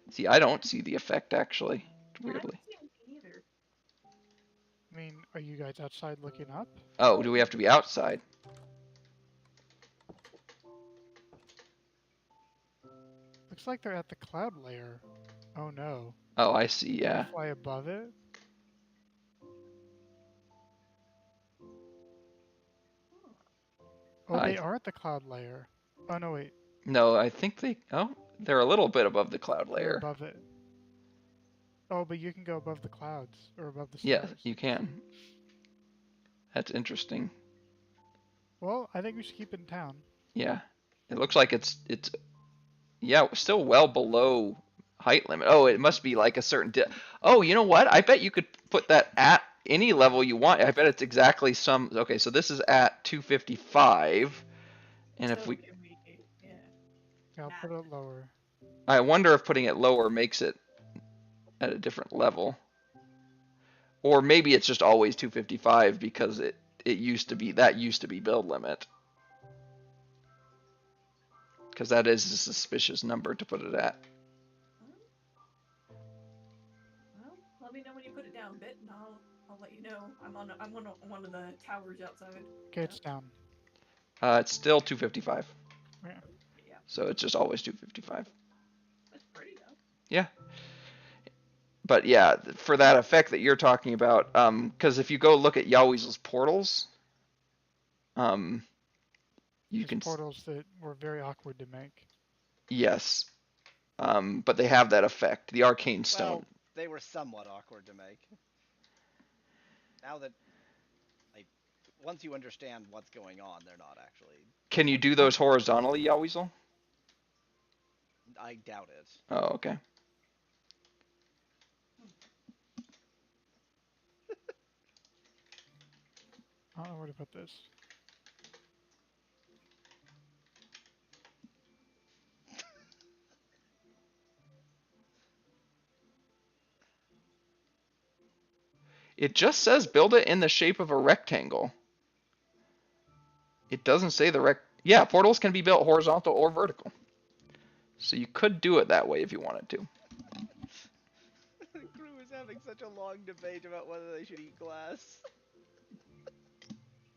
See, I don't see the effect actually. Weirdly. I don't see anything either. I mean, are you guys outside looking up? Oh, do we have to be outside? Looks like they're at the cloud layer. Oh no. Oh, I see. Can Yeah. you fly above it? Oh, I they are at the cloud layer. Oh no, wait. no, I think they. Oh, they're a little bit above the cloud They're layer. above it. Oh, but you can go above the clouds or above the Yeah, stars. you can. That's interesting. Well, I think we should keep it in town. Yeah, it looks like it's yeah still well below height limit. Oh, it must be like a certain. Oh, you know what? I bet you could put that at any level you want. I bet it's exactly some. Okay, so this is at 255, and if So we, can we, yeah. Yeah, I'll put it lower. I wonder if putting it lower makes it at a different level, or maybe it's just always 255 because it used to be build limit. Because that is a suspicious number to put it at. Well, let me know when you put it down a bit, and I'll let you know. I'm on one of the towers outside. Okay, it's down. It's still 255. Yeah. Yeah, So it's just always 255. that's pretty though. Yeah. But yeah, for that effect that you're talking about, because if you go look at Yaweezel's portals, you There's can portals that were very awkward to make. yes, but they have that effect. The arcane stone. Well, they were somewhat awkward to make. Now that, like, once you understand what's going on, they're not actually. Can you do those horizontally, Yaweezel? I doubt it. Oh, okay. I don't know where to put this. It just says build it in the shape of a rectangle. It doesn't say the Yeah, portals can be built horizontal or vertical. So you could do it that way if you wanted to. The crew is having such a long debate about whether they should eat glass.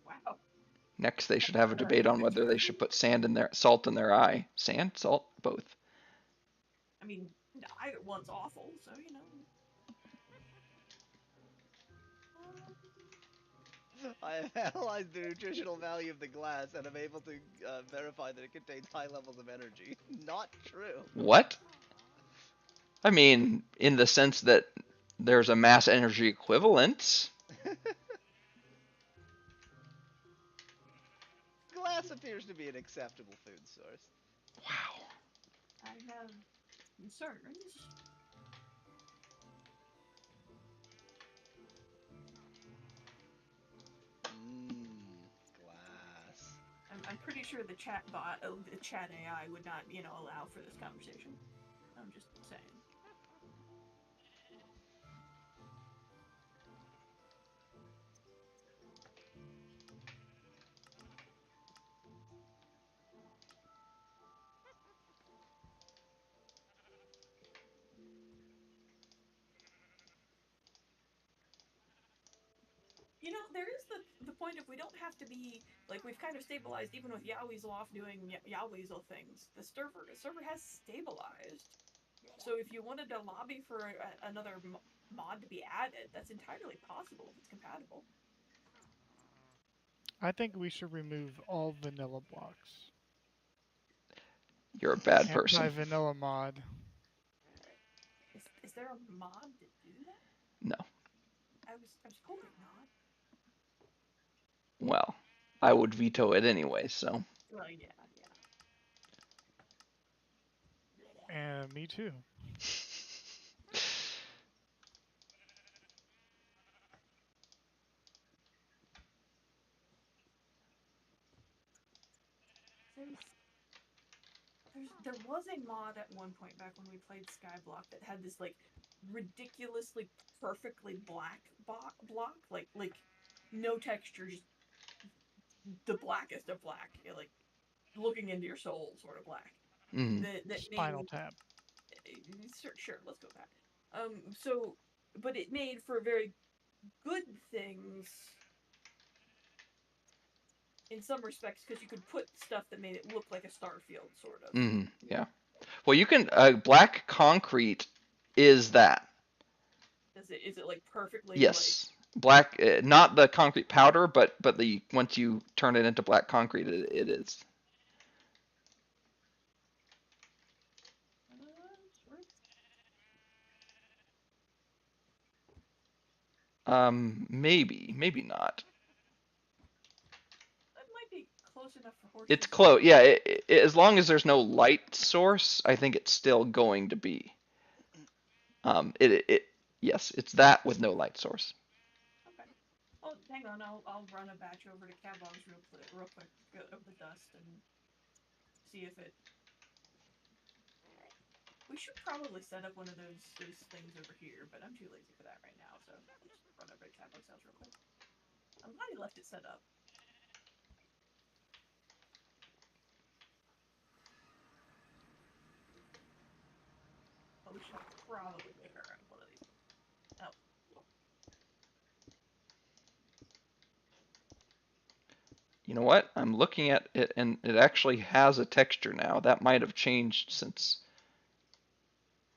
Wow. Next, they should have a debate on whether they should put salt in their eye. Sand, salt, both. I mean, either one's awful, so you know. I have analyzed the nutritional value of the glass and am able to verify that it contains high levels of energy. Not true. What? I mean, in the sense that there's a mass energy equivalent. Glass appears to be an acceptable food source. Wow. I have concerns. Glass. I'm pretty sure the chat bot, the chat AI would not, allow for this conversation. I'm just saying. There is the point of we don't have to be, like, we've kind of stabilized, even with Yaweezel off doing Yaweezel things. The server has stabilized. So if you wanted to lobby for another mod to be added, that's entirely possible if it's compatible. I think we should remove all vanilla blocks. You're a bad person. Anti-vanilla mod. Is there a mod to do that? No. I was hoping not. Well, I would veto it anyway, so. Well, yeah. And me too. There was a mod at one point back when we played Skyblock that had this, like, ridiculously perfectly black block, like no texture, just the blackest of black, like looking into your soul sort of black. Mm. That Spinal made, Tap. Sure, let's go with that. But it made for a very good things in some respects because you could put stuff that made it look like a Starfield, sort of. Yeah. Well, you can. Black concrete is that. Is it like perfectly Yes. Black, not the concrete powder, but the once you turn it into black concrete, it is. Sort Maybe not. that might be close enough for horses. It's close. Yeah, as long as there's no light source, I think it's still going to be. Yes, it's that with no light source. Okay. Well, hang on. I'll run a batch over to Cabog's real quick of the dust and see if it. We should probably set up one of those things over here, but I'm too lazy for that right now. So I'll just run over to Cabog's house real quick. I'm glad he left it set up. But we should probably grab one of these. Oh. You know what? I'm looking at it, and it actually has a texture now. That might have changed since.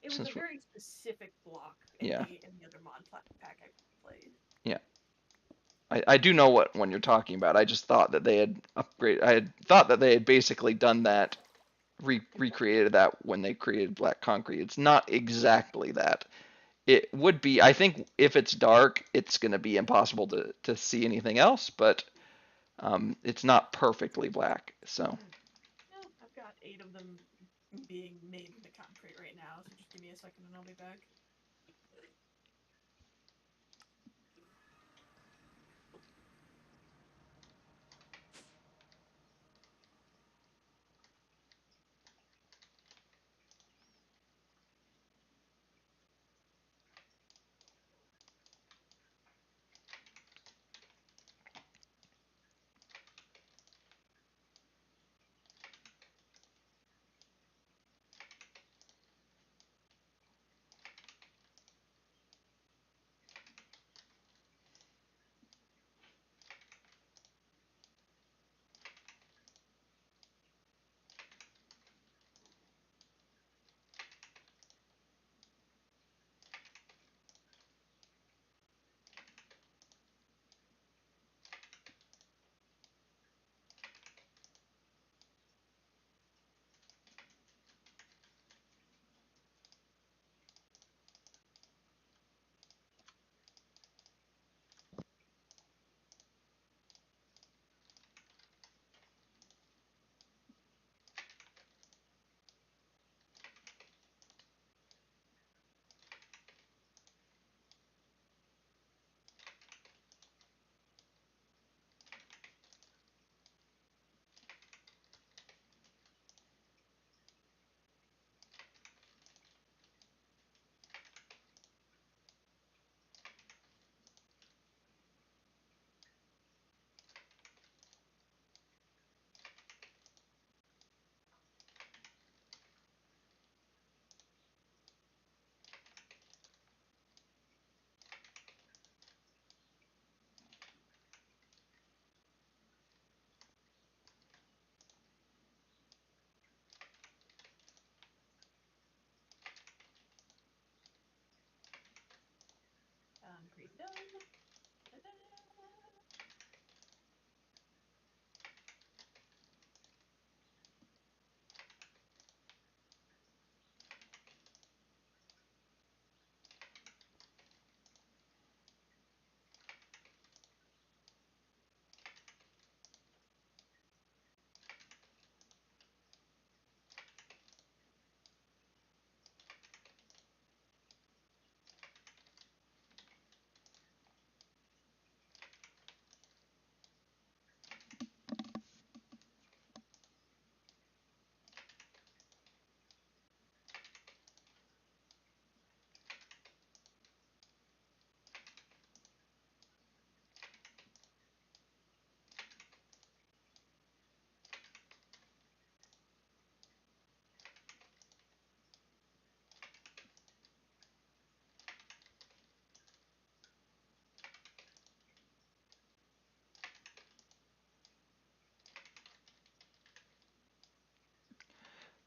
It was a very specific block in Yeah. the other mod pack I played. Yeah. I do know what one you're talking about. I just thought that they had upgraded. I had thought that they had basically done that, recreated that when they created black concrete. It's not exactly that. It would be. I think if it's dark, it's going to be impossible to see anything else. But it's not perfectly black. So. Yeah, I've got 8 of them being made into concrete right now. So just give me a second and I'll be back.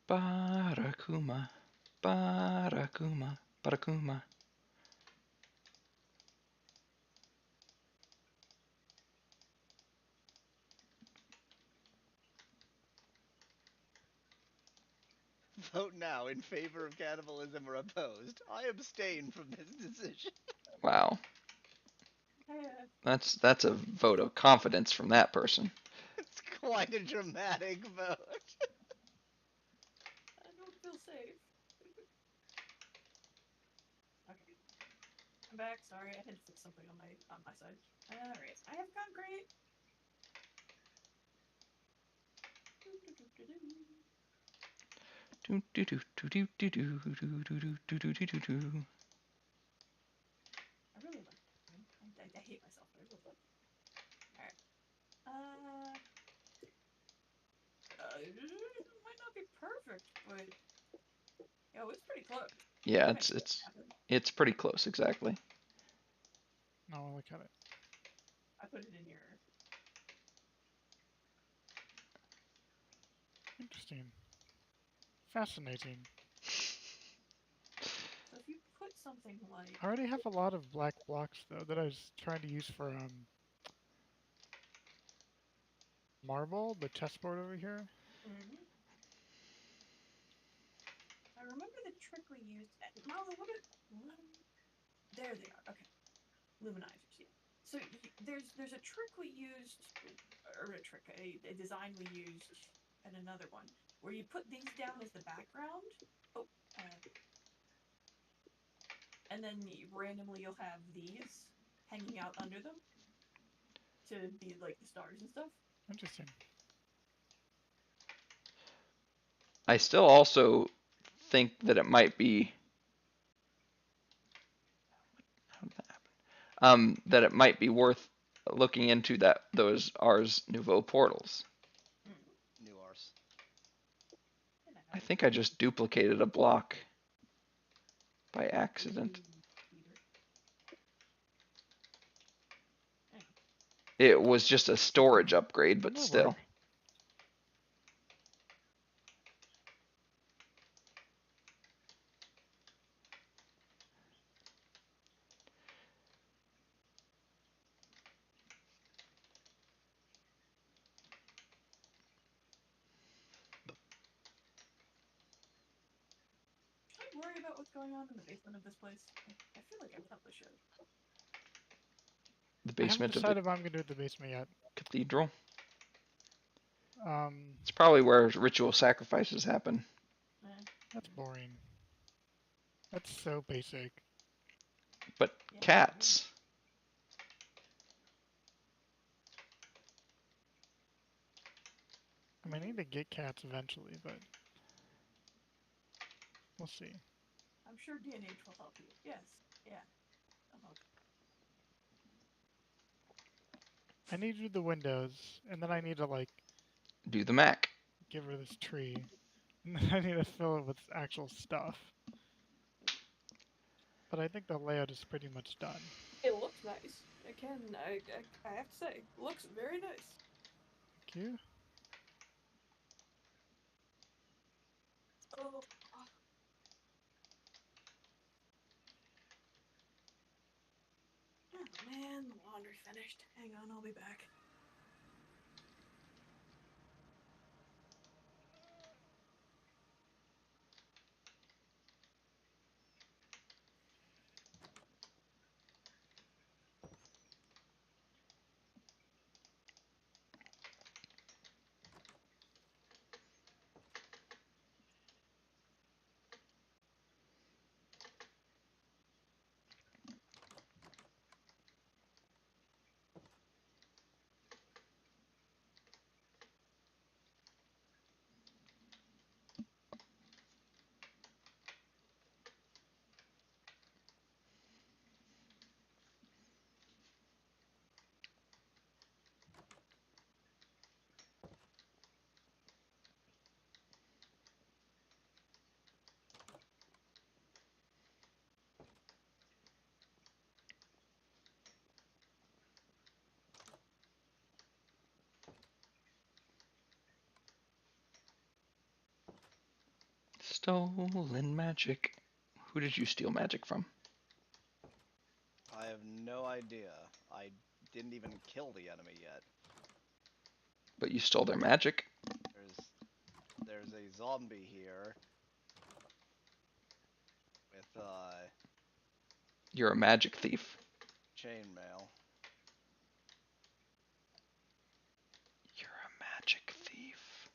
Barakuma. Barakuma. Barakuma. Vote now in favor of cannibalism or opposed. I abstain from this decision. Wow. Yeah. That's a vote of confidence from that person. It's quite a dramatic vote. I don't feel safe. Okay. I'm back. Sorry, I had to fix something on my side. Alright. I have concrete. Do do do do do do do do do do do do do do. I really like it. I hate myself, but I really like it. Alright. It might not be perfect, but yo, it's pretty close. Yeah, Makes it happen. it's pretty close, exactly. No, look at it. I put it in your. Interesting. Fascinating. So if you put something like. I already have a lot of black blocks though that I was trying to use for marble, the chessboard over here. Mm-hmm. I remember the trick we used. Molly, what? There they are. Okay, luminizers. Yeah. So there's a trick we used, or a design we used, and another one where you put these down as the background. Oh, and then randomly you'll have these hanging out under them to be like the stars and stuff. Interesting. I still also think that it might be. How did that happen? That it might be worth looking into those Ars Nouveau portals. New Ars. I think I just duplicated a block by accident. It was just a storage upgrade, but That'll still. work. Should I worry about what's going on in the basement of this place? I feel like I probably should. The I haven't basement of decided the if I'm gonna do the basement yet. cathedral. Um, It's probably where ritual sacrifices happen. that's boring. That's so basic. But Yeah. cats. I mean, I need to get cats eventually, but we'll see. I'm sure DNH will help you. Yes. Yeah. I'll help. I need to do the windows, and then I need to like Do the Mac. give her this tree, and then I need to fill it with actual stuff. But I think the layout is pretty much done. It looks nice. I have to say, looks very nice. Thank you. Oh. Oh man, the laundry finished. Hang on, I'll be back. Stolen magic. Who did you steal magic from? I have no idea. I didn't even kill the enemy yet. But you stole their magic. There's a zombie here with You're a magic thief. chainmail. You're a magic thief.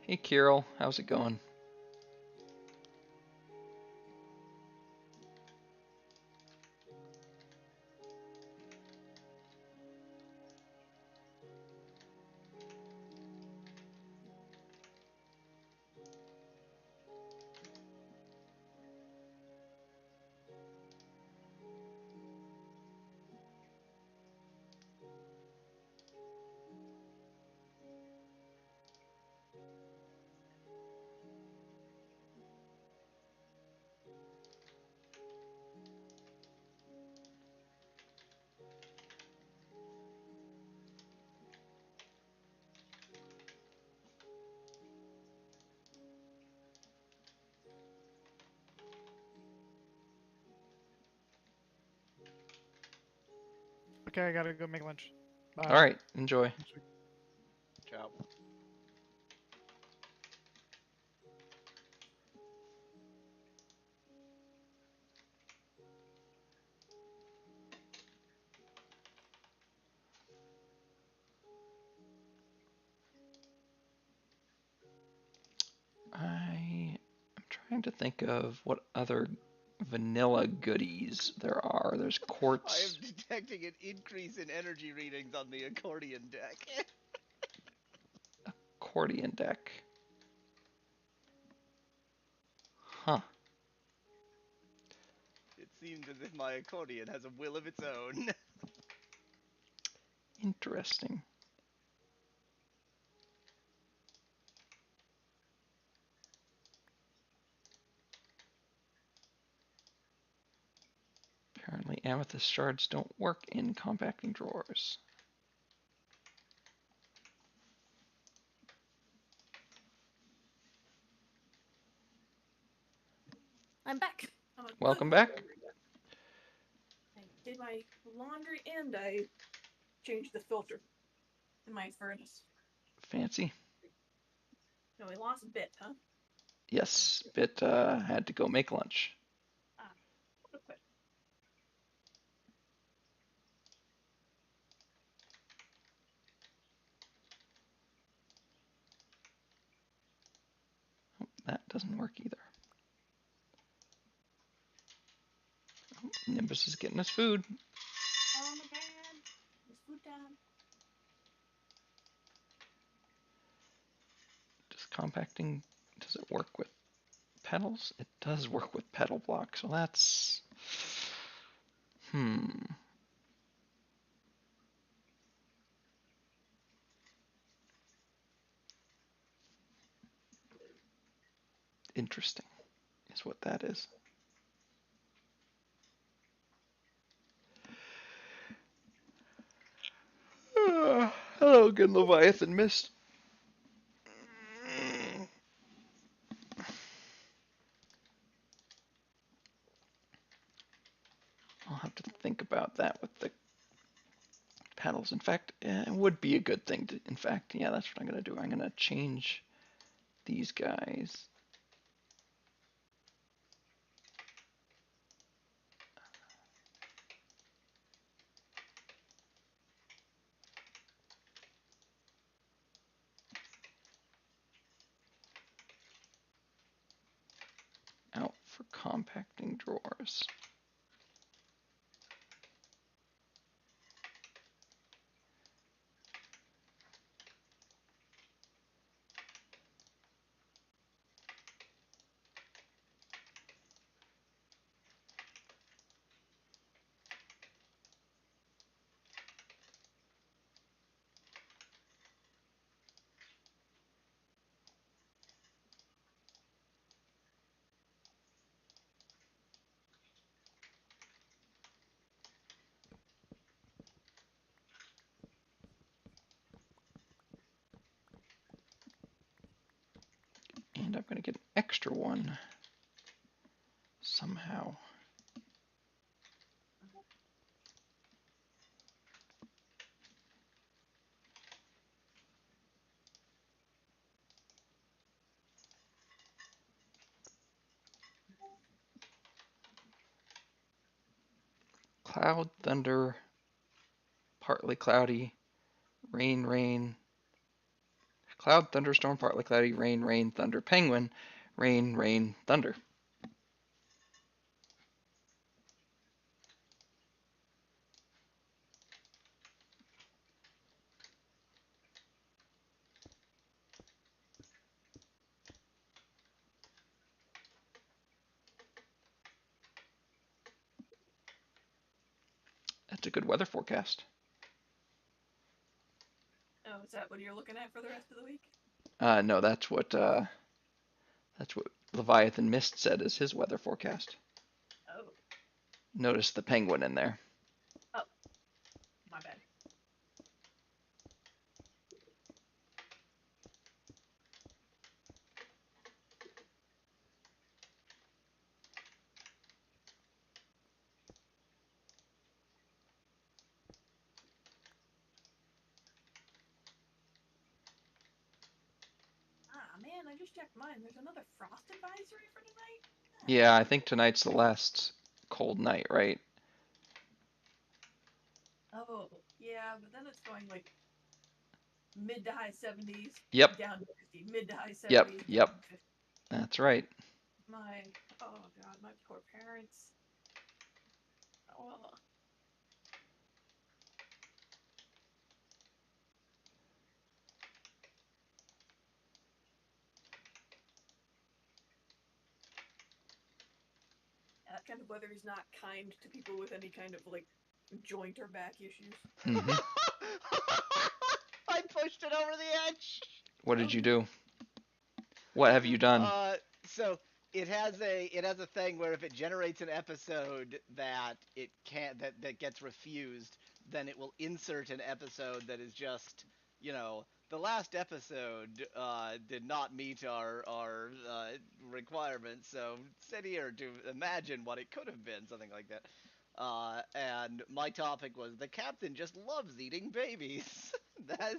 Hey, Kirill, how's it going? Okay, I gotta go make lunch. Bye. All right, enjoy. Ciao. I am trying to think of what other vanilla goodies there are. There's I am quartz, detecting an increase in energy readings on the accordion deck. accordion deck. Huh. It seems as if my accordion has a will of its own. Interesting. Apparently amethyst shards don't work in compacting drawers. I'm back. I'm a Welcome good back. laundry. I did my laundry and I changed the filter in my furnace. Fancy. No, we lost a bit, huh? Yes, Bit had to go make lunch. Ah, okay. That doesn't work either. Oh, Nimbus is getting his food. Oh my god. It's food time. Does compacting, does it work with pedals? It does work with pedal block, so that's... Interesting is what that is. Hello, good Leviathan Mist. I'll have to think about that with the pedals. In fact, it would be a good thing to, in fact, yeah, that's what I'm going to do. I'm going to change these guys. Out for compacting drawers. And I'm going to get an extra one somehow. Cloud, thunder, partly cloudy, rain, rain, cloud, thunderstorm, partly cloudy, rain, rain, thunder, penguin, rain, rain, thunder. That's a good weather forecast. Oh, is that what you're looking at for the rest of the week? No, that's what Leviathan Mist said is his weather forecast. Oh. Notice the penguin in there. Oh. My bad. Ah, man, I just checked mine. There's another frost advisory for tonight? Yeah, I think tonight's the last cold night, right? Oh, yeah, but then it's going like mid to high 70s. Yep. Down to 50. Mid to high 70s. Yep, Down yep. to 50. That's right. Oh god, my poor parents. Oh. That kind of weather is not kind to people with any kind of like joint or back issues. Mm-hmm. I pushed it over the edge. What did you do? What have you done? So it has a thing where if it generates an episode that it can't that gets refused, then it will insert an episode that is just, the last episode did not meet our requirements, so sit here to imagine what it could have been, something like that. And my topic was the captain just loves eating babies. that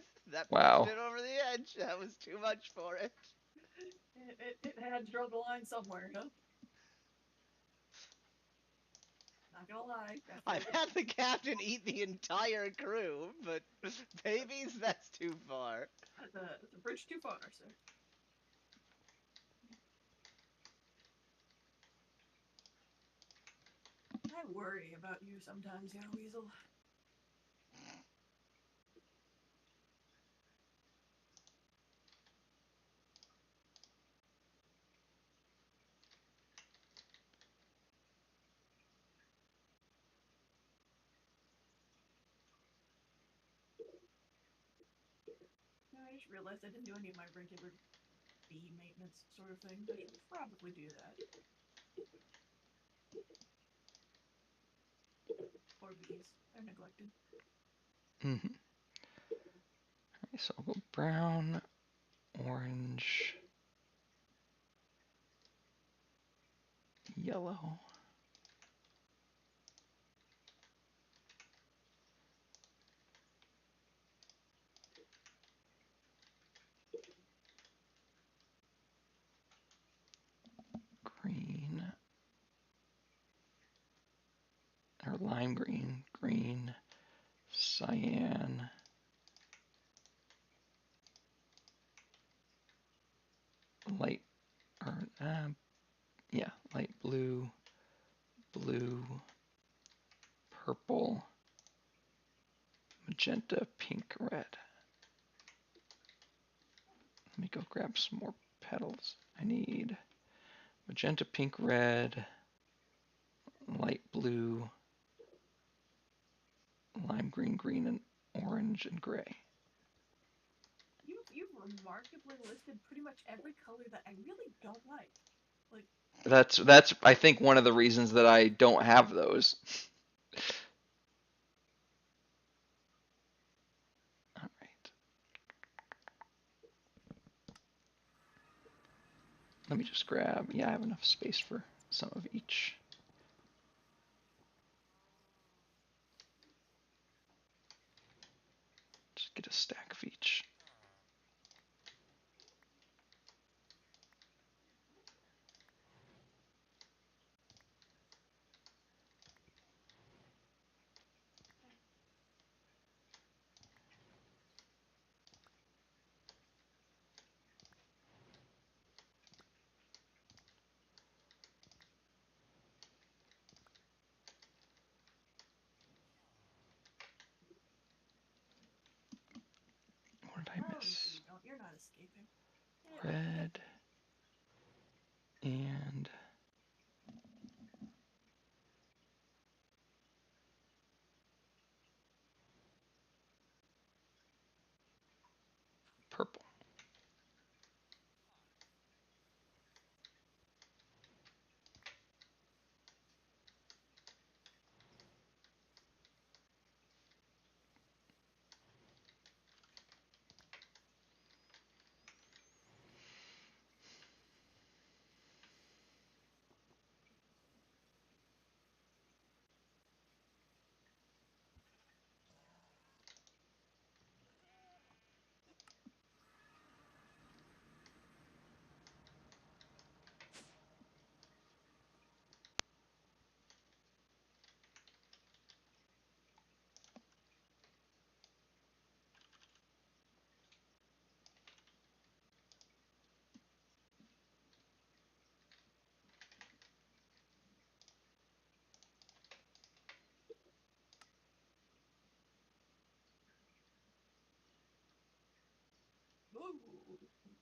Wow. pushed it over the edge. That was too much for it. It had to draw the line somewhere, huh? Not gonna lie. I've had the captain eat the entire crew, but babies, that's too far. That's a bridge too far, sir. I worry about you sometimes, young weasel. No, I just realized I didn't do any of my regular bee maintenance sort of things. I should probably do that. Poor bees. They're neglected. Mm-hmm. Okay, so I'll go brown, orange, yellow. Green, or lime green, green, cyan, light, or yeah, light blue, blue, purple, magenta, pink, red. Let me go grab some more petals. I need magenta, pink, red, light blue, lime green, green, and orange, and gray. You've remarkably listed pretty much every color that I really don't like. Like That's I think one of the reasons that I don't have those. All right. Let me just grab, yeah, I have enough space for some of each. Just get a stack of each.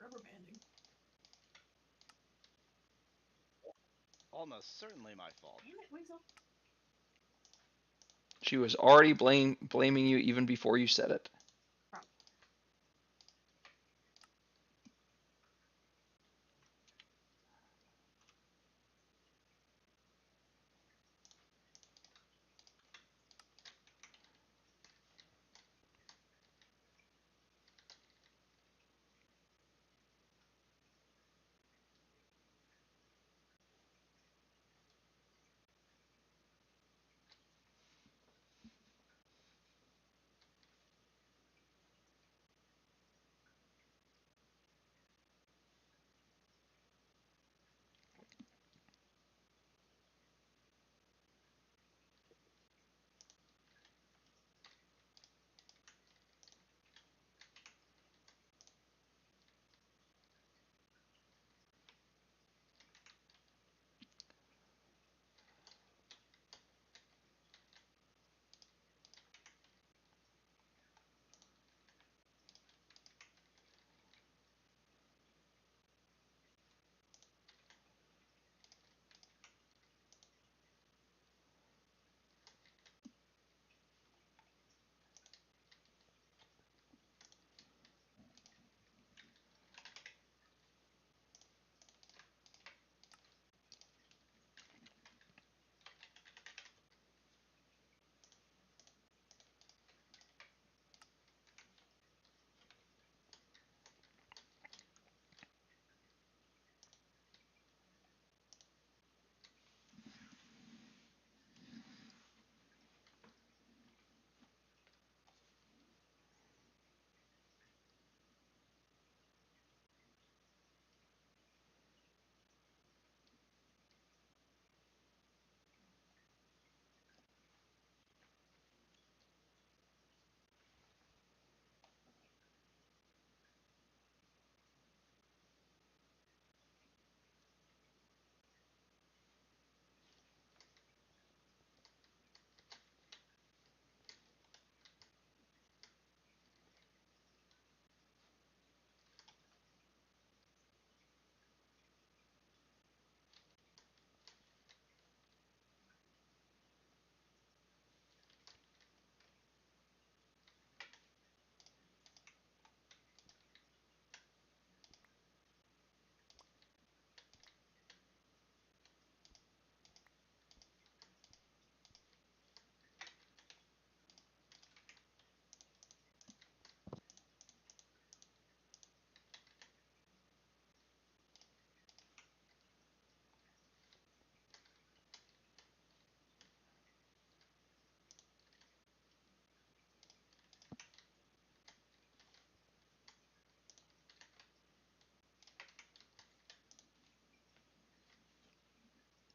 rubber banding. Almost certainly my fault. Damn it, Weasel. She was already blaming you even before you said it.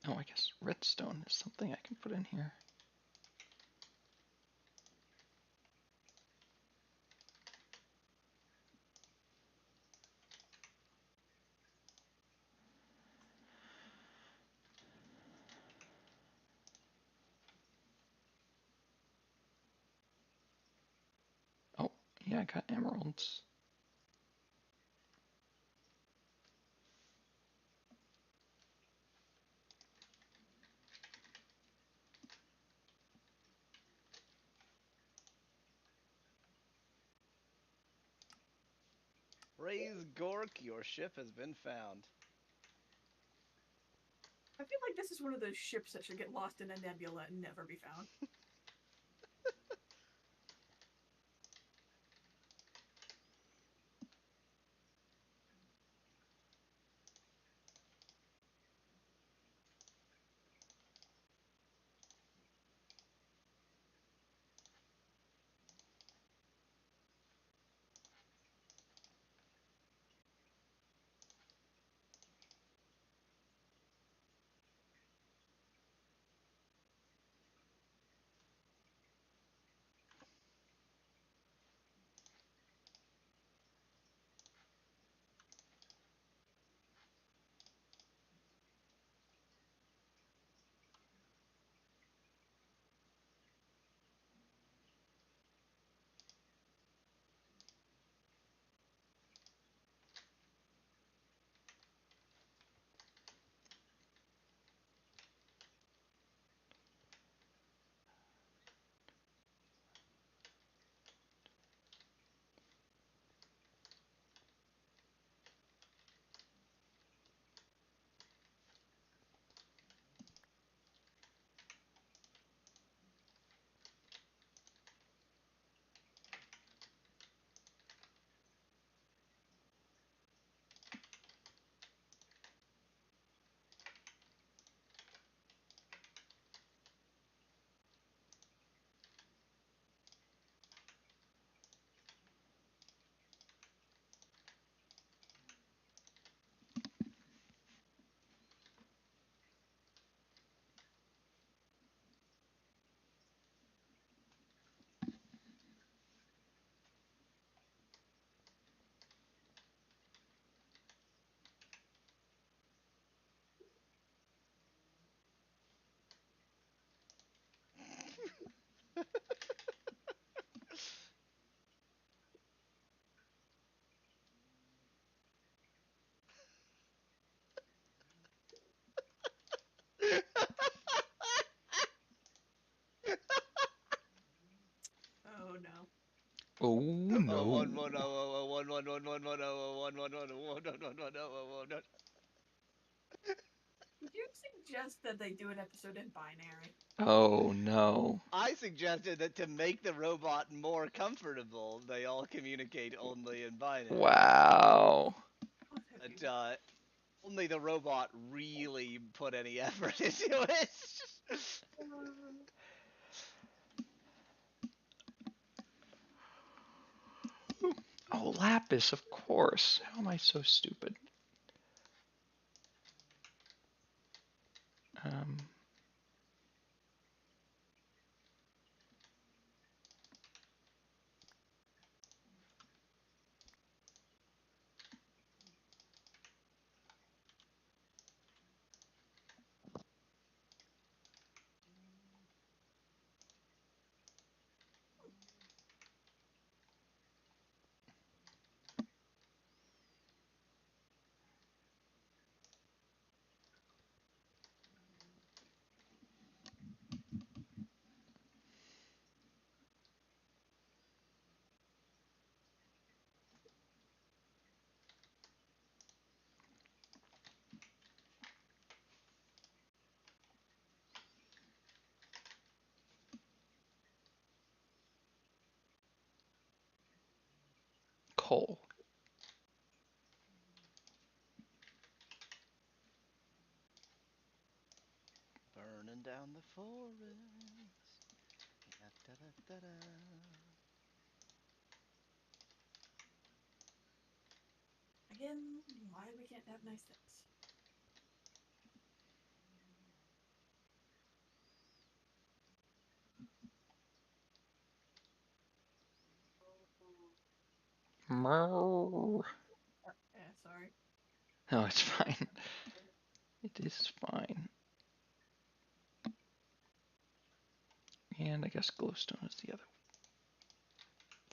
Oh, I guess redstone is something I can put in here. Oh, yeah, I got emeralds. Raise Gork, your ship has been found. I feel like this is one of those ships that should get lost in a nebula and never be found. Did you suggest that they do an episode in binary? Oh no. I suggested that to make the robot more comfortable, they all communicate only in binary. Wow. But only the robot really put any effort into it. Oh, Lapis, of course. How am I so stupid? Um, coal. Burning down the forest. Da-da-da-da-da. Again, why we can't have nice things? Merr. Yeah, sorry. No, it's fine. It is fine. And I guess glowstone is the other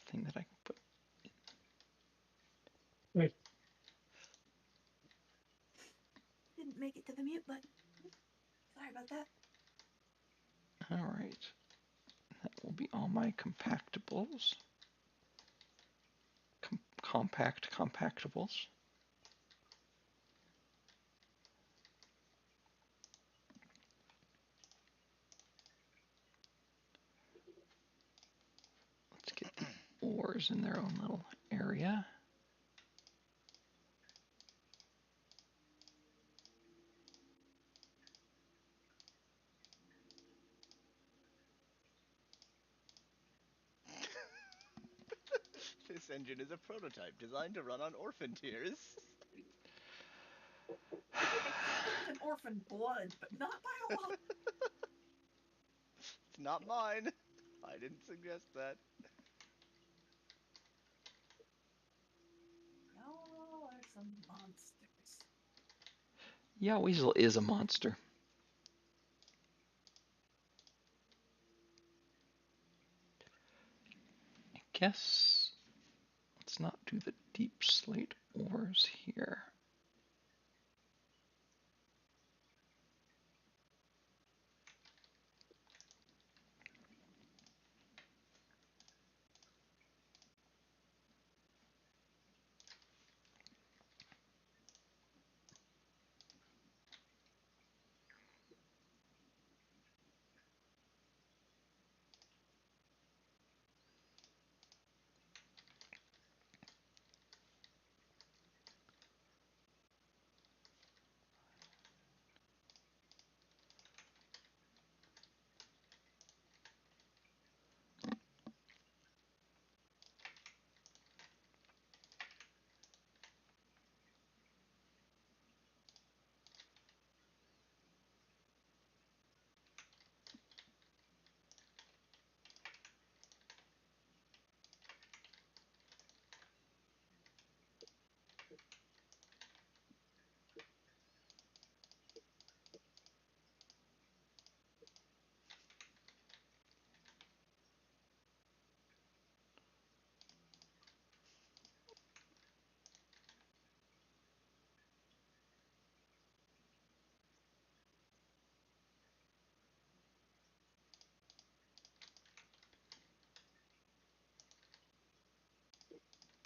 thing that I can put. Didn't make it to the mute button. Sorry about that. All right. That will be all my compactables. Compact compactables. Let's get the ores in their own little area. This engine is a prototype designed to run on orphan tears. It's an orphan blood, but not by a lot. It's not mine. I didn't suggest that. Y'all are some monsters. Yeah, Weasel is a monster. I guess let's not do the deep slate ores here.